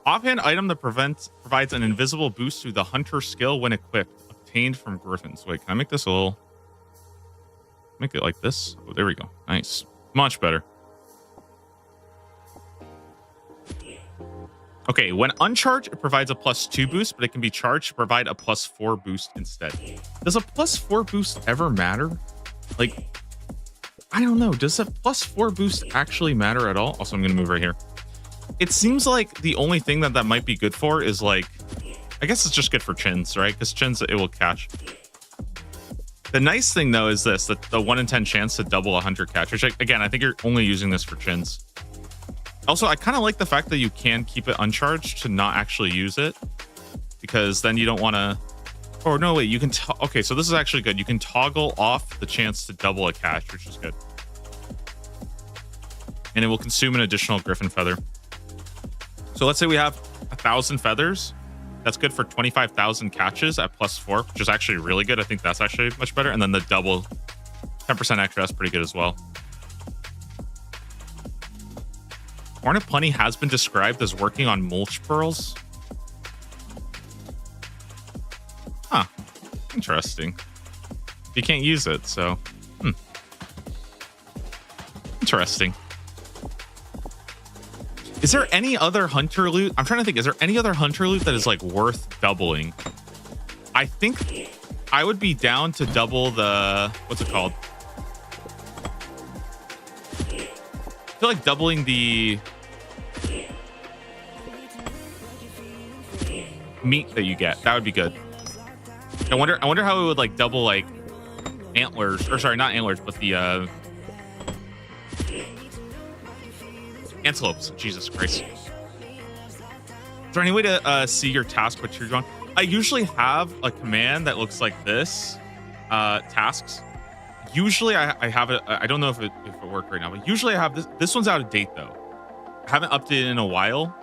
Offhand item that provides an invisible boost to the hunter skill when equipped, obtained from griffins. Wait, can I make this a little? Make it like this. Oh, there we go. Nice, much better. Okay, when uncharged, it provides a +2 boost, but it can be charged to provide a +4 boost instead. Does a +4 boost ever matter? Like, I don't know. Does a +4 boost actually matter at all? Also, I'm going to move right here. It seems like the only thing that might be good for is like, I guess it's just good for chins, right? Because chins, it will catch. The nice thing though is this, that the 1 in 10 chance to double a hunter catch, which again, I think you're only using this for chins. Also, I kind of like the fact that you can keep it uncharged to not actually use it, because then you don't want to. Oh no, wait, you can. Okay, so this is actually good. You can toggle off the chance to double a catch, which is good, and it will consume an additional griffin feather. So let's say we have 1,000 feathers. That's good for 25,000 catches at +4, which is actually really good. I think that's actually much better. And then the double 10% extra, that's pretty good as well. Horn of Plenty has been described as working on mulch pearls. Huh. Interesting. You can't use it, so. Interesting. Is there any other hunter loot? I'm trying to think. Is there any other hunter loot that is like worth doubling? I think I would be down to double the, what's it called? I feel like doubling the meat that you get. That would be good. I wonder how it would like double like antlers, or sorry, not antlers, but the antelopes. Jesus Christ. Is there any way to see your task, what you're doing? I usually have a command that looks like this. Tasks. Usually I have it. I don't know if it worked right now, but usually I have this. This one's out of date though. I haven't updated in a while.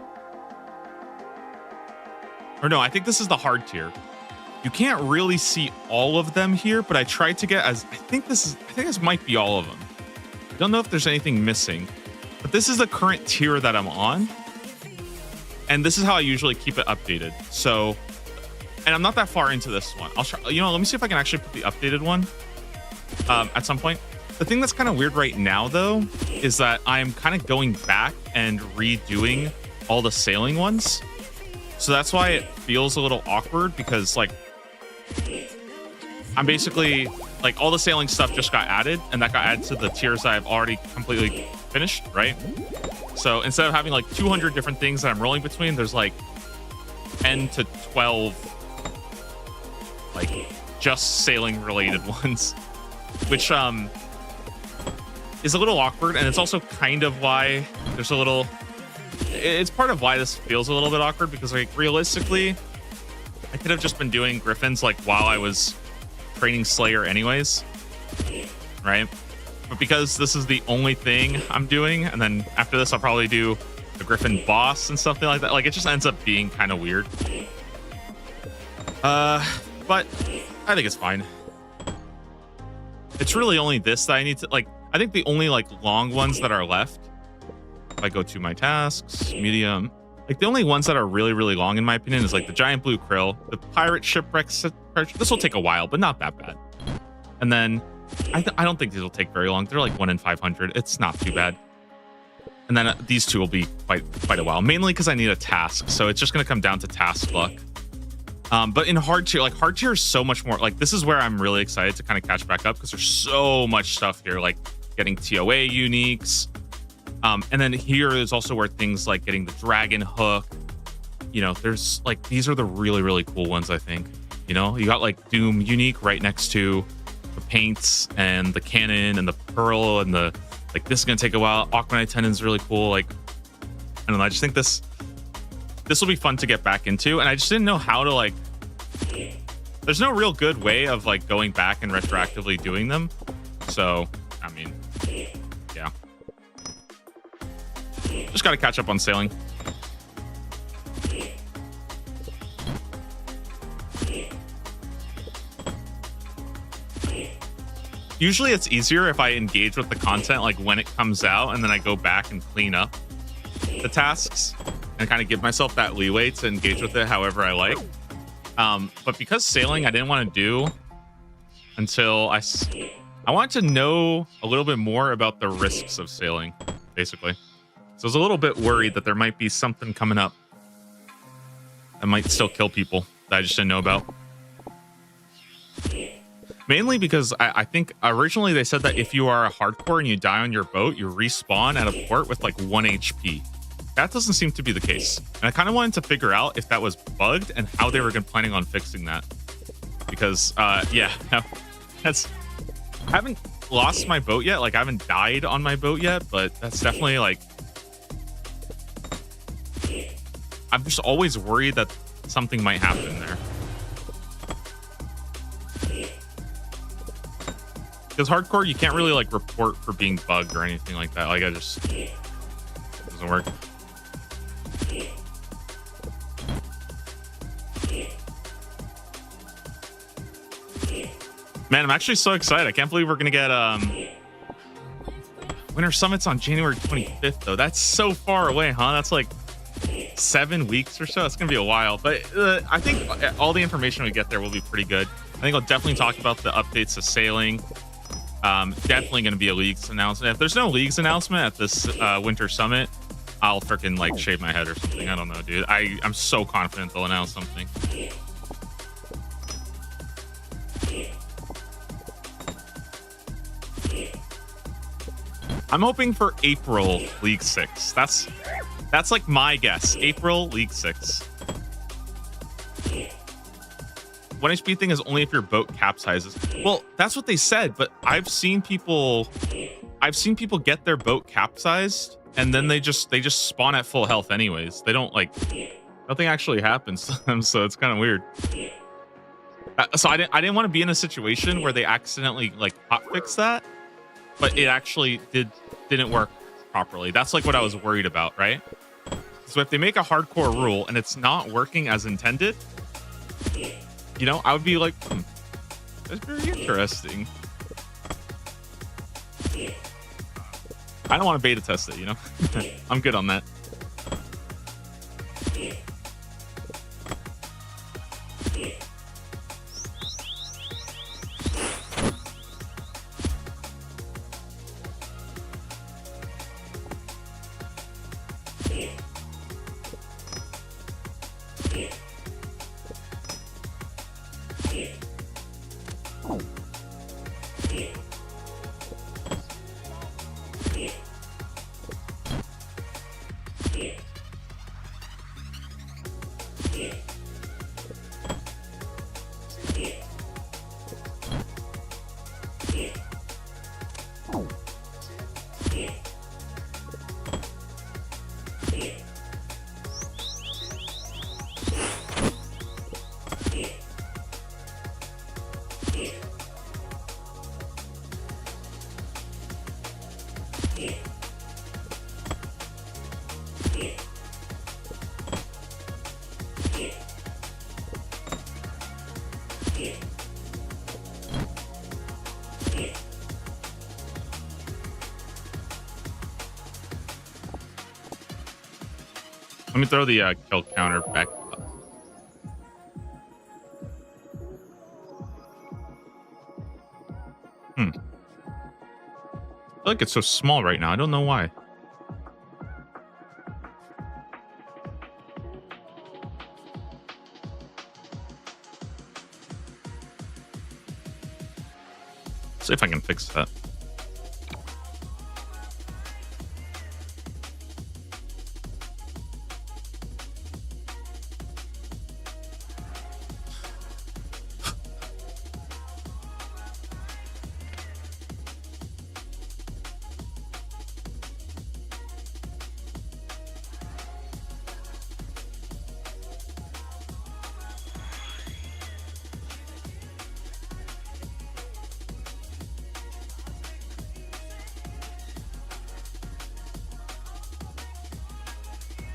Or no, I think this is the hard tier. You can't really see all of them here, but I tried to get as I think this might be all of them. I don't know if there's anything missing. But this is the current tier that I'm on. And this is how I usually keep it updated. So, and I'm not that far into this one. I'll try, let me see if I can actually put the updated one at some point. The thing that's kind of weird right now, though, is that I'm kind of going back and redoing all the sailing ones. So that's why it feels a little awkward, because like I'm basically like all the sailing stuff just got added, and that got added to the tiers I've already completely finished, right? So instead of having like 200 different things that I'm rolling between, there's like 10 to 12 like just sailing related ones, which is a little awkward. And it's also kind of why there's a little, it's part of why this feels a little bit awkward, because like realistically I could have just been doing griffins like while I was training Slayer anyways, right? But because this is the only thing I'm doing, and then after this I'll probably do the Griffin boss and something like that, like it just ends up being kind of weird. But I think it's fine. It's really only this that I need to like. I think the only like long ones that are left, if I go to my tasks, medium, like the only ones that are really, really long in my opinion is like the giant blue krill, the pirate shipwreck. This will take a while, but not that bad. And then I don't think these will take very long. They're like 1 in 500. It's not too bad. And then these two will be quite a while, mainly because I need a task. So it's just going to come down to task luck. But in hard tier, like hard tier is so much more. Like this is where I'm really excited to kind of catch back up, because there's so much stuff here, like getting TOA uniques. And then here is also where things like getting the dragon hook. There's like these are the really, really cool ones. I think you got like Doom unique right next to the paints and the cannon and the pearl and the like. This is gonna take a while. Aquanite tendon's really cool. Like I don't know. I just think this will be fun to get back into, and I just didn't know how to like. There's no real good way of like going back and retroactively doing them. So I mean, yeah, just got to catch up on sailing. Usually it's easier if I engage with the content like when it comes out, and then I go back and clean up the tasks and kind of give myself that leeway to engage with it however I like. But because sailing I didn't want to do until I wanted to know a little bit more about the risks of sailing, basically. So I was a little bit worried that there might be something coming up that might still kill people that I just didn't know about. Mainly because I think originally they said that if you are a hardcore and you die on your boat, you respawn at a port with like 1 HP. That doesn't seem to be the case. And I kind of wanted to figure out if that was bugged and how they were planning on fixing that. Because, yeah, that's... I haven't lost my boat yet. Like, I haven't died on my boat yet, but that's definitely, like... I'm just always worried that something might happen there. Because hardcore, you can't really, like, report for being bugged or anything like that. Like, it doesn't work. Man, I'm actually so excited. I can't believe we're going to get Winter Summits on January 25th, though. That's so far away, huh? That's like 7 weeks or so. That's going to be a while. But I think all the information we get there will be pretty good. I think I'll definitely talk about the updates to sailing. Definitely going to be a Leagues announcement. If there's no Leagues announcement at this Winter Summit, I'll freaking like shave my head or something. I don't know, dude. I'm so confident they'll announce something. I'm hoping for April League 6. That's like my guess. April League 6. 1 HP thing is only if your boat capsizes. Well, that's what they said, but I've seen people get their boat capsized and then they just spawn at full health anyways. They don't like, nothing actually happens to them, so it's kind of weird. So I didn't want to be in a situation where they accidentally like hotfix that, but it actually didn't work properly. That's like what I was worried about, right? So if they make a hardcore rule and it's not working as intended, you know, I would be like, that's very interesting. I don't want to beta test it, you know? I'm good on that. Let me throw the kill counter back up. I feel like it's so small right now. I don't know why. See if I can fix that.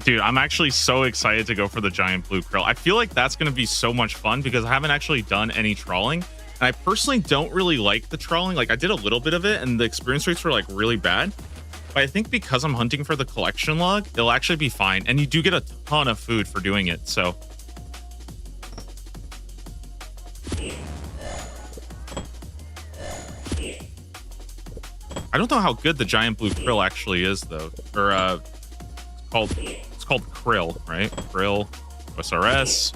Dude, I'm actually so excited to go for the giant blue krill. I feel like that's going to be so much fun because I haven't actually done any trawling. And I personally don't really like the trawling. Like I did a little bit of it and the experience rates were like really bad. But I think because I'm hunting for the collection log, it'll actually be fine. And you do get a ton of food for doing it. So I don't know how good the giant blue krill actually is though. Or it's called krill, right? Krill, OSRS.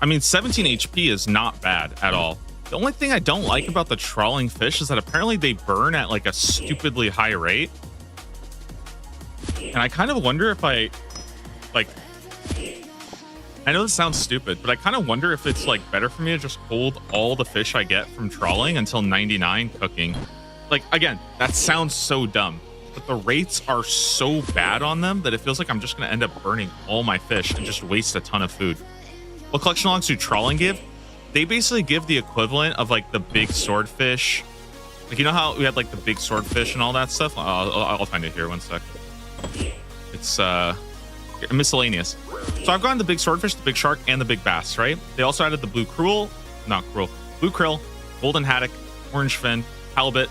I mean, 17 HP is not bad at all. The only thing I don't like about the trawling fish is that apparently they burn at like a stupidly high rate. And I kind of wonder if I know this sounds stupid, but I kind of wonder if it's like better for me to just hold all the fish I get from trawling until 99 cooking. Like, again, that sounds so dumb, but the rates are so bad on them that it feels like I'm just going to end up burning all my fish and just waste a ton of food. What collection logs do trawling give? They basically give the equivalent of like the big swordfish. Like, you know how we had like the big swordfish and all that stuff? I'll find it here, one sec. It's miscellaneous. So I've gotten the big swordfish, the big shark, and the big bass, right? They also added the blue krill, golden haddock, orange fin, halibut,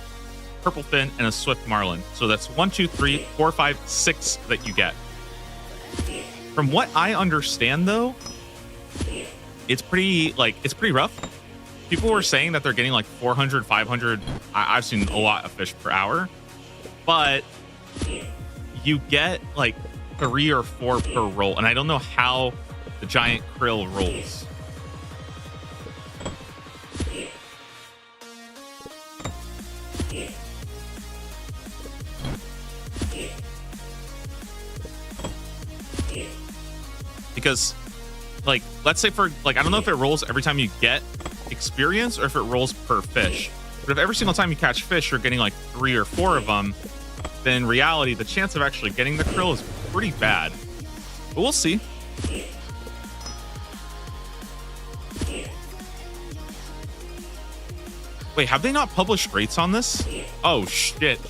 purple fin, and a swift marlin. So that's 1, 2, 3, 4, 5, 6 that you get. From what I understand though, it's pretty rough. People were saying that they're getting like 400, 500. I've seen a lot of fish per hour, but you get like 3 or 4 per roll, and I don't know how the giant krill rolls. Because like, let's say for like, I don't know if it rolls every time you get experience or if it rolls per fish, but if every single time you catch fish you're getting like 3 or 4 of them, then in reality the chance of actually getting the krill is pretty bad, but we'll see. Wait, have they not published rates on this? Oh shit.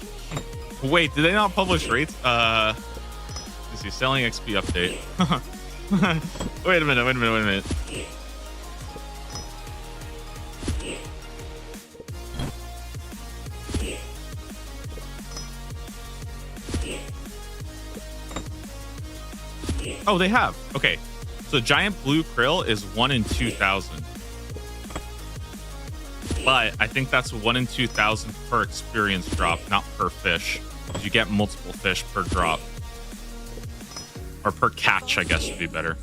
Wait, did they not publish rates? Let's see, selling XP update. Wait a minute. Oh, they have. Okay. So giant blue krill is 1 in 2,000. But I think that's 1 in 2,000 per experience drop, not per fish. You get multiple fish per drop. Or per catch, I guess would be better.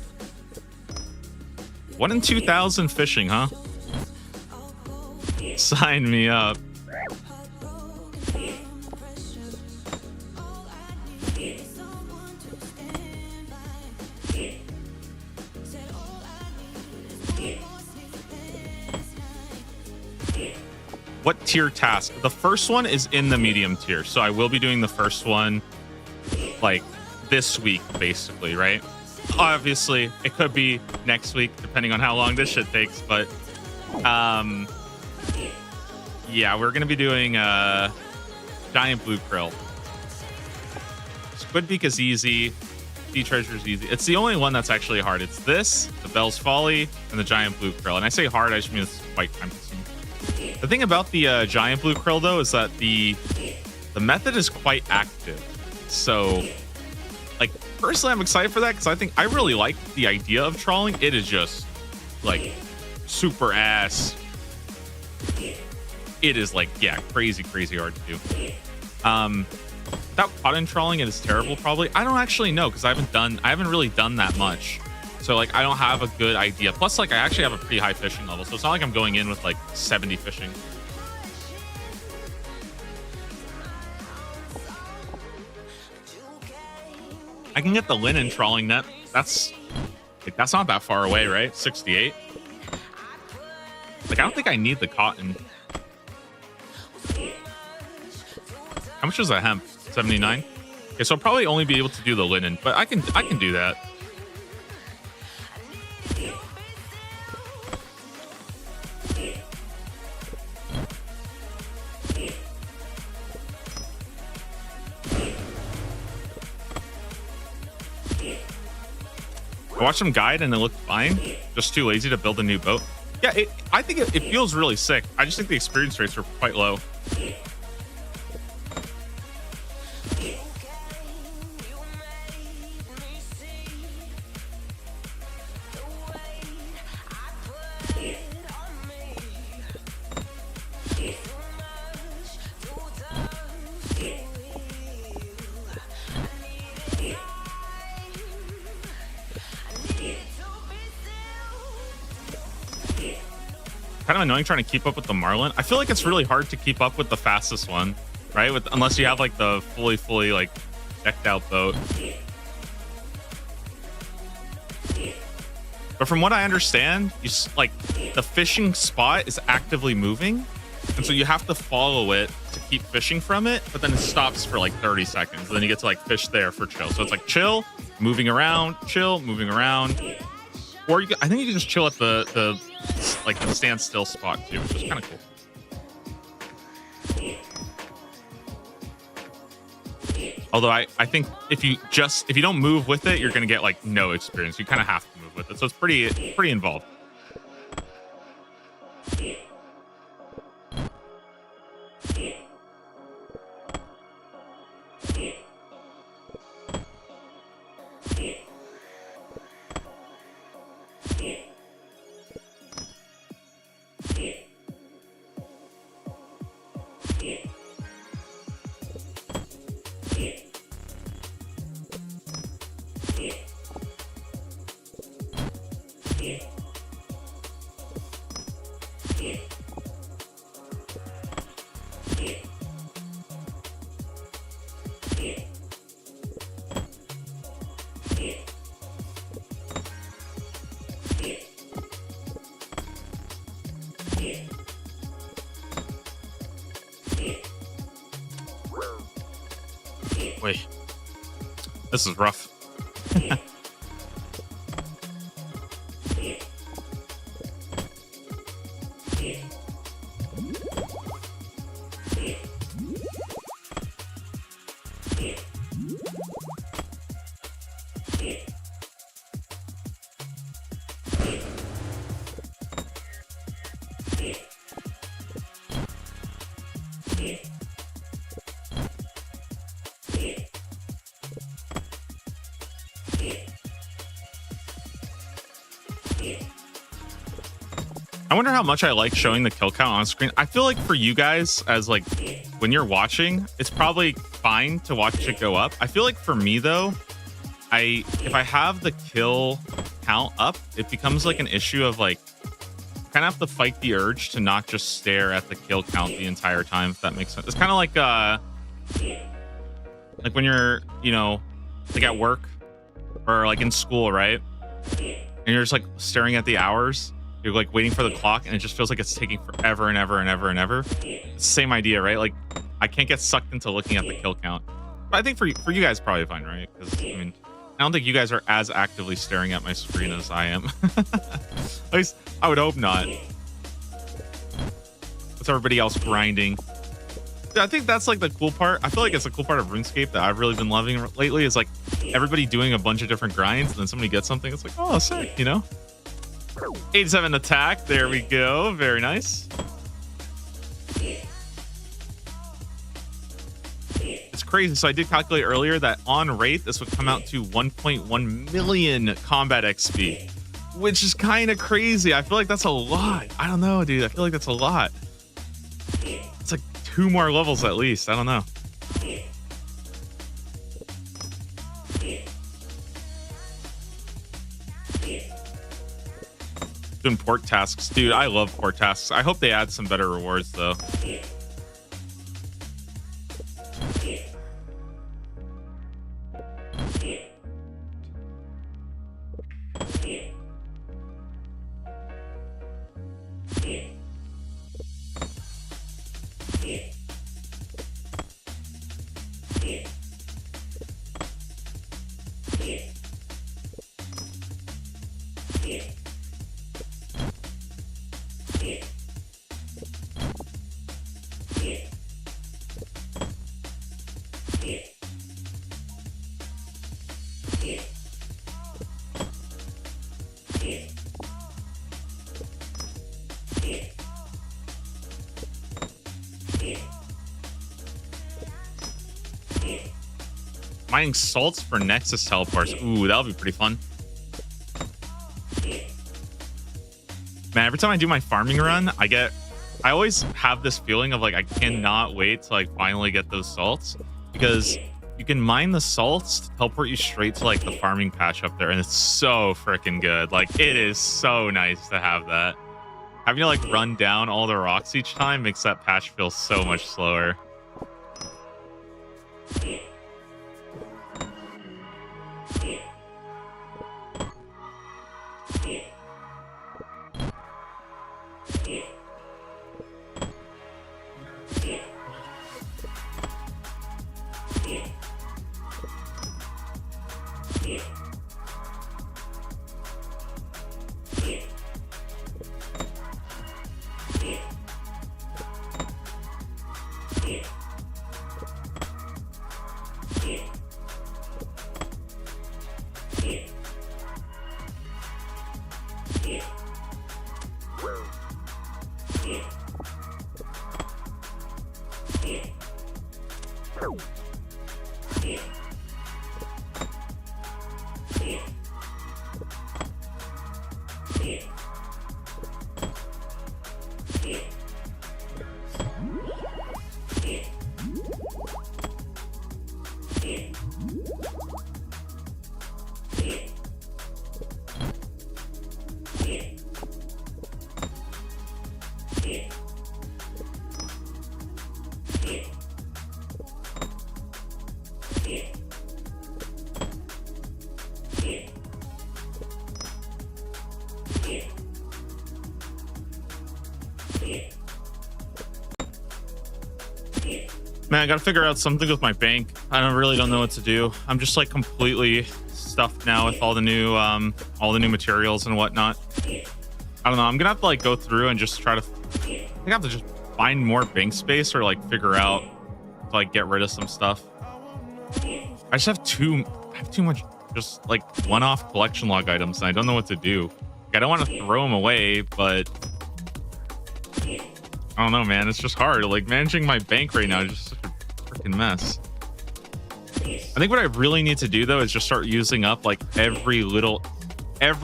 1 in 2,000 fishing, huh? Sign me up. What tier task? The first one is in the medium tier, so I will be doing the first one like this week, basically, right? Obviously, it could be next week, depending on how long this shit takes, but yeah, we're gonna be doing giant blue krill. Squid Beak is easy. Sea Treasure is easy. It's the only one that's actually hard. It's this, the Bell's Folly, and the giant blue krill. And I say hard, I just mean it's quite time consuming. The thing about the giant blue krill though is that the method is quite active. So like personally I'm excited for that because I really like the idea of trawling. It is just like super ass. It is like, yeah, crazy hard to do. Without cotton trawling it is terrible probably. I don't actually know because I haven't really done that much. So like I don't have a good idea. Plus like I actually have a pretty high fishing level. So it's not like I'm going in with like 70 fishing. I can get the linen trawling net. That's not that far away, right? 68. Like I don't think I need the cotton. How much is that hemp? 79. Okay, so I'll probably only be able to do the linen, but I can do that. I watched them guide and it looked fine. Just too lazy to build a new boat. Yeah, I think it feels really sick. I just think the experience rates are quite low. Kind of annoying trying to keep up with the Marlin. I feel like it's really hard to keep up with the fastest one, right? Unless you have like the fully like decked out boat. But from what I understand, like the fishing spot is actively moving, and so you have to follow it to keep fishing from it. But then it stops for like 30 seconds, and then you get to like fish there for chill. So it's like chill, moving around, chill, moving around. Or I think you can just chill at the standstill spot too, which is kind of cool. Although I think if you don't move with it, you're gonna get like no experience. You kind of have to move with it, so it's pretty involved. Wait, this is rough. I wonder how much I like showing the kill count on screen. I feel like for you guys, as like when you're watching, it's probably fine to watch it go up. I feel like for me though, if I have the kill count up, it becomes like an issue of like kind of have to fight the urge to not just stare at the kill count the entire time, if that makes sense. It's kind of like when you're, you know, like at work or like in school, right? And you're just like staring at the hours. You're like waiting for the clock, and it just feels like it's taking forever and ever and ever and ever. It's the same idea, right? Like I can't get sucked into looking at the kill count. But I think for you guys, probably fine, right? Because I mean, I don't think you guys are as actively staring at my screen as I am. At least I would hope not. What's everybody else grinding? Yeah, I think that's like the cool part. I feel like it's a cool part of RuneScape that I've really been loving lately. Is like everybody doing a bunch of different grinds, and then somebody gets something. It's like, oh, sick, you know. 87 attack. There we go. Very nice. It's crazy. So I did calculate earlier that on rate, this would come out to 1.1 million combat XP, which is kind of crazy. I feel like that's a lot. I don't know, dude. I feel like that's a lot. It's like 2 more levels at least. I don't know. Doing port tasks, dude. I love port tasks. I hope they add some better rewards though. Mining salts for Nexus teleports. Ooh, that'll be pretty fun. Man, every time I do my farming run, I always have this feeling of like I cannot wait to like finally get those salts, because you can mine the salts to teleport you straight to like the farming patch up there, and it's so freaking good. Like, it is so nice to have that. Having to like run down all the rocks each time makes that patch feel so much slower. Man, I gotta figure out something with my bank. I really don't know what to do. I'm just like completely stuffed now with all the new materials and whatnot. I don't know. I'm gonna have to like go through and just try to. I think I have to just find more bank space, or like figure out to like get rid of some stuff. I just have too much just like one-off collection log items, and I don't know what to do. Like, I don't want to throw them away, but I don't know, man. It's just hard. Like, managing my bank right now is just such a freaking mess. I think what I really need to do though is just start using up like every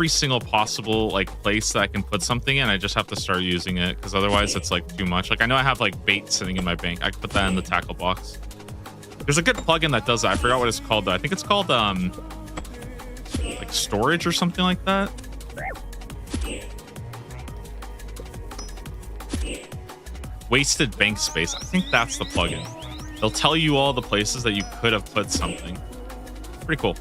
single possible like place that I can put something in. I just have to start using it, because otherwise it's like too much. Like, I know I have like bait sitting in my bank. I could put that in the tackle box. There's a good plugin that does that. I forgot what it's called though. I think it's called like storage or something like that. Wasted bank space. I think that's the plugin. They'll tell you all the places that you could have put something. Pretty cool.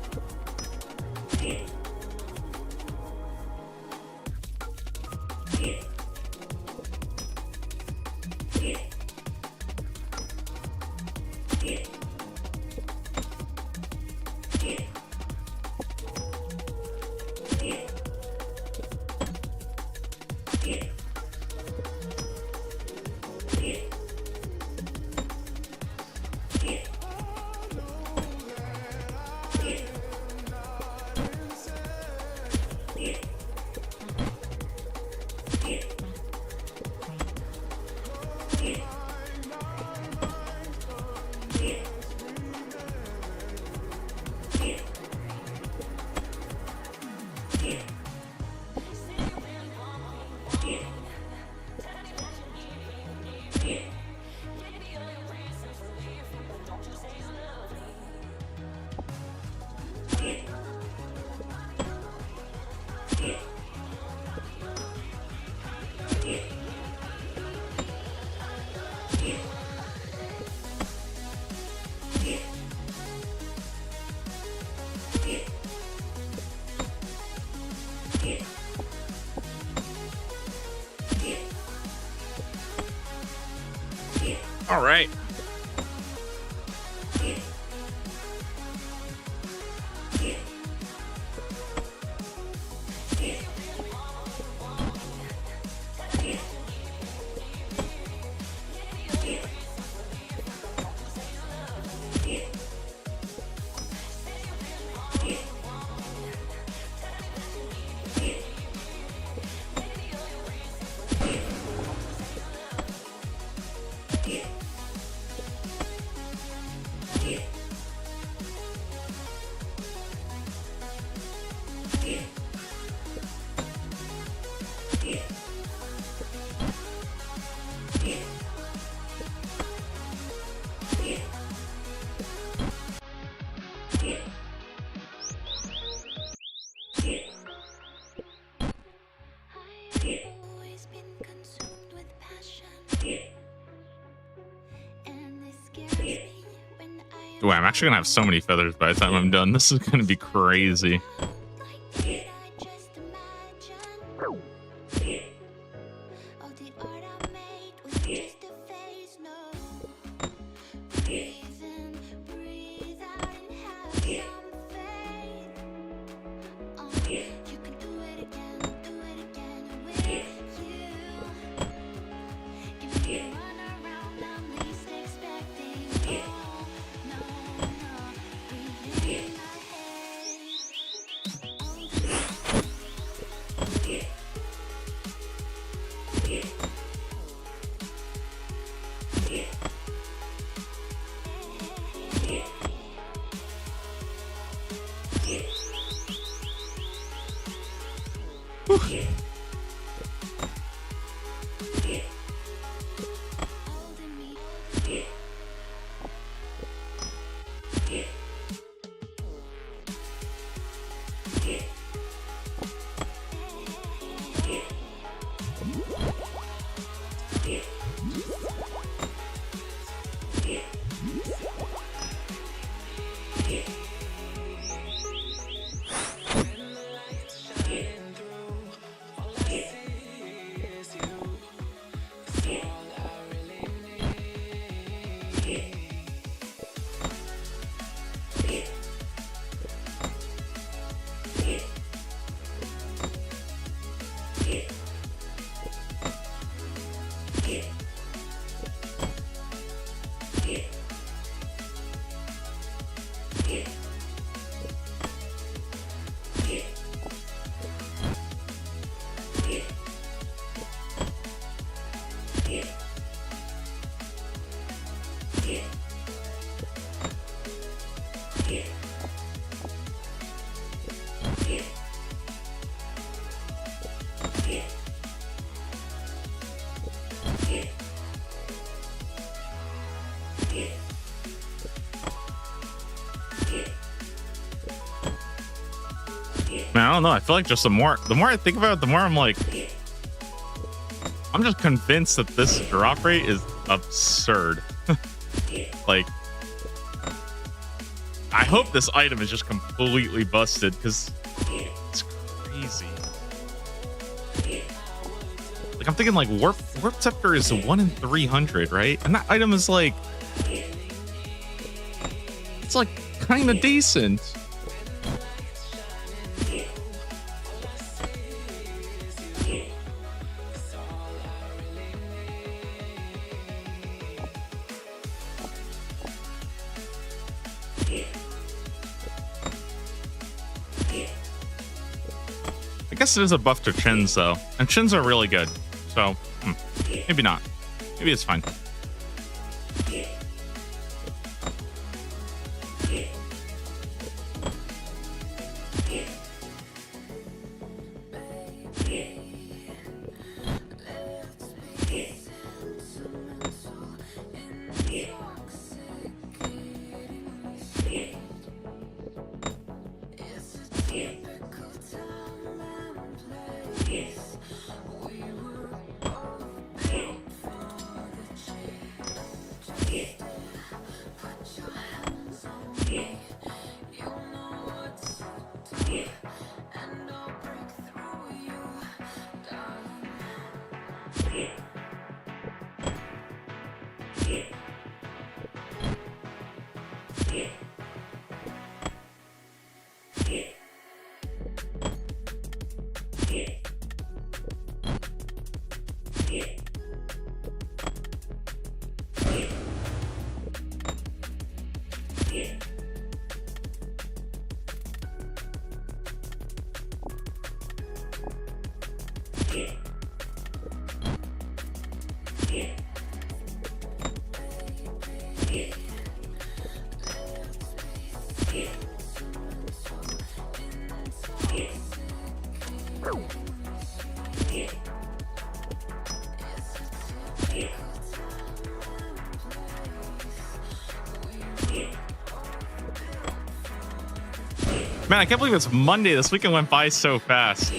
All right. Ooh, I'm actually gonna have so many feathers by the time I'm done. This is gonna be crazy. Man, I don't know. I feel like just the more I think about it, the more I'm like, I'm just convinced that this drop rate is absurd. Like, I hope this item is just completely busted because it's crazy. Like, I'm thinking like warp scepter is 1 in 300, right? And that item is like, it's like kind of decent. I guess it is a buff to chins though, and chins are really good. So maybe not. Maybe it's fine. Man, I can't believe it's Monday. This weekend went by so fast.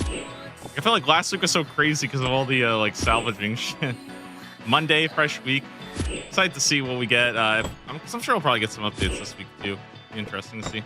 I feel like last week was so crazy because of all the like salvaging shit. Monday, fresh week. excited to see what we get. I'm sure we'll probably get some updates this week too. Be interesting to see.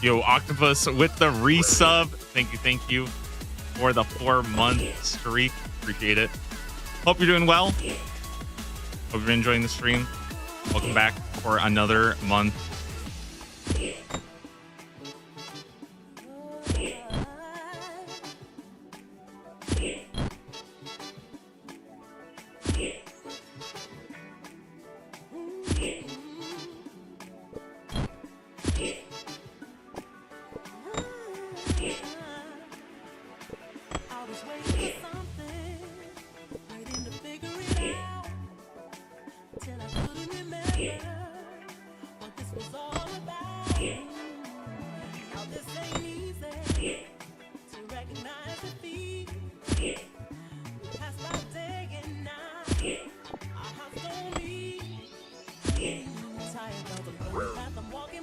Yo, Octopus with the resub. Thank you for the 4-month streak. Appreciate it. Hope you're doing well. Hope you're enjoying the stream. Welcome back for another month.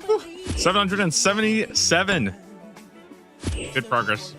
Whew. 777. Good progress.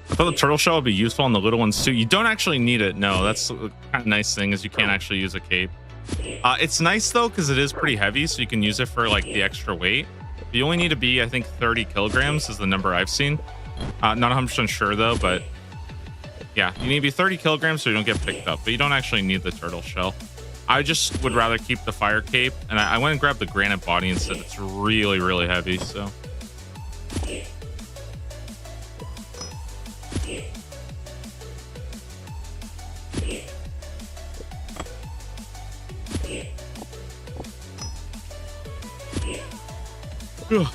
I thought the turtle shell would be useful on the little ones too. You don't actually need it. No, that's the kind of nice thing is you can't actually use a cape. It's nice though because it is pretty heavy, so you can use it for like the extra weight. You only need to be, I think, 30 kilograms is the number I've seen. Not 100% sure though, but yeah, you need to be 30 kilograms so you don't get picked up. But you don't actually need the turtle shell. I just would rather keep the fire cape, and I went and grabbed the granite body instead. It's really, really heavy. So. Ugh.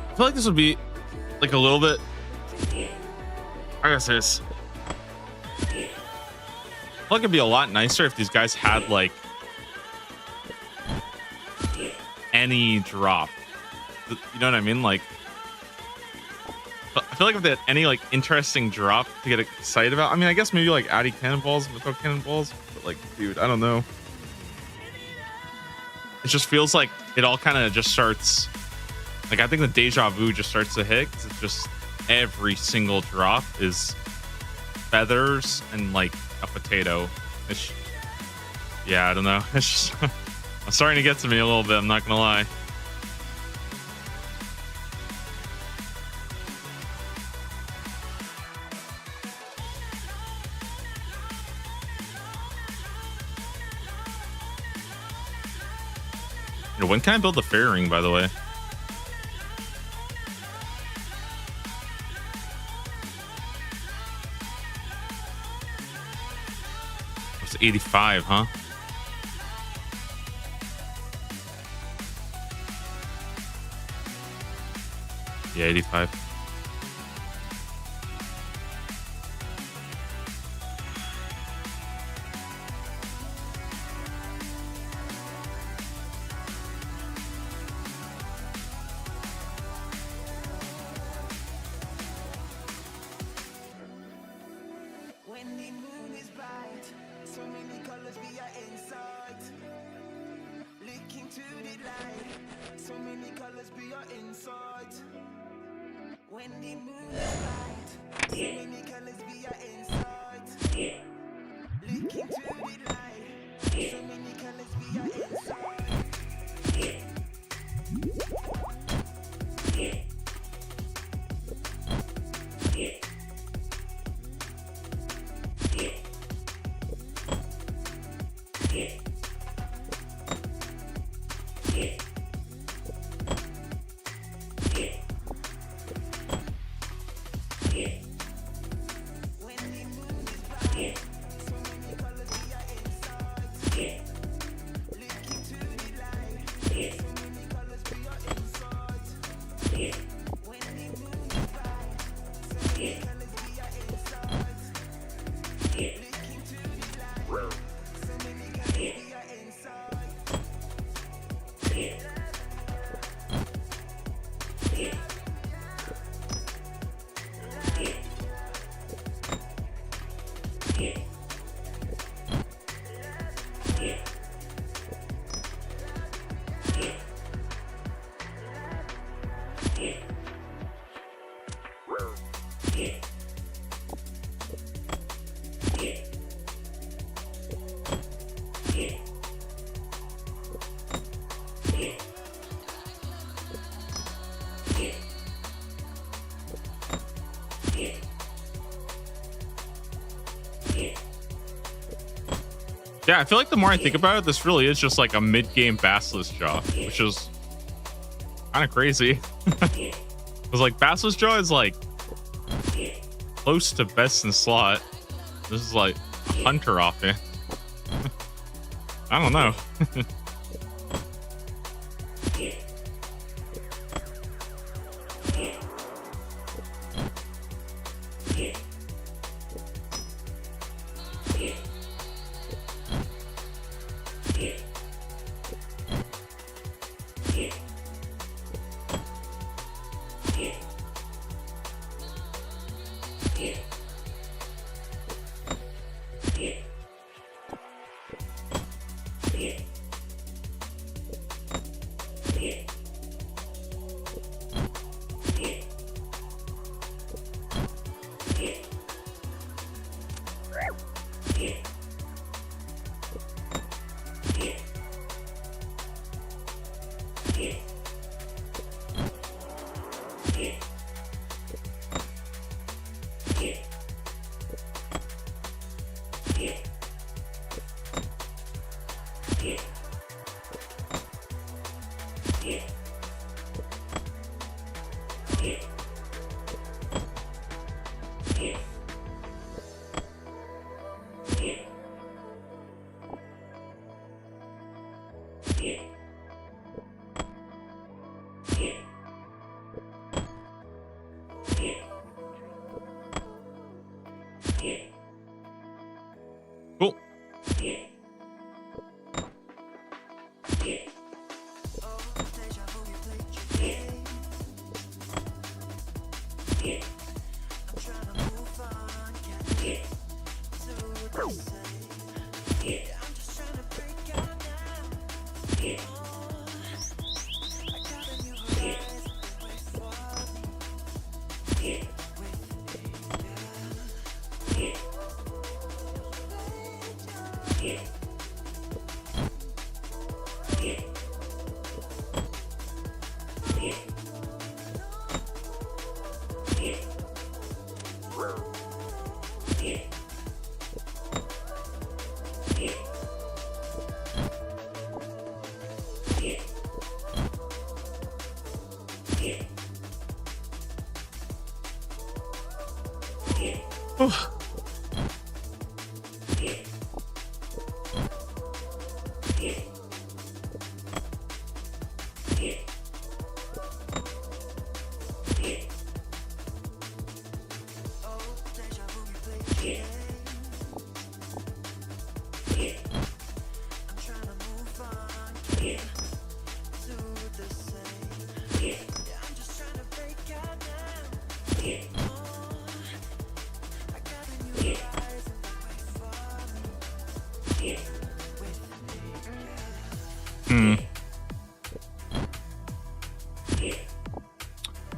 I feel like this would be like a little bit. I gotta say this. I feel like it'd be a lot nicer if these guys had like any drop. You know what I mean? Like, I feel like if they had any like interesting drop to get excited about. I mean, I guess maybe like Addy cannonballs, without cannonballs, but like, dude, I don't know. It just feels like it all kind of just starts. Like, I think the deja vu just starts to hit because it's just every single drop is feathers and like a potato. Yeah, I don't know. It's just it's starting to get to me a little bit. I'm not gonna lie. You know, when can I build the fairy ring, by the way? It's 85, huh? Yeah, 85. When the moon is bright, so many colors be your insight. Looking to the light, so many colors be your insight. When the moon is bright, so many colors be your insight. Looking to the light, so many colors be your insight. Yeah, I feel like the more I think about it, this really is just like a mid-game Basilisk Jaw, which is kind of crazy. Because like Basilisk Jaw is like close to best in slot. This is like a hunter offense. I don't know. Cool.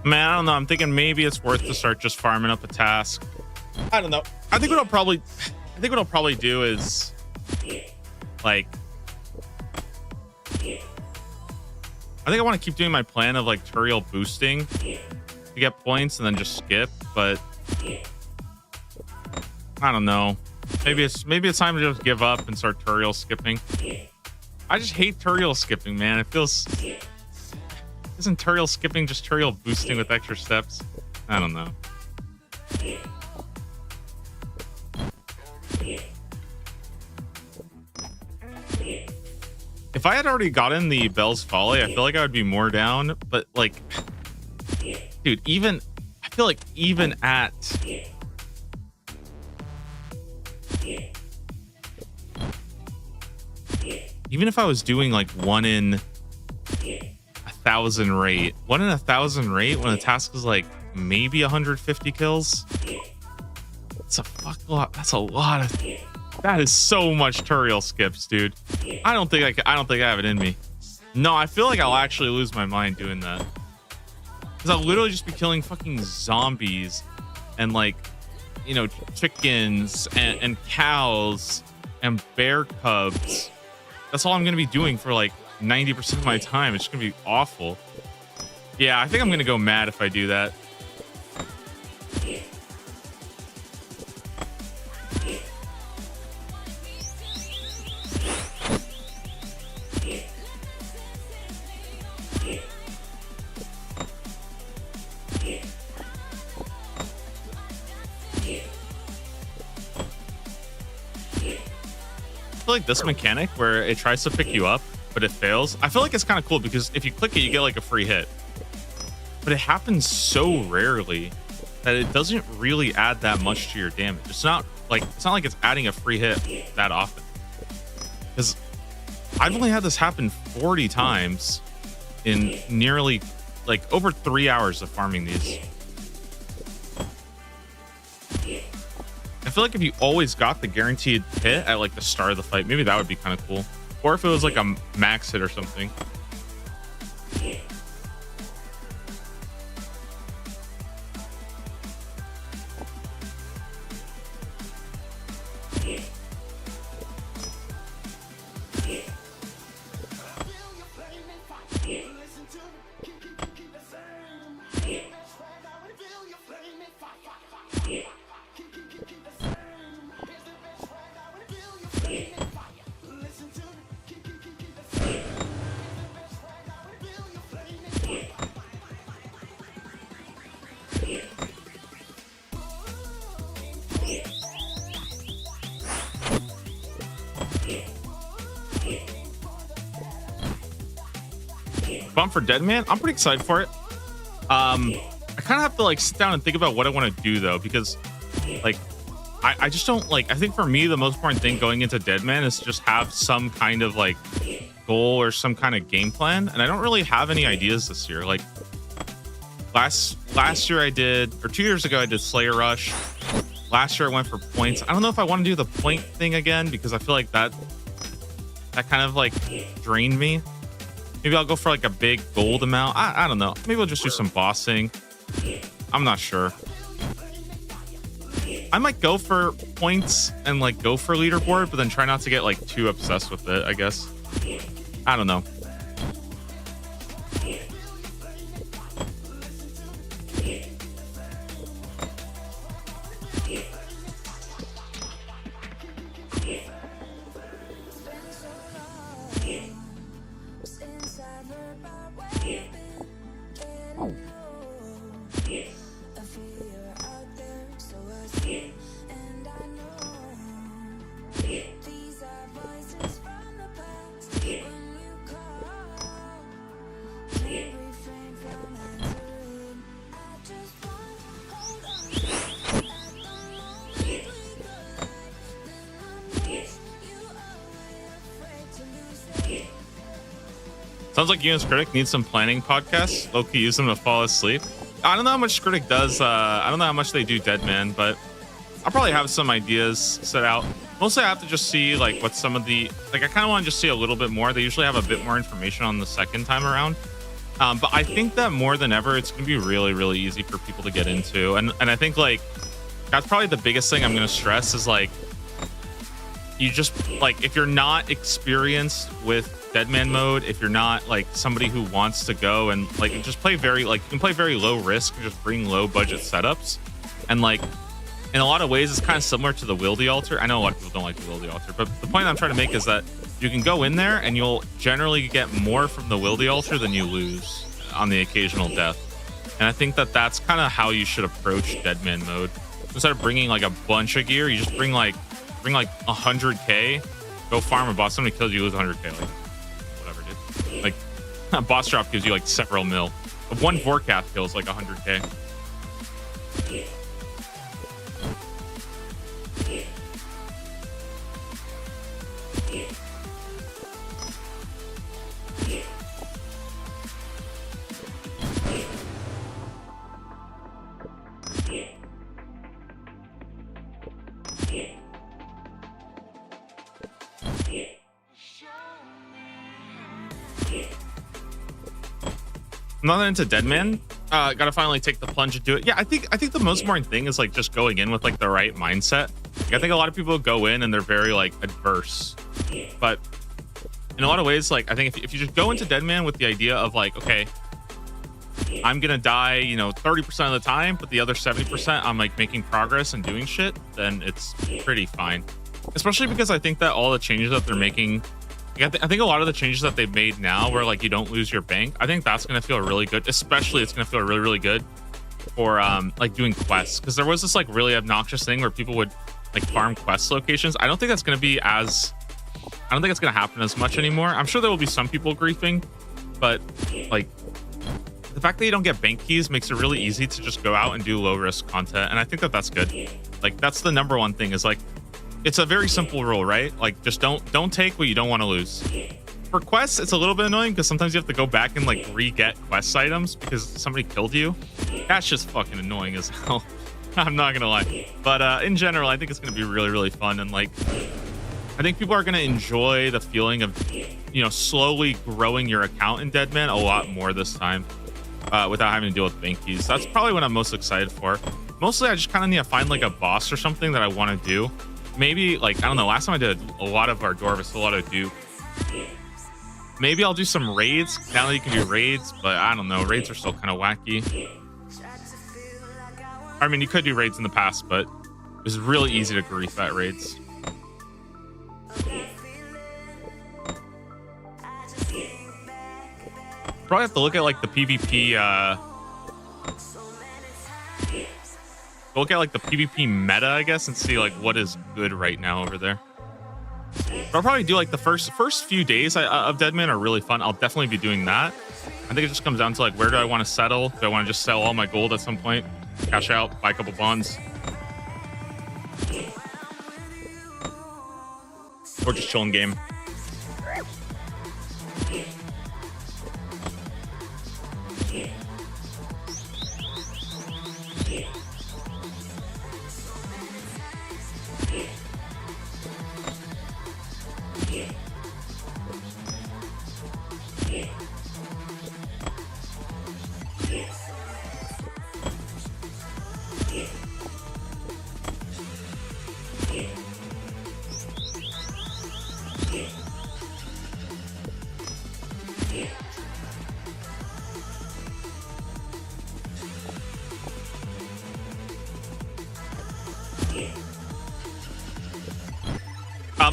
Man, I don't know. I'm thinking maybe it's worth to start just farming up a task. I don't know. I think what I'll probably do is like I think I want to keep doing my plan of like Turiel boosting to get points and then just skip, but I don't know. Maybe it's time to just give up and start Turiel skipping. I just hate Turiel skipping, man. It feels Isn't Turiel skipping just Turiel boosting with extra steps? I don't know. If I had already gotten the Bell's Folly, I feel like I would be more down. But like, dude, I feel like even at even if I was doing like 1 in 1,000 rate, 1 in 1,000 rate when the task is like maybe 150 kills, it's a fuck lot. That's a lot of. That is so much Turiel skips, dude. I don't think I have it in me. No, I feel like I'll actually lose my mind doing that. Because I'll literally just be killing fucking zombies and like, you know, chickens and cows and bear cubs. That's all I'm gonna be doing for like 90% of my time. It's just gonna be awful. Yeah, I think I'm gonna go mad if I do that. feel like this mechanic where it tries to pick you up, but it fails, I feel like it's kind of cool because if you click it, you get like a free hit. But it happens so rarely that it doesn't really add that much to your damage. It's not like it's adding a free hit that often. Because I've only had this happen 40 times in nearly like over 3 hours of farming these. I feel like if you always got the guaranteed hit at like the start of the fight, maybe that would be kind of cool. Or if it was like a max hit or something. Bump for Deadman. I'm pretty excited for it. I kind of have to like sit down and think about what I want to do though, because like I just don't like. I think for me the most important thing going into Deadman is to just have some kind of like goal or some kind of game plan, and I don't really have any ideas this year. Like last year I did, or 2 years ago I did Slayer Rush. Last year I went for points. I don't know if I want to do the point thing again because I feel like that kind of like drained me. Maybe I'll go for like a big gold amount. I don't know. Maybe I'll just do some bossing. I'm not sure. I might go for points and like go for leaderboard, but then try not to get like too obsessed with it, I guess. I don't know. Sounds like you and Critic need some planning podcasts. Low-key use them to fall asleep. I don't know how much Critic does. I don't know how much they do Deadman, but I'll probably have some ideas set out. Mostly I have to just see like what some of the, like I kind of want to just see a little bit more. They usually have a bit more information on the second time around. But I think that more than ever, it's going to be really, really easy for people to get into. And I think like, that's probably the biggest thing I'm going to stress is like, you just like, if you're not experienced with Deadman mode, if you're not like somebody who wants to go and like just play very like you can play very low risk and just bring low budget setups, and like in a lot of ways it's kind of similar to the Wildy altar. I know a lot of people don't like the Wildy altar, but the point I'm trying to make is that you can go in there and you'll generally get more from the Wildy altar than you lose on the occasional death. And I think that that's kind of how you should approach Deadman mode. Instead of bringing like a bunch of gear, you just bring like 100k, go farm a boss. Somebody kills you, lose 100k. Like whatever, dude. Like a boss drop gives you like several mil. One Vorkath kills like 100k. I'm not into Deadman. Gotta finally take the plunge and do it. Yeah, I think the most important thing is like just going in with like the right mindset. Like, I think a lot of people go in and they're very like adverse, but in a lot of ways, like I think if you just go into Deadman with the idea of like, okay, I'm gonna die, 30% of the time, but the other 70% I'm like making progress and doing shit, then it's pretty fine. Especially because I think that all the changes that they're making, I think a lot of the changes that they've made now where like you don't lose your bank, I think that's going to feel really good. Especially it's going to feel really, really good for like doing quests. Because there was this like really obnoxious thing where people would like farm quest locations. I don't think that's going to be as I don't think it's gonna happen as much anymore. I'm sure there will be some people griefing, but like the fact that you don't get bank keys makes it really easy to just go out and do low risk content, and I think that that's good. Like that's the number one thing is like it's a very simple rule, right? Like just don't take what you don't want to lose. For quests, it's a little bit annoying because sometimes you have to go back and like re-get quest items because somebody killed you. That's just fucking annoying as hell. I'm not gonna lie. But in general, I think it's gonna be really, really fun, and like I think people are gonna enjoy the feeling of, you know, slowly growing your account in Deadman a lot more this time without having to deal with bank keys. That's probably what I'm most excited for. Mostly, I just kind of need to find like a boss or something that I want to do. Maybe like I don't know. Last time I did a lot of Ardorvis, a lot of Duke. Maybe I'll do some raids now that you can do raids, but I don't know. Raids are still kind of wacky. I mean, you could do raids in the past, but it was really easy to grief at raids. Probably have to look at like the PvP. Look at like the PvP meta, I guess, and see like what is good right now over there. But I'll probably do like the first few days of Deadman are really fun. I'll definitely be doing that. I think it just comes down to like where do I want to settle? Do I want to just sell all my gold at some point, cash out, buy a couple bonds, or just chill in game?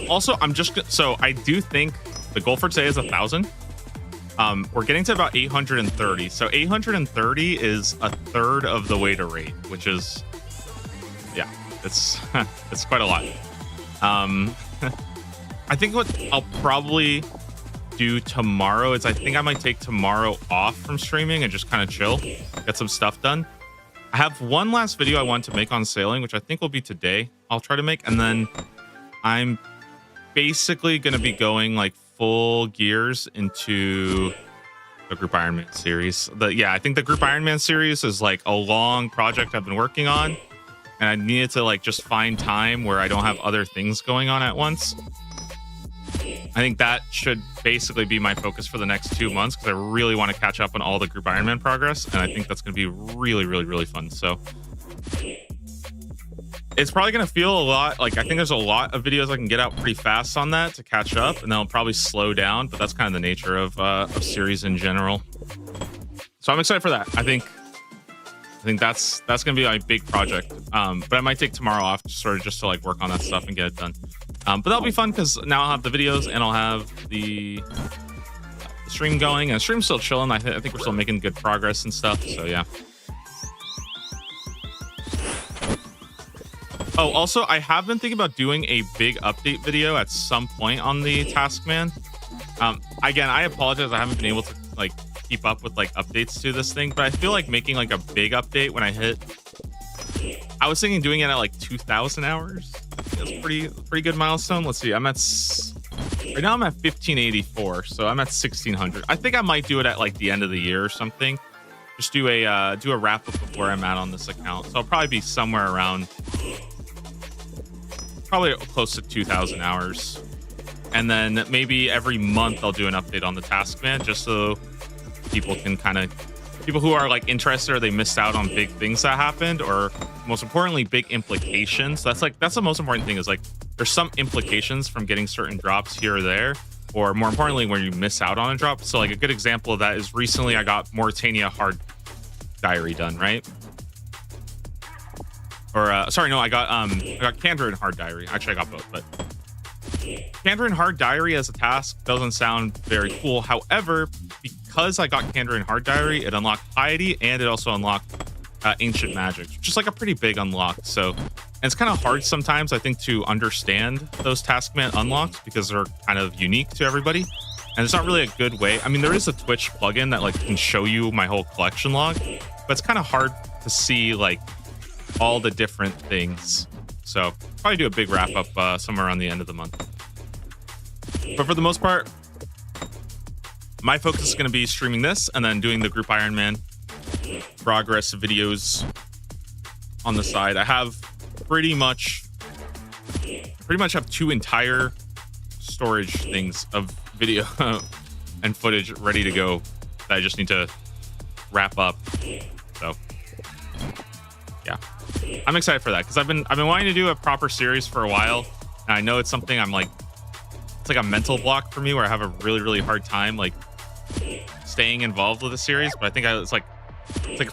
Also, so I do think the goal for today is 1,000. We're getting to about 830. So 830 is a third of the way to rate, which is, yeah, it's it's quite a lot. I think what I'll probably do tomorrow is I think I might take tomorrow off from streaming and just kind of chill, get some stuff done. I have one last video I want to make on sailing, which I think will be today. I'll try to make, and then I'm basically going to be going like full gears into the Group Ironman series. I think the Group Ironman series is like a long project I've been working on, and I needed to like just find time where I don't have other things going on at once. I think that should basically be my focus for the next 2 months because I really want to catch up on all the Group Ironman progress, and I think that's going to be really, really, really fun. So it's probably going to feel a lot like I think there's a lot of videos I can get out pretty fast on that to catch up, and then I'll probably slow down, but that's kind of the nature of series in general. So I'm excited for that. I think that's going to be my big project. But I might take tomorrow off just to like work on that stuff and get it done. But that'll be fun because now I'll have the videos and I'll have the stream going, and the stream's still chilling. I think we're still making good progress and stuff. So yeah. Oh, also, I have been thinking about doing a big update video at some point on the Taskman. Again, I apologize. I haven't been able to like keep up with like updates to this thing, but I feel like making like a big update when I hit. I was thinking doing it at like 2,000 hours. That's pretty good milestone. Let's see. Right now I'm at 1584, so I'm at 1,600. I think I might do it at like the end of the year or something. Just do a wrap up of where I'm at on this account. So I'll probably be somewhere around. Probably close to 2,000 hours, and then maybe every month I'll do an update on the Taskman just so people who are like interested or they missed out on big things that happened, or most importantly big implications. That's the most important thing, is like there's some implications from getting certain drops here or there, or more importantly when you miss out on a drop. So like a good example of that is recently I got Mauritania Hard Diary done, right? Or sorry, no, I got Candor and Hard Diary. Actually, I got both, but Candor and Hard Diary as a task doesn't sound very cool. However, because I got Candor and Hard Diary, it unlocked Piety, and it also unlocked Ancient Magic, which is like a pretty big unlock. So And it's kind of hard sometimes, I think, to understand those Taskman unlocks because they're kind of unique to everybody. And it's not really a good way. I mean, there is a Twitch plugin that like can show you my whole collection log, but it's kind of hard to see like all the different things. So probably do a big wrap up somewhere around the end of the month. But for the most part, my focus is going to be streaming this and then doing the group Ironman progress videos on the side. I have pretty much have 2 entire storage things of video and footage ready to go that I just need to wrap up. So yeah, I'm excited for that because I've been wanting to do a proper series for a while, and I know it's something it's like a mental block for me where I have a really hard time like staying involved with the series. But I think it's like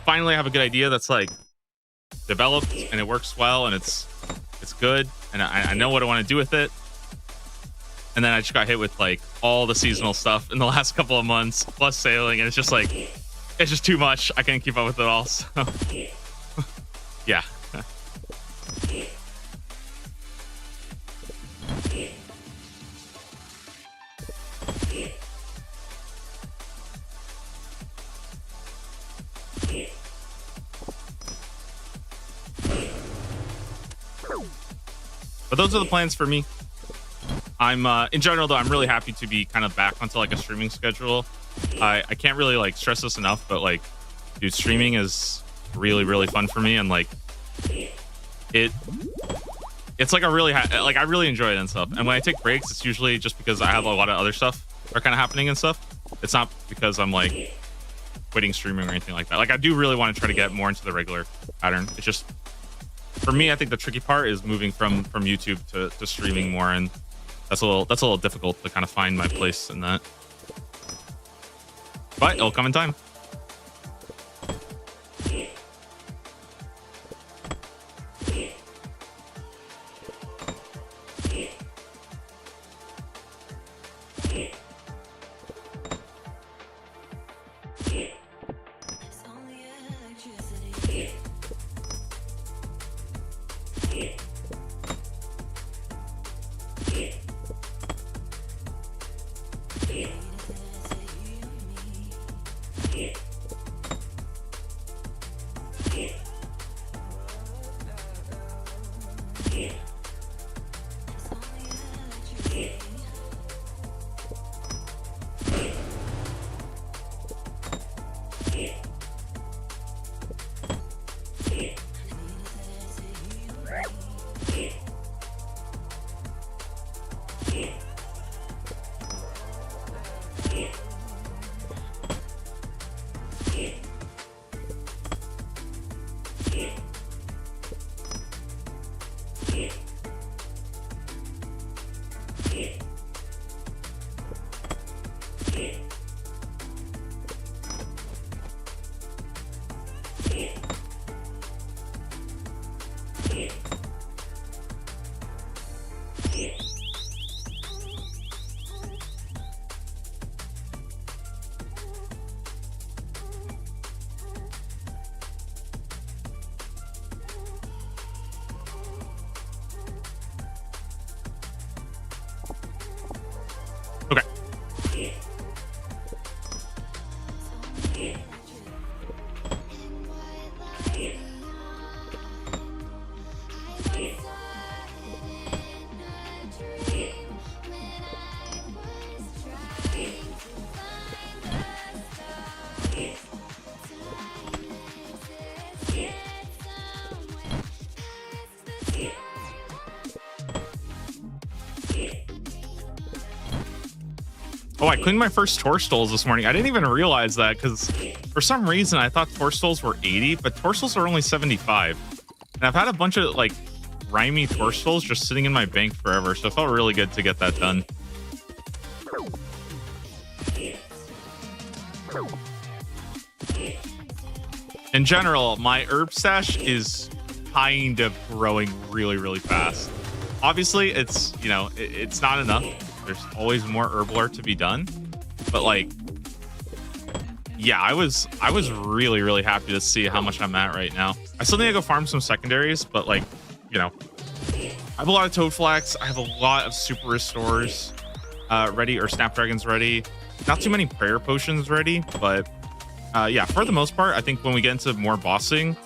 finally I have a good idea that's like developed and it works well and it's good and I know what I want to do with it. And then I just got hit with like all the seasonal stuff in the last couple of months plus sailing, and it's just too much. I can't keep up with it all. So yeah. But those are the plans for me. I'm in general though, I'm really happy to be kind of back onto like a streaming schedule. I can't really like stress this enough, but like, dude, streaming is really fun for me, and like it's like a really like I really enjoy it and stuff. And when I take breaks, it's usually just because I have a lot of other stuff that are kind of happening and stuff. It's not because I'm like quitting streaming or anything like that. Like I do really want to try to get more into the regular pattern. It's just for me, I think the tricky part is moving from YouTube to streaming more, and that's a little difficult to kind of find my place in that. But it'll come in time. Oh, I cleaned my first Torstols this morning. I didn't even realize that because for some reason I thought Torstols were 80, but Torstols are only 75. And I've had a bunch of like grimy Torstols just sitting in my bank forever, so it felt really good to get that done. In general, my herb stash is kind of growing really fast. Obviously, it's, you know, it's not enough. There's always more herb lore to be done, but like, yeah, I was really happy to see how much I'm at right now. I still need to go farm some secondaries, but like you know, I have a lot of Toad Flax. I have a lot of Super Restores ready, or Snapdragons ready. Not too many Prayer Potions ready, but yeah, for the most part, I think when we get into more bossing,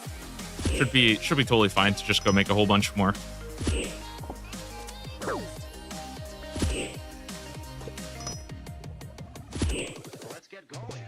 should be totally fine to just go make a whole bunch more. Let's get going.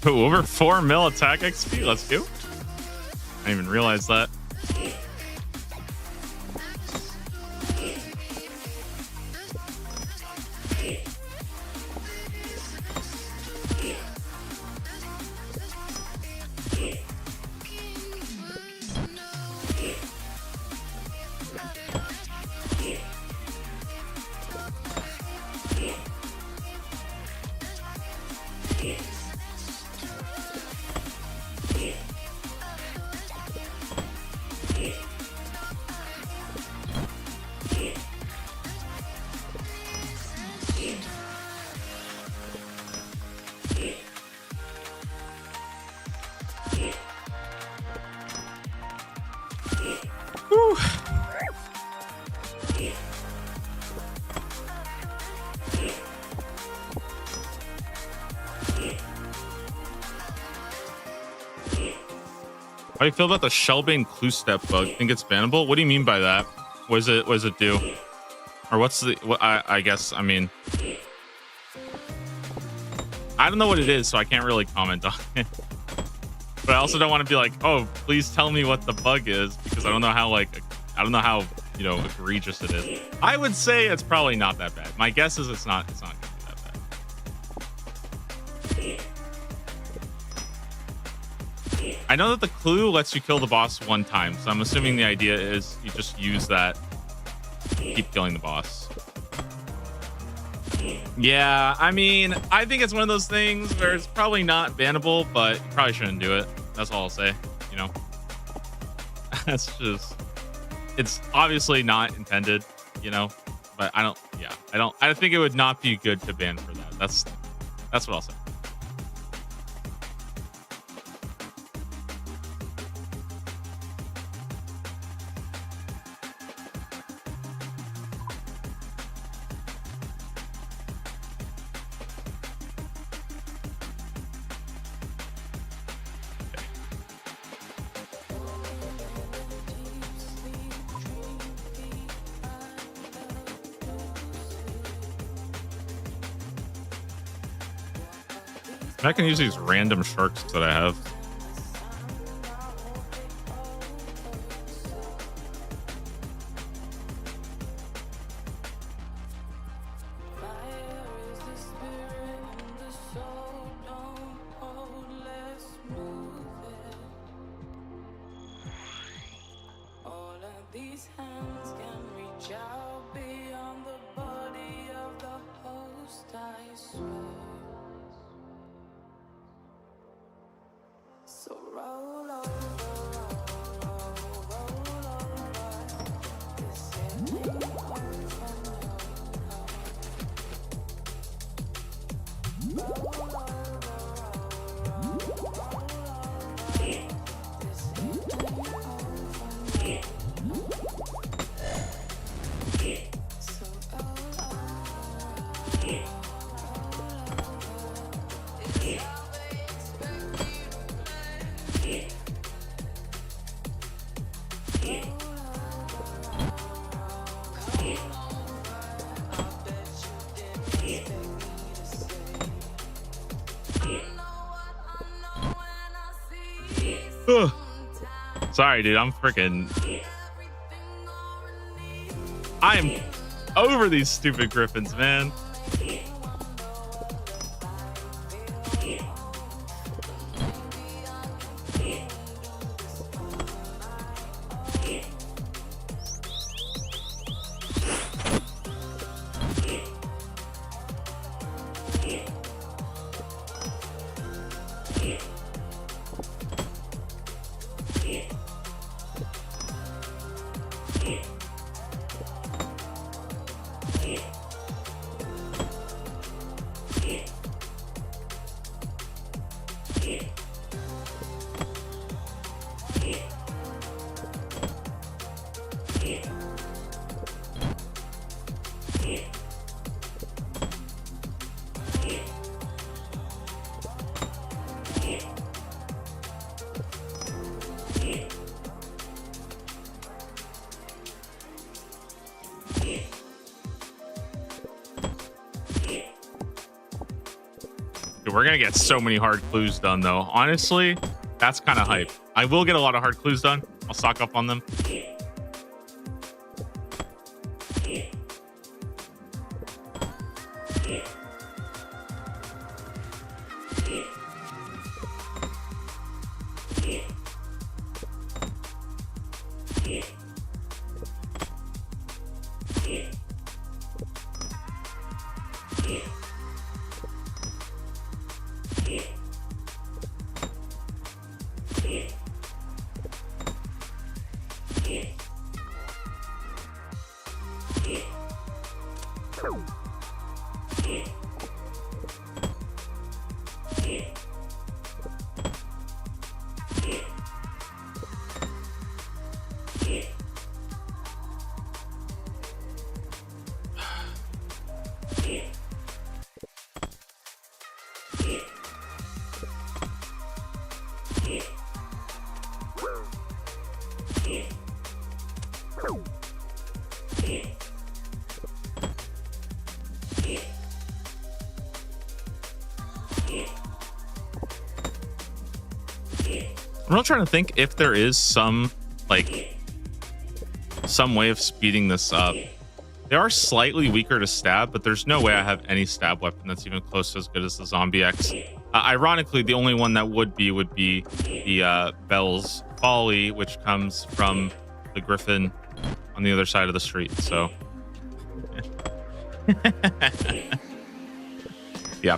Ooh, over 4 mil attack XP. Let's do. I didn't even realize that. Whew. How do you feel about the Shellbane clue step bug? Think it's bannable? What do you mean by that? What does it do? Or what's the what I guess I mean I don't know what it is, so I can't really comment on it. But I also don't want to be like, oh, please tell me what the bug is, because I don't know how you know, egregious it is. I would say it's probably not that bad. My guess is it's not gonna be that bad. I know that the clue lets you kill the boss one time, so I'm assuming the idea is you just use that to keep killing the boss. Yeah, I mean, I think it's one of those things where it's probably not bannable, but you probably shouldn't do it. That's all I'll say, you know? It's obviously not intended, you know? But I think it would not be good to ban for that. That's what I'll say. I can use these random sharks that I have. Ugh. Sorry, dude. I'm freaking. I am over these stupid griffins, man. Dude, we're gonna get so many hard clues done, though. Honestly, that's kind of hype. I will get a lot of hard clues done. I'll stock up on them. I'm not trying to think if there is some way of speeding this up. They are slightly weaker to stab, but there's no way I have any stab weapon that's even close to as good as the Zombie X. Ironically, the only one that would be the Bell's Folly, which comes from the Griffin on the other side of the street. So, yeah.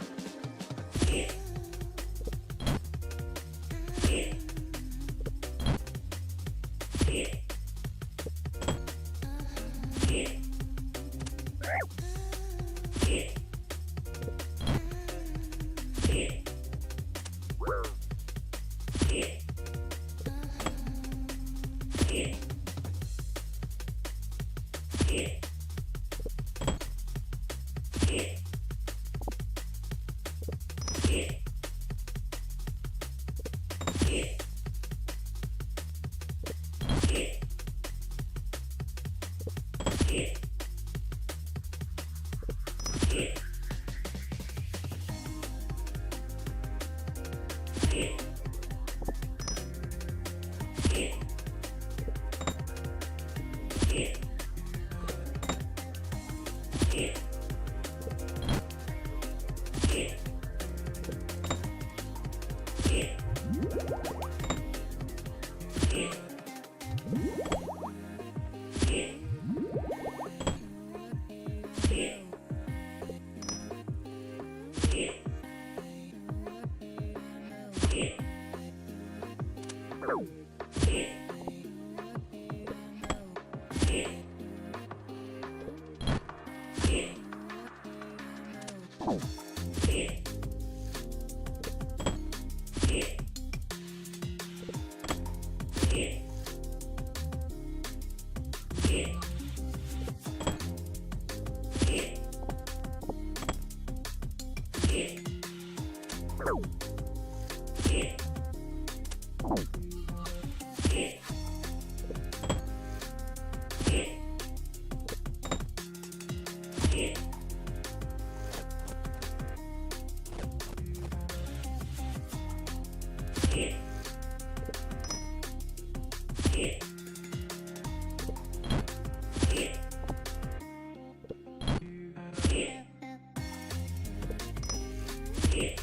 I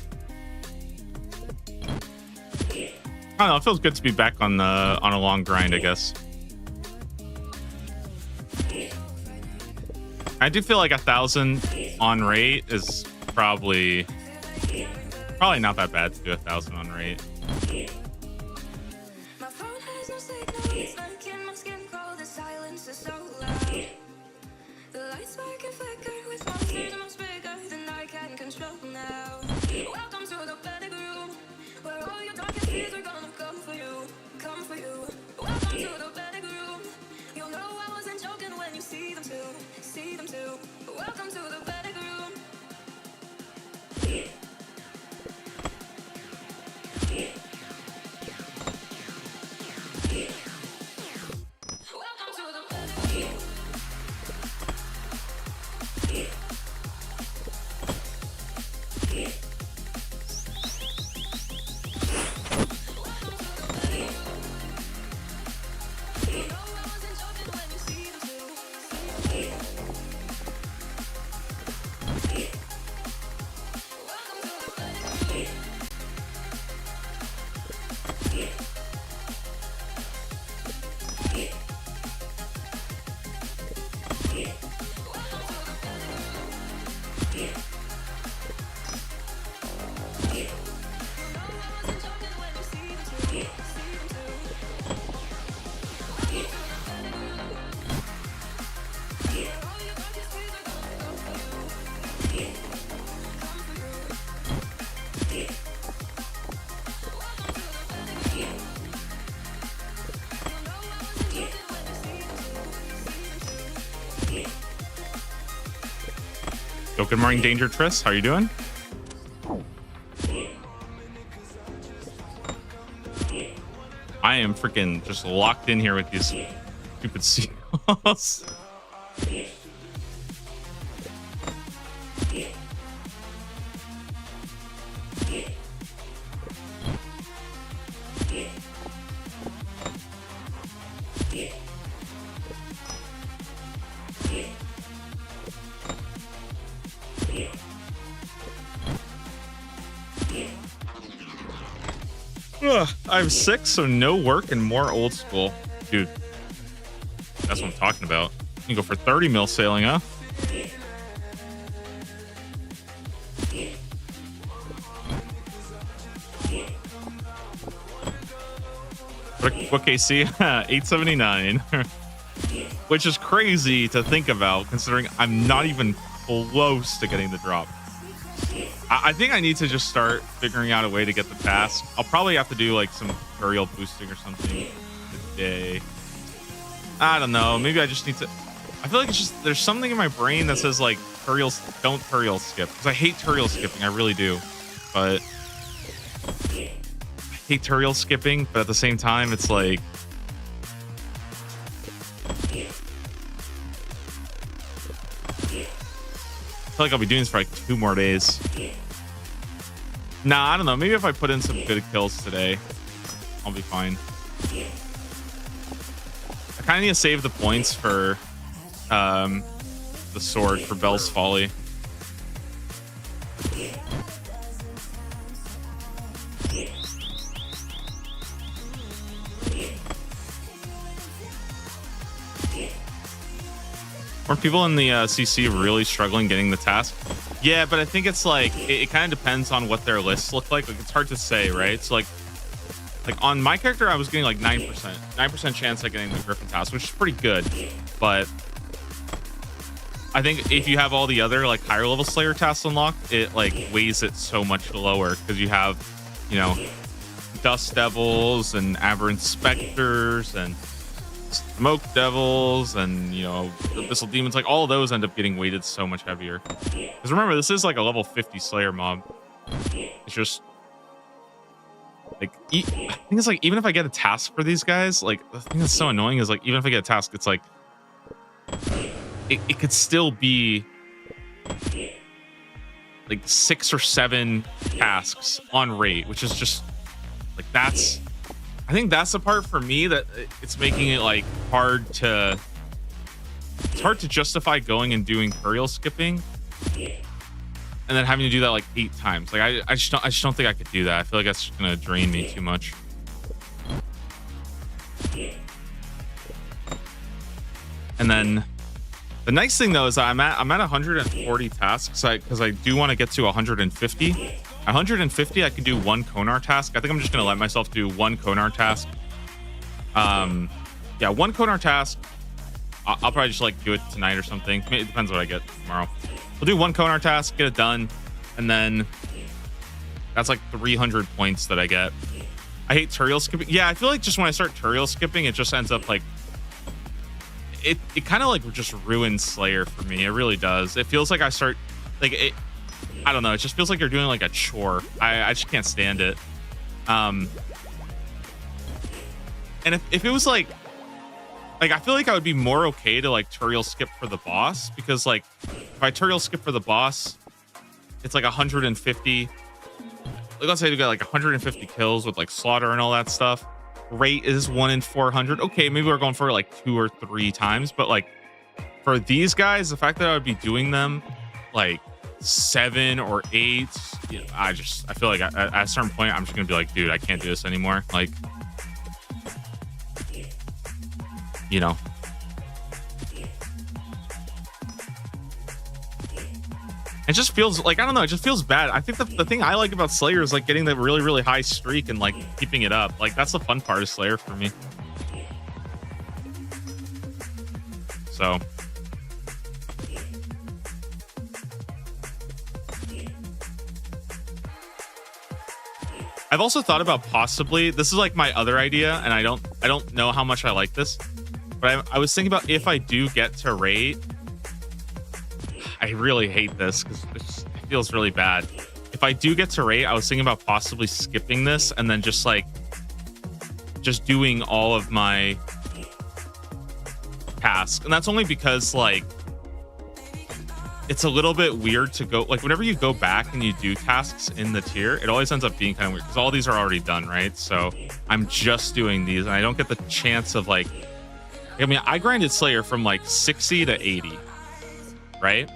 don't know. It feels good to be back on a long grind, I guess. I do feel like 1,000 on rate is probably not that bad to do 1,000 on rate. My phone has no signal, it's like in my skin cold, the silence is so loud. The lights spark and flicker with monsters much bigger than I can control now. Welcome to the panic room, where all your darkest fears are gonna come for you, come for you. Welcome to the panic room, you'll know I wasn't joking when you see them too, see them too. Welcome to the panic room. Welcome to the panic room. Yo, good morning, Danger Triss. How you doing? I am freaking just locked in here with these stupid seagulls. I'm 6, so no work and more old school. Dude, that's what I'm talking about. You can go for 30 mil sailing, huh? What KC? 879. Which is crazy to think about, considering I'm not even close to getting the drop. I think I need to just start figuring out a way to get the task. I'll probably have to do like some tutorial boosting or something today. I don't know. Maybe I just need to. I feel like it's just there's something in my brain that says like don't tutorial skip, because I hate tutorial skipping. I really do. But I hate tutorial skipping, but at the same time, it's like I feel like I'll be doing this for like 2 more days. Nah, I don't know. Maybe if I put in some good kills today, I'll be fine. I kind of need to save the points for the sword for Bell's Folly. Weren't people in the CC really struggling getting the task? Yeah, but I think it's like it kind of depends on what their lists look like. Like it's hard to say, right? So like on my character, I was getting like 9% chance of getting the Griffin task, which is pretty good. But I think if you have all the other like higher level Slayer tasks unlocked, it like weighs it so much lower because you have, you know, Dust Devils and Aberrant Specters and Smoke Devils and, you know, Abyssal Demons. Like all of those end up getting weighted so much heavier. Because remember, this is like a level 50 Slayer mob. It's just like I think it's like even if I get a task for these guys, like the thing that's so annoying is like even if I get a task, it's like it could still be like 6 or 7 tasks on rate, which is just like I think that's the part for me that it's making it like hard to justify going and doing tutorial skipping. and then having to do that like 8 times. Like I just don't think I could do that. I feel like that's just gonna drain me too much. And then the nice thing though is I'm at 140 tasks because I do want to get to 150. 150 I can do 1 Konar task. I think I'm just gonna let myself do 1 Konar task. Yeah, 1 Konar task. I'll probably just like do it tonight or something. It depends what I get tomorrow. We'll do 1 Konar task, get it done, and then that's like 300 points that I get. I hate tutorial skipping. Yeah, I feel like just when I start tutorial skipping, it just ends up like it kind of like just ruins Slayer for me. It really does. It feels like I start like it. I don't know. It just feels like you're doing like a chore. I just can't stand it. And if it was like I feel like I would be more okay to like tutorial skip for the boss, because like if I tutorial skip for the boss, it's like 150. Like let's say you got like 150 kills with like slaughter and all that stuff. Rate is 1 in 400. Okay, maybe we're going for like 2 or 3 times, but like for these guys, the fact that I would be doing them like 7 or 8, you know, I feel like at a certain point I'm just gonna be like, dude, I can't do this anymore. Like, you know, it just feels like, I don't know, it just feels bad. I think the thing I like about Slayer is like getting the really, really high streak and like keeping it up. Like that's the fun part of Slayer for me. So I've also thought about possibly, this is like my other idea, and I don't know how much I like this, but I was thinking about if I do get to rate, I really hate this because it feels really bad. If I do get to rate, I was thinking about possibly skipping this and then just doing all of my tasks. And that's only because like it's a little bit weird to go, like whenever you go back and you do tasks in the tier, it always ends up being kind of weird because all these are already done, right? So I'm just doing these and I don't get the chance of like, I mean, I grinded Slayer from like 60 to 80, right?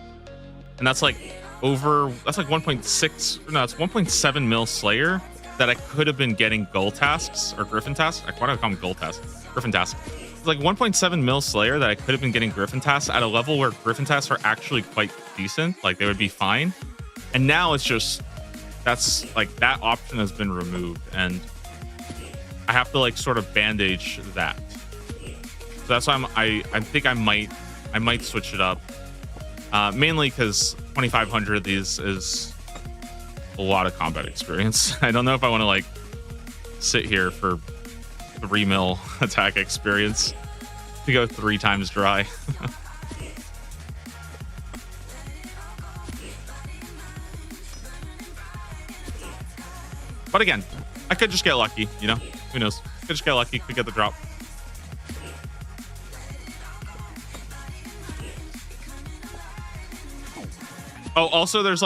And that's like that's like 1.6, no, it's 1.7 mil Slayer that I could have been getting goal tasks or Griffin tasks. Why do I call them goal tasks? Griffin tasks. It's like 1.7 mil Slayer that I could have been getting Griffin tasks at a level where Griffin tasks are actually quite decent. Like they would be fine. And now it's just, that's like, that option has been removed and I have to like sort of bandage that. So that's why I think I might switch it up. Mainly because 2,500 of these is a lot of combat experience. I don't know if I want to like sit here for 3 mil attack experience to go 3 times dry. But again, I could just get lucky, you know? Who knows? Could just get lucky, could get the drop. Oh, also there's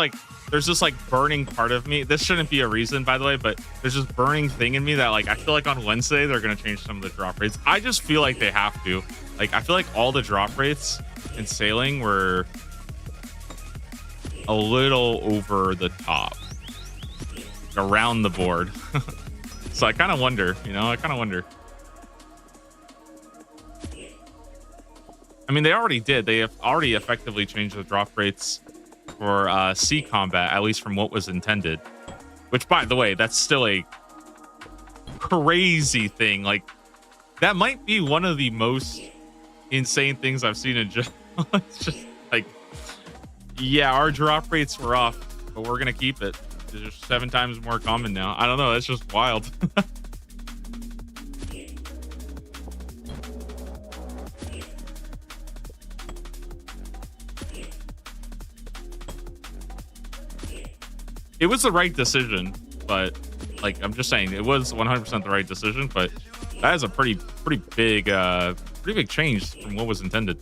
this like burning part of me. This shouldn't be a reason, by the way, but there's this burning thing in me that like I feel like on Wednesday they're gonna change some of the drop rates. I just feel like they have to. Like I feel like all the drop rates in sailing were a little over the top, around the board. So I kind of wonder, you know, I mean, they already did. They have already effectively changed the drop rates for sea combat, at least from what was intended. Which, by the way, that's still a crazy thing. Like, that might be one of the most insane things I've seen in just it's just like, yeah, our drop rates were off, but we're gonna keep it. It's just 7 times more common now. I don't know. That's just wild. It was the right decision, but like I'm just saying, it was 100% the right decision. But that is a pretty big change from what was intended.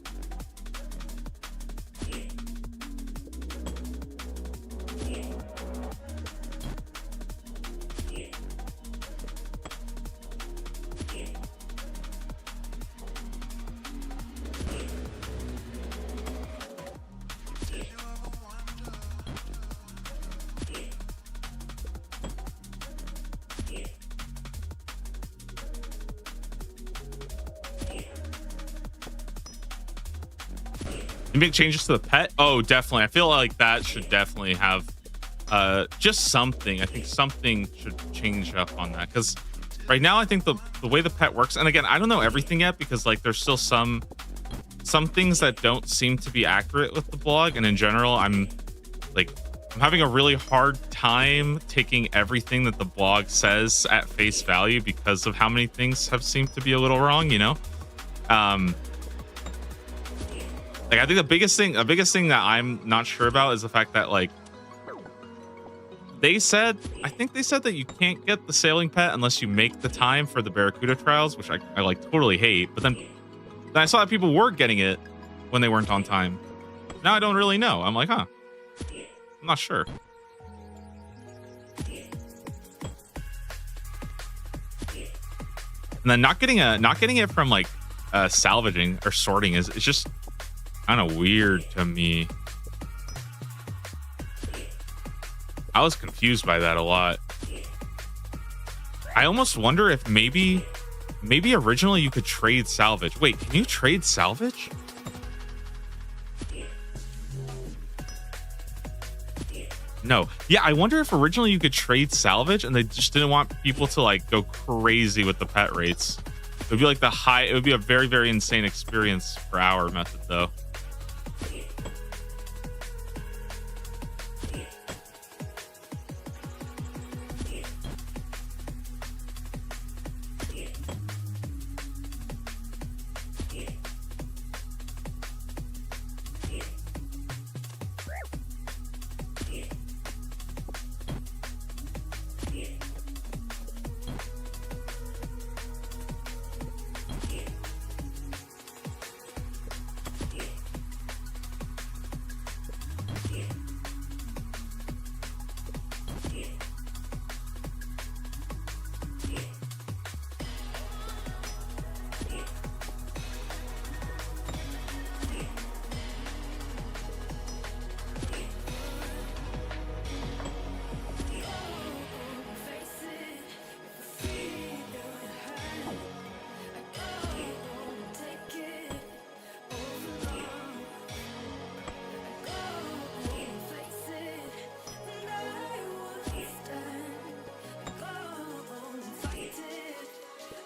You make changes to the pet? Oh, definitely. I feel like that should definitely have just something. I think something should change up on that, because right now I think the way the pet works, and again, I don't know everything yet because like there's still some things that don't seem to be accurate with the blog, and in general, I'm having a really hard time taking everything that the blog says at face value because of how many things have seemed to be a little wrong, you know? Like, I think the biggest thing that I'm not sure about is the fact that like I think they said that you can't get the sailing pet unless you make the time for the Barracuda trials, which I like totally hate. But then I saw that people were getting it when they weren't on time. Now I don't really know. I'm like, huh, I'm not sure. And then not getting it from like salvaging or sorting is just kind of weird to me. I was confused by that a lot. I almost wonder if maybe originally you could trade salvage. Wait, can you trade salvage? No. Yeah, I wonder if originally you could trade salvage and they just didn't want people to like go crazy with the pet rates. It would be like it would be a very, very insane experience for our method though.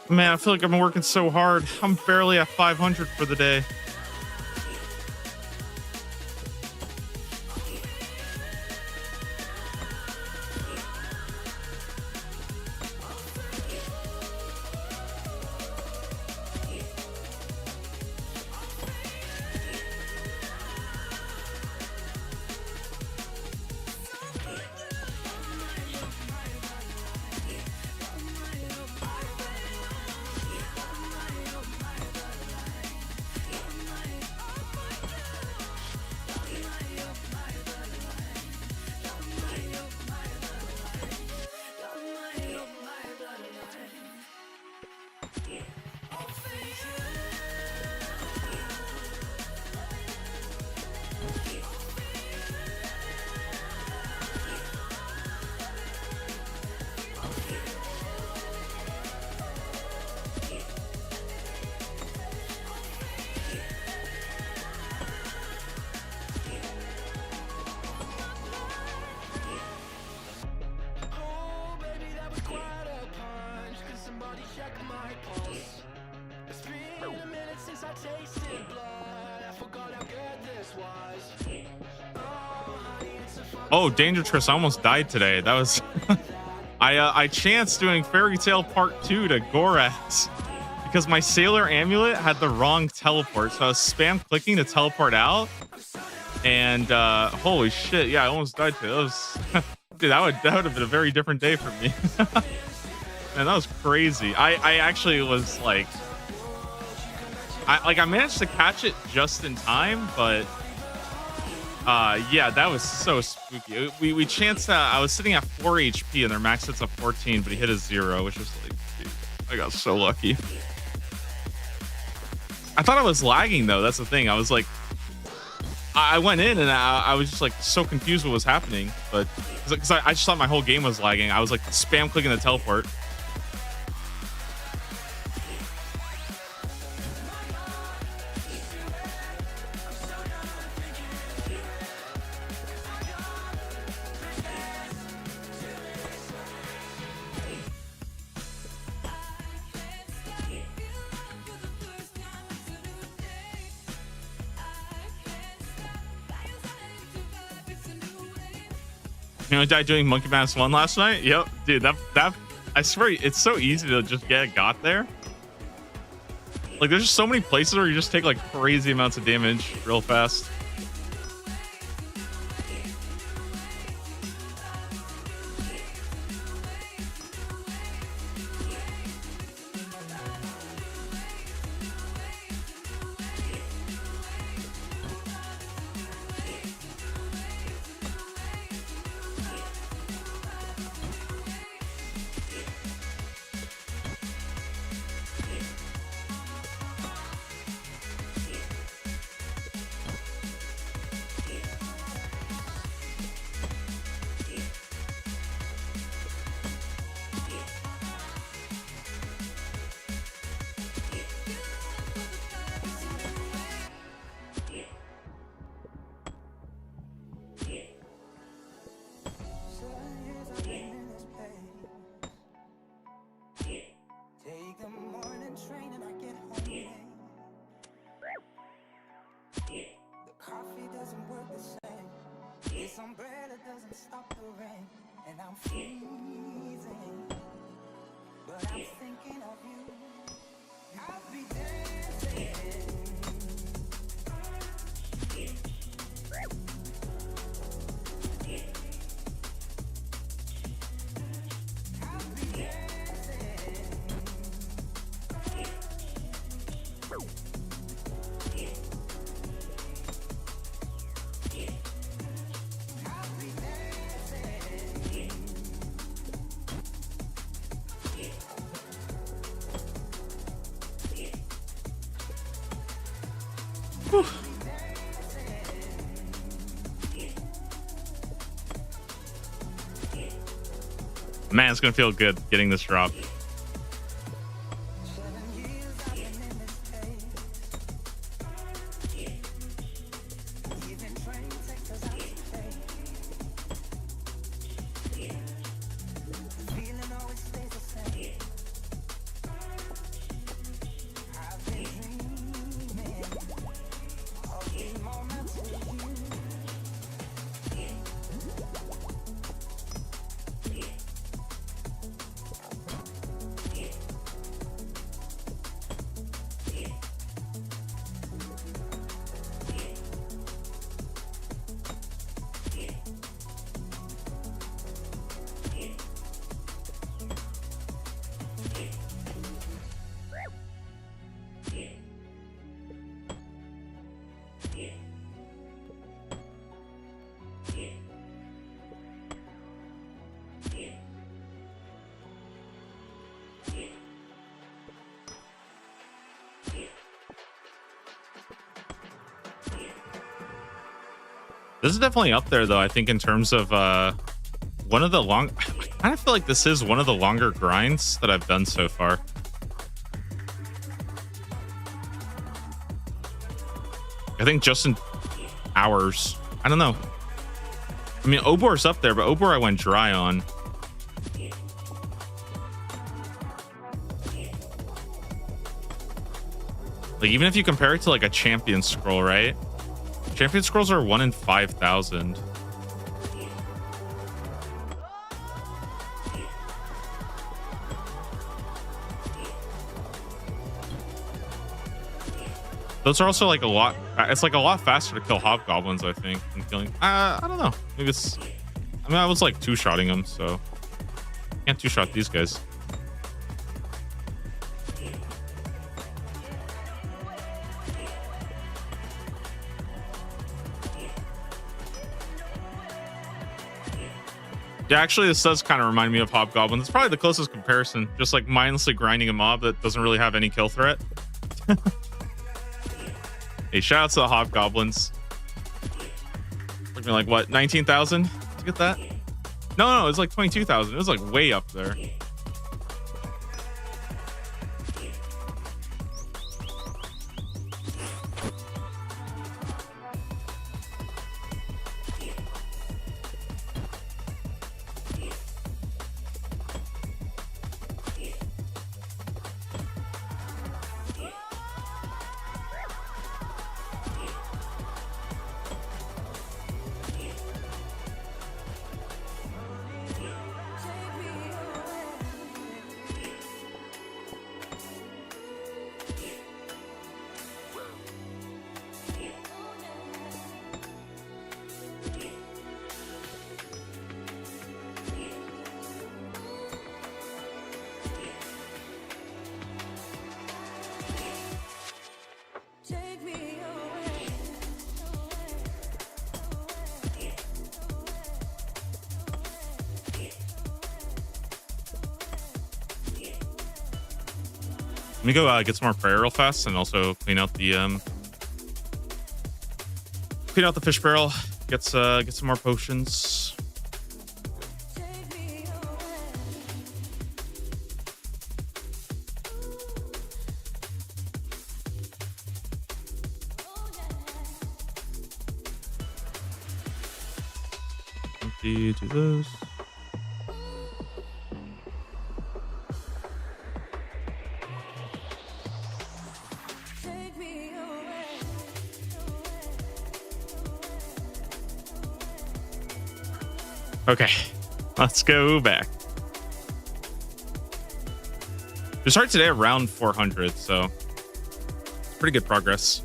Man, I feel like I've been working so hard. I'm barely at 500 for the day. Oh, Dangerous, I almost died today. That was I chanced doing Fairy Tale Part 2 to Gorax because my Sailor Amulet had the wrong teleport. So I was spam clicking to teleport out. And holy shit, yeah, I almost died today. That was dude, that would have been a very different day for me. Man, that was crazy. I actually was like I managed to catch it just in time, but yeah, that was so spooky. We chanced I was sitting at 4 HP and their max hits a 14, but he hit a 0, which was like, dude, I got so lucky. I thought I was lagging though. That's the thing. I was like, I went in and I was just like so confused what was happening, but because I just thought my whole game was lagging. I was like spam clicking the teleport. You know, died doing Monkey Mass 1 last night? Yep, dude, that I swear it's so easy to just get got there. Like, there's just so many places where you just take like crazy amounts of damage real fast. Take the morning train and I get home late. The coffee doesn't work the same. This umbrella doesn't stop the rain. And I'm freezing, but I'm thinking of you. I'll be dancing. Man, it's gonna feel good getting this drop. This is definitely up there, though, I think, in terms of one of the long... I kind of feel like this is one of the longer grinds that I've done so far. I think just in hours. I don't know. I mean, Obor's up there, but Obor I went dry on. Like, even if you compare it to, like, a champion scroll, right? Champion scrolls are 1 in 5,000. Those are also like a lot. It's like a lot faster to kill hobgoblins, I think, than killing. I don't know. Maybe it's. I mean, I was like two-shotting them, so can't two-shot these guys. Yeah, actually, this does kind of remind me of Hobgoblin. It's probably the closest comparison. Just like mindlessly grinding a mob that doesn't really have any kill threat. Hey, shout out to the Hobgoblins. Took me like, what, 19,000 to get that? No, it was like 22,000. It was like way up there. Let me go get some more prayer real fast and also clean out the fish barrel. Get some more potions. Empty, do this. Okay, let's go back. We started today around 400, so it's pretty good progress.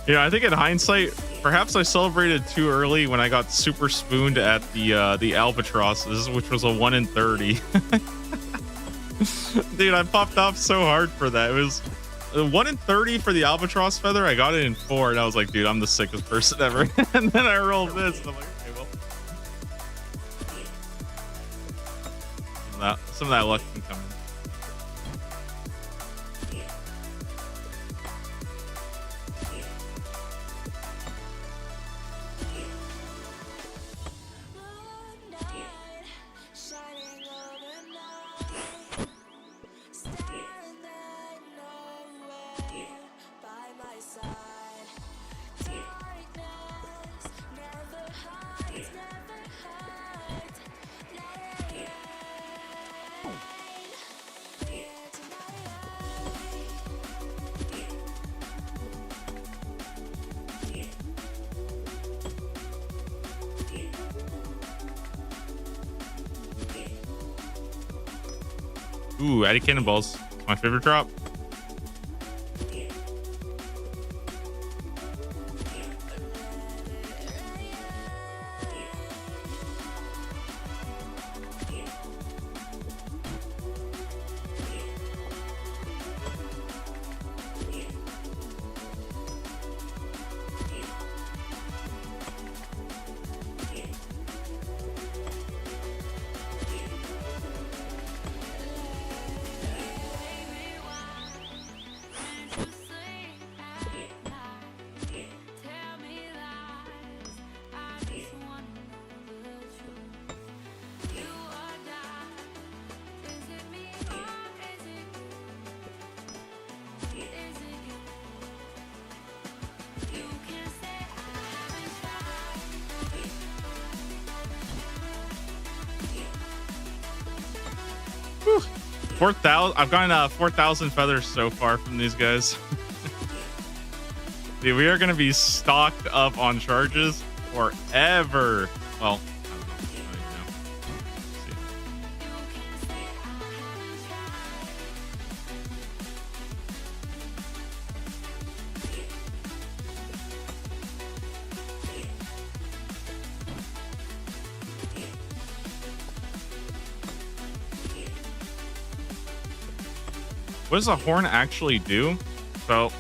Yeah, I think in hindsight, perhaps I celebrated too early when I got super spooned at the albatrosses, which was a 1 in 30. Dude, I popped off so hard for that. It was a 1 in 30 for the albatross feather. I got it in 4, and I was like, dude, I'm the sickest person ever. And then I rolled this, and I'm like, okay, well, some of that luck can come in. Ooh, Addy Cannonballs. My favorite drop. Whew. 4,000. I've gotten 4,000 feathers so far from these guys. Dude, we are going to be stocked up on charges forever. Well, I don't know. Let's see. What does a horn actually do? So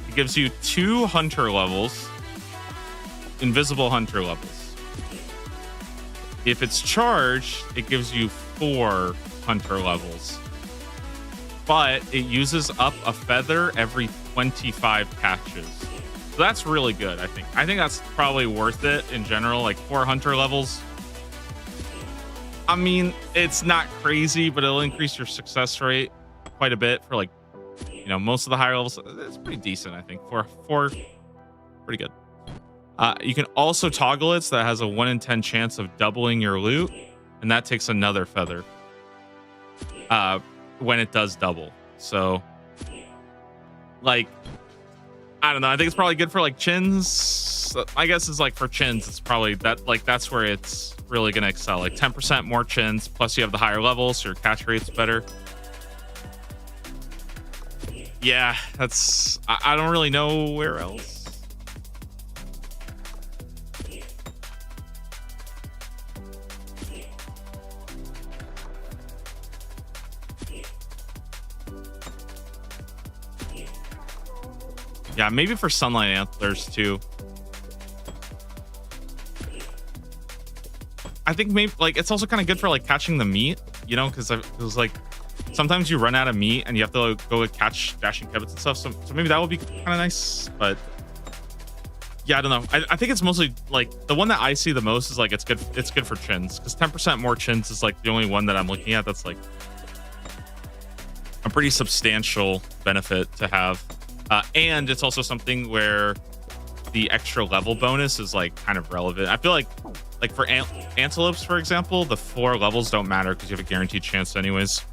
it gives you 2 hunter levels, invisible hunter levels. If it's charged, it gives you 4 hunter levels, but it uses up a feather every 25 catches. So that's really good, I think. I think that's probably worth it in general. Like 4 hunter levels. I mean, it's not crazy, but it'll increase your success rate quite a bit for like, you know, most of the higher levels. It's pretty decent, I think. 4, pretty good. You can also toggle it, so that has a 1 in 10 chance of doubling your loot, and that takes another feather when it does double. So, like, I don't know. I think it's probably good for like chins. I guess it's like for chins, it's probably that, like, that's where it's really gonna excel. Like 10% more chins, plus you have the higher levels, so your catch rate's better. Yeah, that's. I don't really know where else. Yeah, maybe for sunlight antlers too. I think maybe like it's also kind of good for like catching the meat, you know, because it was like sometimes you run out of meat and you have to go catch dashing kebabs and stuff. So maybe that would be kind of nice. But yeah, I don't know. I think it's mostly like the one that I see the most is like it's good for chins, because 10% more chins is like the only one that I'm looking at that's like a pretty substantial benefit to have. And it's also something where the extra level bonus is like kind of relevant. I feel like for antelopes, for example, the 4 levels don't matter because you have a guaranteed chance anyways.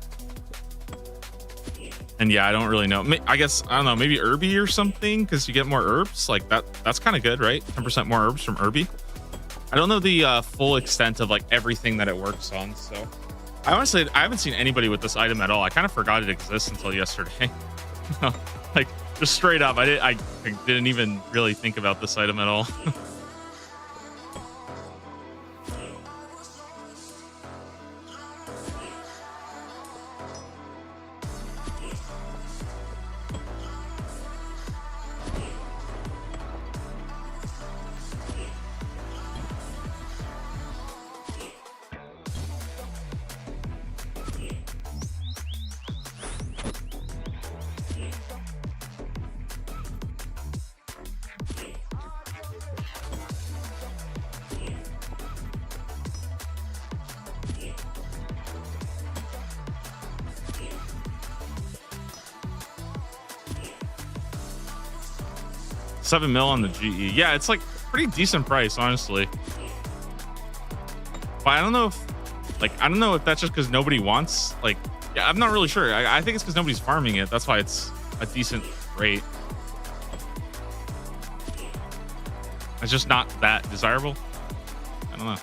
And yeah, I don't really know. I guess, I don't know, maybe Irby or something, because you get more herbs. Like that's kind of good, right? 10% more herbs from Irby. I don't know the full extent of like everything that it works on. So I haven't seen anybody with this item at all. I kind of forgot it exists until yesterday. Like, just straight up, I didn't even really think about this item at all. $7 mil on the GE. Yeah, it's like pretty decent price, honestly. But I don't know if that's just because nobody wants, like, yeah, I'm not really sure. I think it's because nobody's farming it. That's why it's a decent rate. It's just not that desirable. I don't know.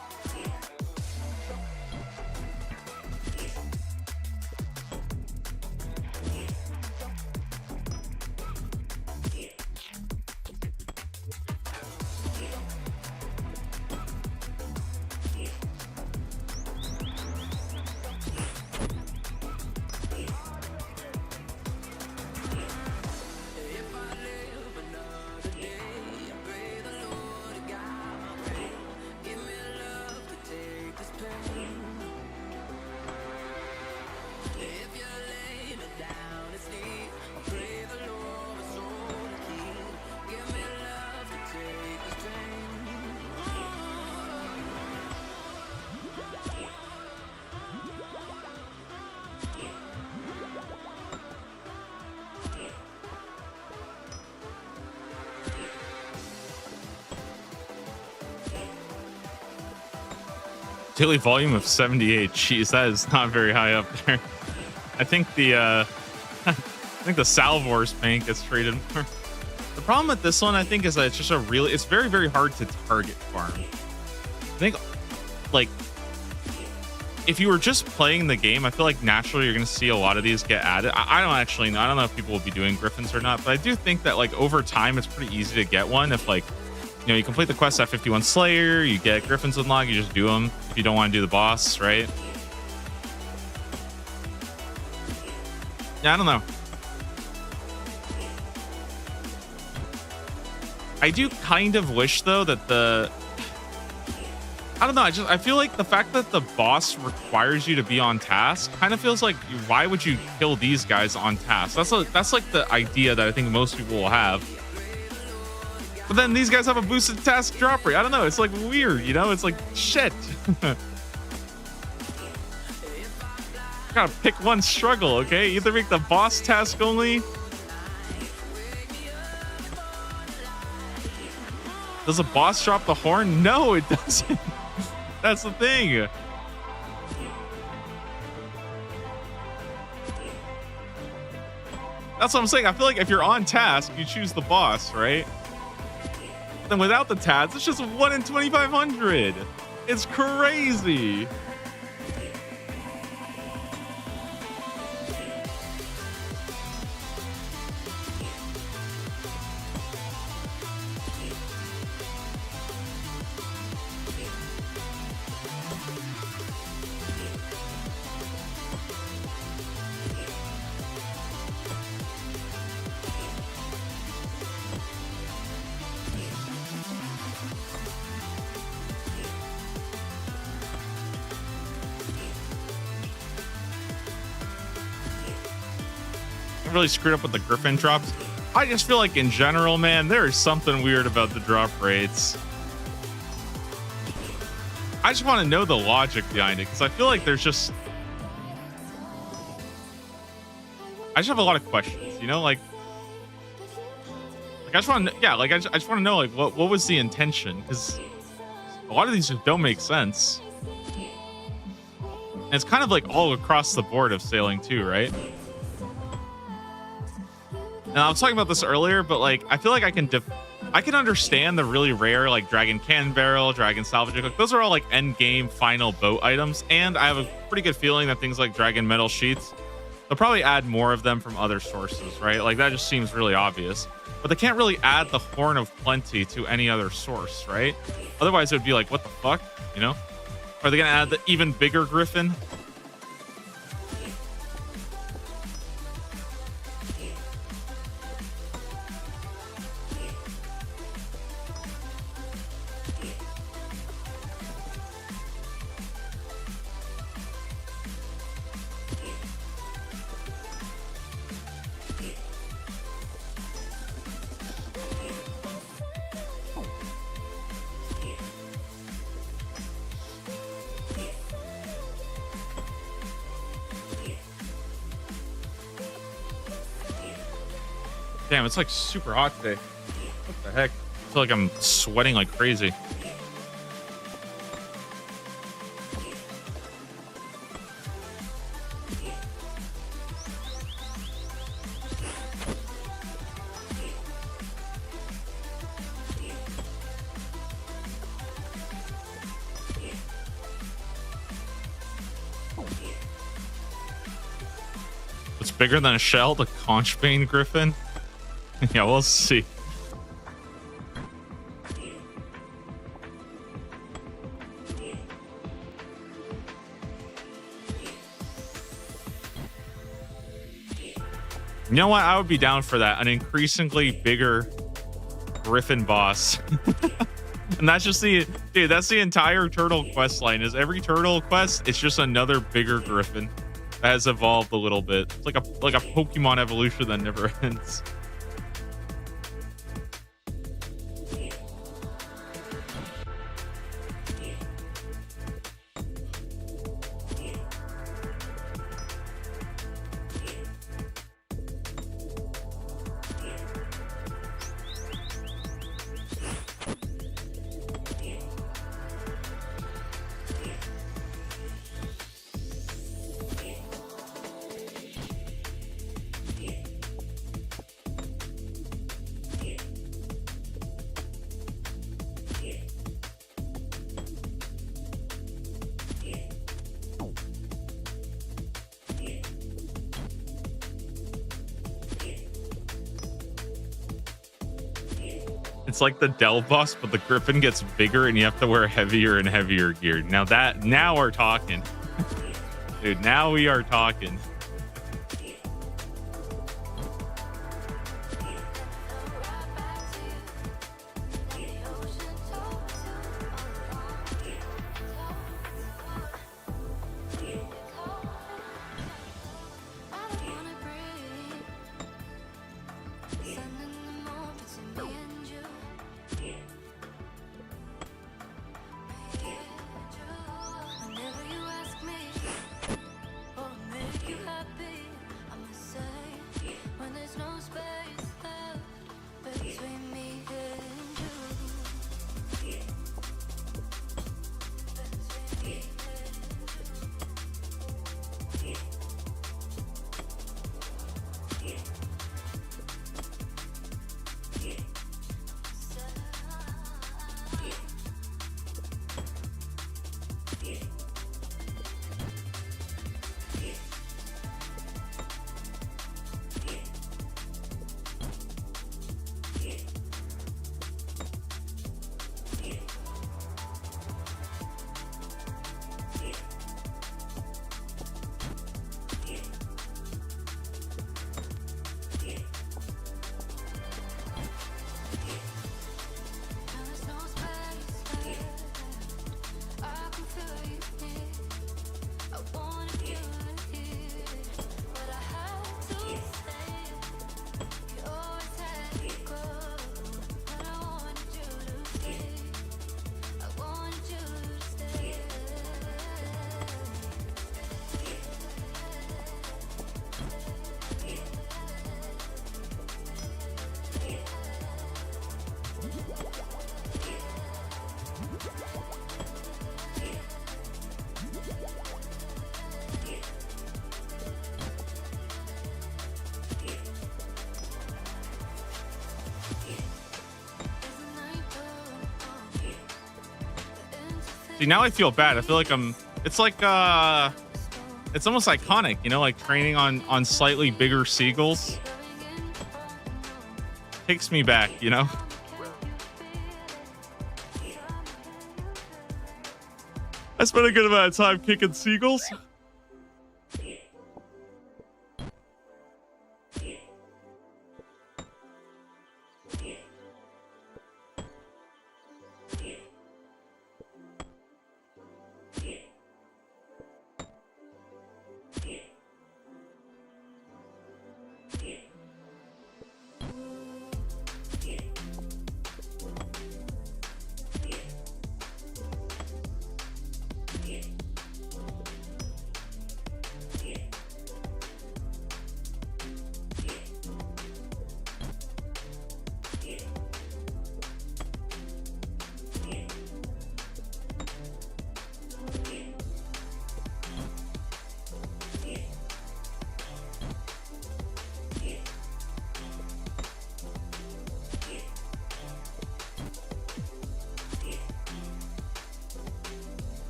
Daily volume of 78. Jeez, that is not very high up there. I think the Salvor's bank gets traded more. The problem with this one, I think, is that it's just it's very, very hard to target farm. I think, like, if you were just playing the game, I feel like naturally you're going to see a lot of these get added. I don't actually know. I don't know if people will be doing Griffins or not, but I do think that, like, over time, it's pretty easy to get one. If, like, you know, you complete the quest at 51 Slayer, you get Griffins unlocked, you just do them if you don't want to do the boss, right? Yeah, I don't know. I do kind of wish, though, that I don't know. I feel like the fact that the boss requires you to be on task kind of feels like, why would you kill these guys on task? That's like the idea that I think most people will have. But then these guys have a boosted task drop rate. I don't know. It's like weird, you know? It's like shit. Gotta pick one struggle, okay? Either make the boss task only. Does a boss drop the horn? No, it doesn't. That's the thing. That's what I'm saying. I feel like if you're on task, you choose the boss, right? Then without the tabs, it's just 1 in 2,500. It's crazy. Really screwed up with the Griffin drops. I just feel like in general, man, there is something weird about the drop rates. I just want to know the logic behind it, because I feel like there's just, I just have a lot of questions, you know, like I just want to, yeah, like I just want to know, like, what was the intention? Because a lot of these just don't make sense. And it's kind of like all across the board of sailing too, right? And I was talking about this earlier, but like I feel like I can understand the really rare like Dragon Cannon Barrel, Dragon Salvage Hook. Those are all like end game final boat items, and I have a pretty good feeling that things like Dragon Metal Sheets, they'll probably add more of them from other sources, right? Like that just seems really obvious. But they can't really add the Horn of Plenty to any other source, right? Otherwise it would be like, what the fuck, you know? Are they gonna add the even bigger Griffin? Damn, it's like super hot today. What the heck? I feel like I'm sweating like crazy. It's bigger than a shell, the Conchbane Griffin. Yeah, we'll see. You know what? I would be down for that. An increasingly bigger Griffin boss. And that's just the, dude, that's the entire turtle quest line. Is every turtle quest, it's just another bigger Griffin that has evolved a little bit. It's like a Pokemon evolution that never ends. It's like the Dell boss, but the Griffin gets bigger and you have to wear heavier and heavier gear. Now we're talking. Dude, now we are talking. See, now I feel bad. I feel like it's like it's almost iconic, you know, like training on slightly bigger seagulls. Takes me back, you know. I spent a good amount of time kicking seagulls.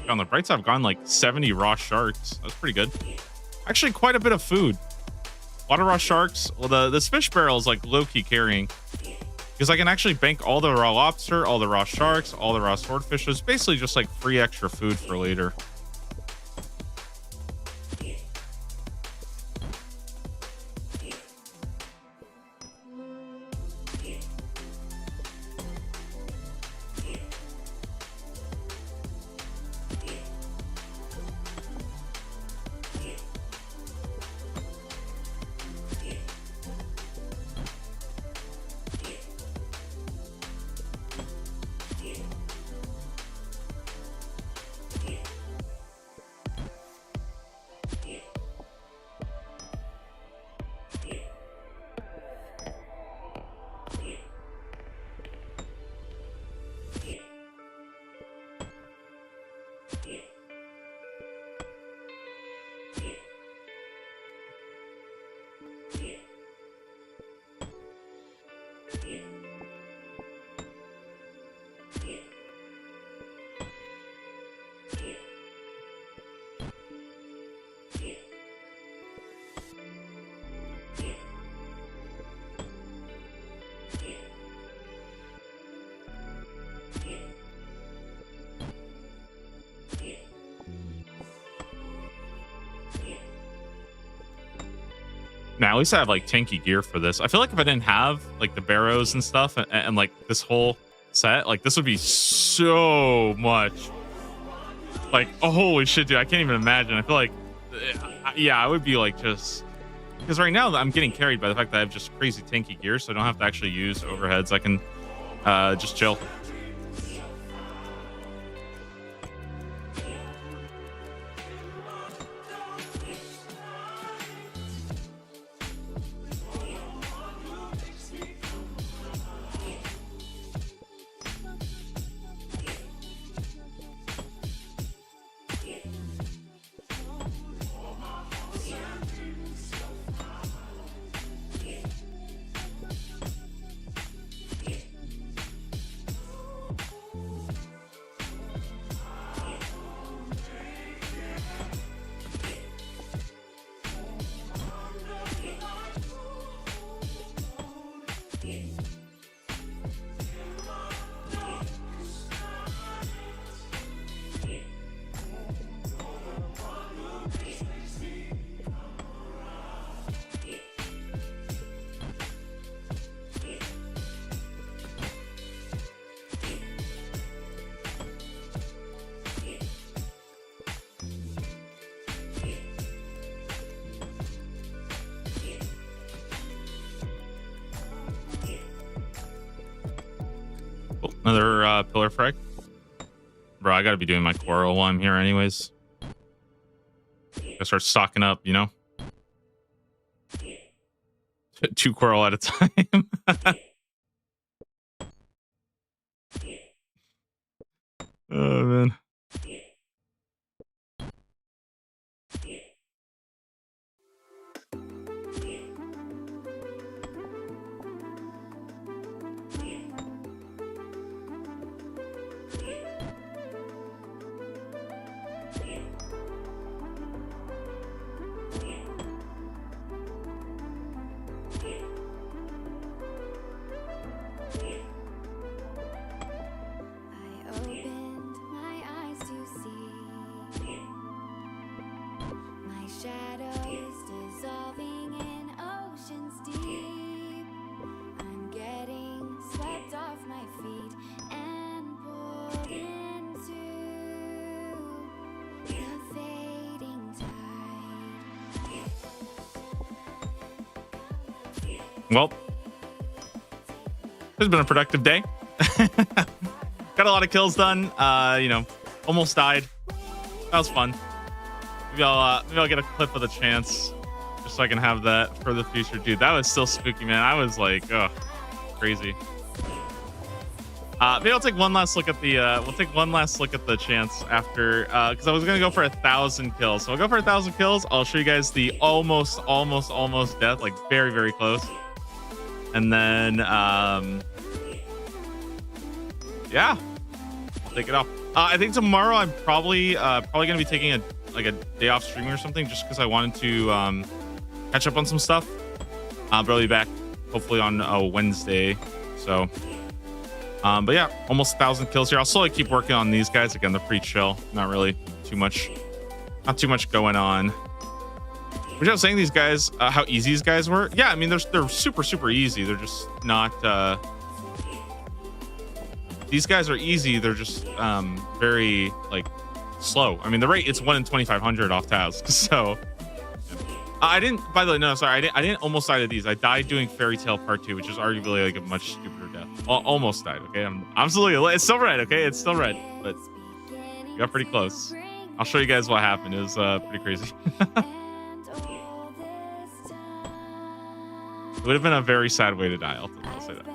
On the bright side, I've gone like 70 raw sharks. That's pretty good. Actually, quite a bit of food. A lot of raw sharks. Well, this fish barrel is like low-key carrying. Because I can actually bank all the raw lobster, all the raw sharks, all the raw swordfish. It's basically just like free extra food for later. Now, at least I have like tanky gear for this. I feel like if I didn't have like the barrows and stuff and like this whole set, like this would be so much. Like, oh, holy shit, dude. I can't even imagine. I feel like, yeah, I would be like just because right now I'm getting carried by the fact that I have just crazy tanky gear, so I don't have to actually use overheads. I can just chill. Another pillar frag. Bro, I gotta be doing my coral while I'm here anyways. Gotta start stocking up, you know? 2 coral at a time. Oh, man. shadows dissolving in oceans deep. I'm getting swept off my feet and pulled into the fading tide. Well, it's been a productive day. Got a lot of kills done. Almost died. That was fun. Maybe I'll get a clip of the chance just so I can have that for the future. Dude, that was still spooky, man. I was like, oh, crazy. Maybe I'll take one last look at the chance after, because I was gonna go for 1,000 kills. So I'll go for 1,000 kills. I'll show you guys the almost death, like very, very close. And then yeah, I'll take it off. I think tomorrow I'm probably gonna be taking a day off streaming or something, just because I wanted to catch up on some stuff. But I'll be back hopefully on Wednesday. So but yeah, almost 1,000 kills here. I'll slowly keep working on these guys. Again, they're pretty chill. Not really not too much going on. Which I was saying, these guys, how easy these guys were. Yeah, I mean, they're super easy. They're just not. These guys are easy. They're just very like slow. I mean, the rate, it's 1 in 2,500 off task. So I didn't. By the way, no, sorry, I didn't almost die to these. I died doing Fairy Tale Part 2, which is arguably like a much stupider death. Almost died. Okay, I'm still. It's still red. Okay, it's still red, but we got pretty close. I'll show you guys what happened. It was pretty crazy. It would have been a very sad way to die. I'll say that.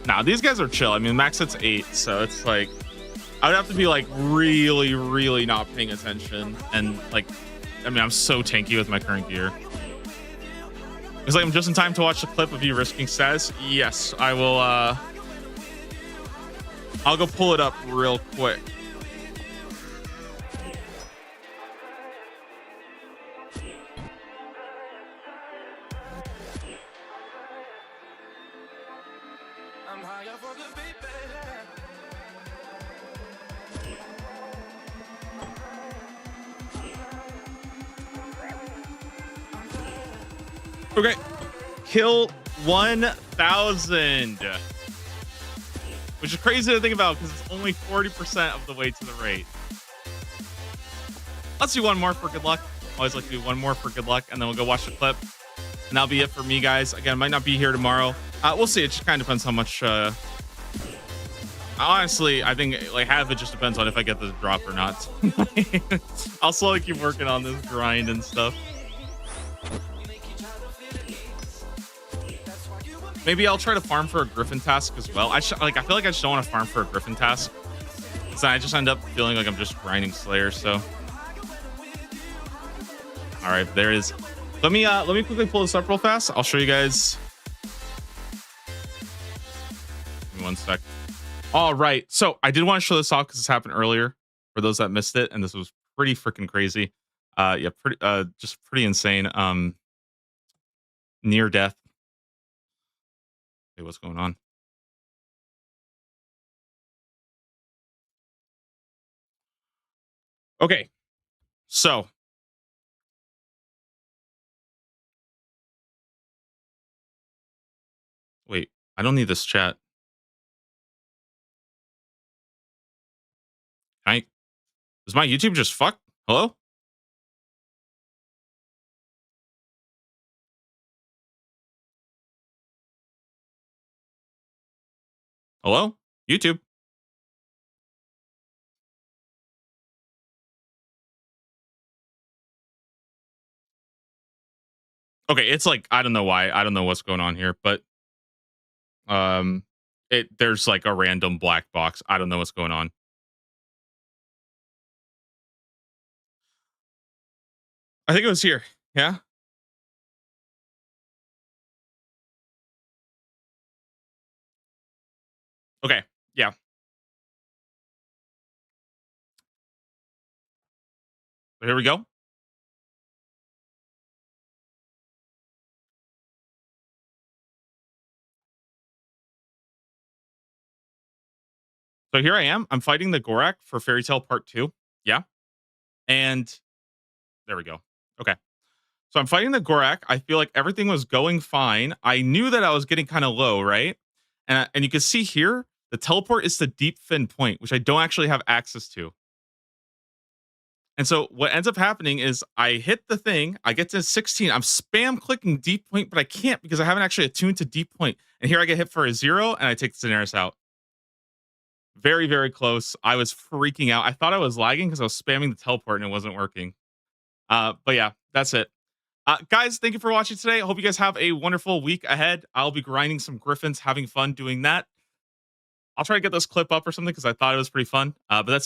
Nah, these guys are chill. I mean, max hit's 8, so it's like I would have to be like really not paying attention. And like, I mean, I'm so tanky with my current gear. It's like I'm just in time to watch the clip of you risking status. Yes, I will. I'll go pull it up real quick. Okay, kill 1,000, which is crazy to think about because it's only 40% of the way to the rate. Let's do one more for good luck. Always like to do one more for good luck, and then we'll go watch the clip. And that'll be it for me, guys. Again, I might not be here tomorrow. We'll see. It just kind of depends how much. Honestly, I think like half of it just depends on if I get the drop or not. I'll slowly keep working on this grind and stuff. Maybe I'll try to farm for a Griffin task as well. I feel like I just don't want to farm for a Griffin task, so I just end up feeling like I'm just grinding Slayer. So, all right, there it is. Let me quickly pull this up real fast. I'll show you guys. Give me one sec. All right, so I did want to show this off because this happened earlier for those that missed it, and this was pretty freaking crazy. Yeah, just pretty insane. Near death. Hey, what's going on? Okay, so wait, I don't need this chat. Is my YouTube just fucked? Hello? Hello? YouTube? Okay, it's like I don't know why. I don't know what's going on here, but there's like a random black box. I don't know what's going on. I think it was here. Yeah. Okay. Yeah. So here we go. So here I am. I'm fighting the Gorak for Fairy Tale Part 2. Yeah. And there we go. Okay. So I'm fighting the Gorak. I feel like everything was going fine. I knew that I was getting kind of low, right? And you can see here, the teleport is to Deep Fin Point, which I don't actually have access to. And so what ends up happening is I hit the thing, I get to 16, I'm spam clicking Deep Point, but I can't because I haven't actually attuned to Deep Point. And here I get hit for a 0 and I take the Daenerys out. Very, very close. I was freaking out. I thought I was lagging because I was spamming the teleport and it wasn't working. But yeah, that's it. Guys, thank you for watching today. I hope you guys have a wonderful week ahead. I'll be grinding some Griffins, having fun doing that. I'll try to get this clip up or something because I thought it was pretty fun. But that's it.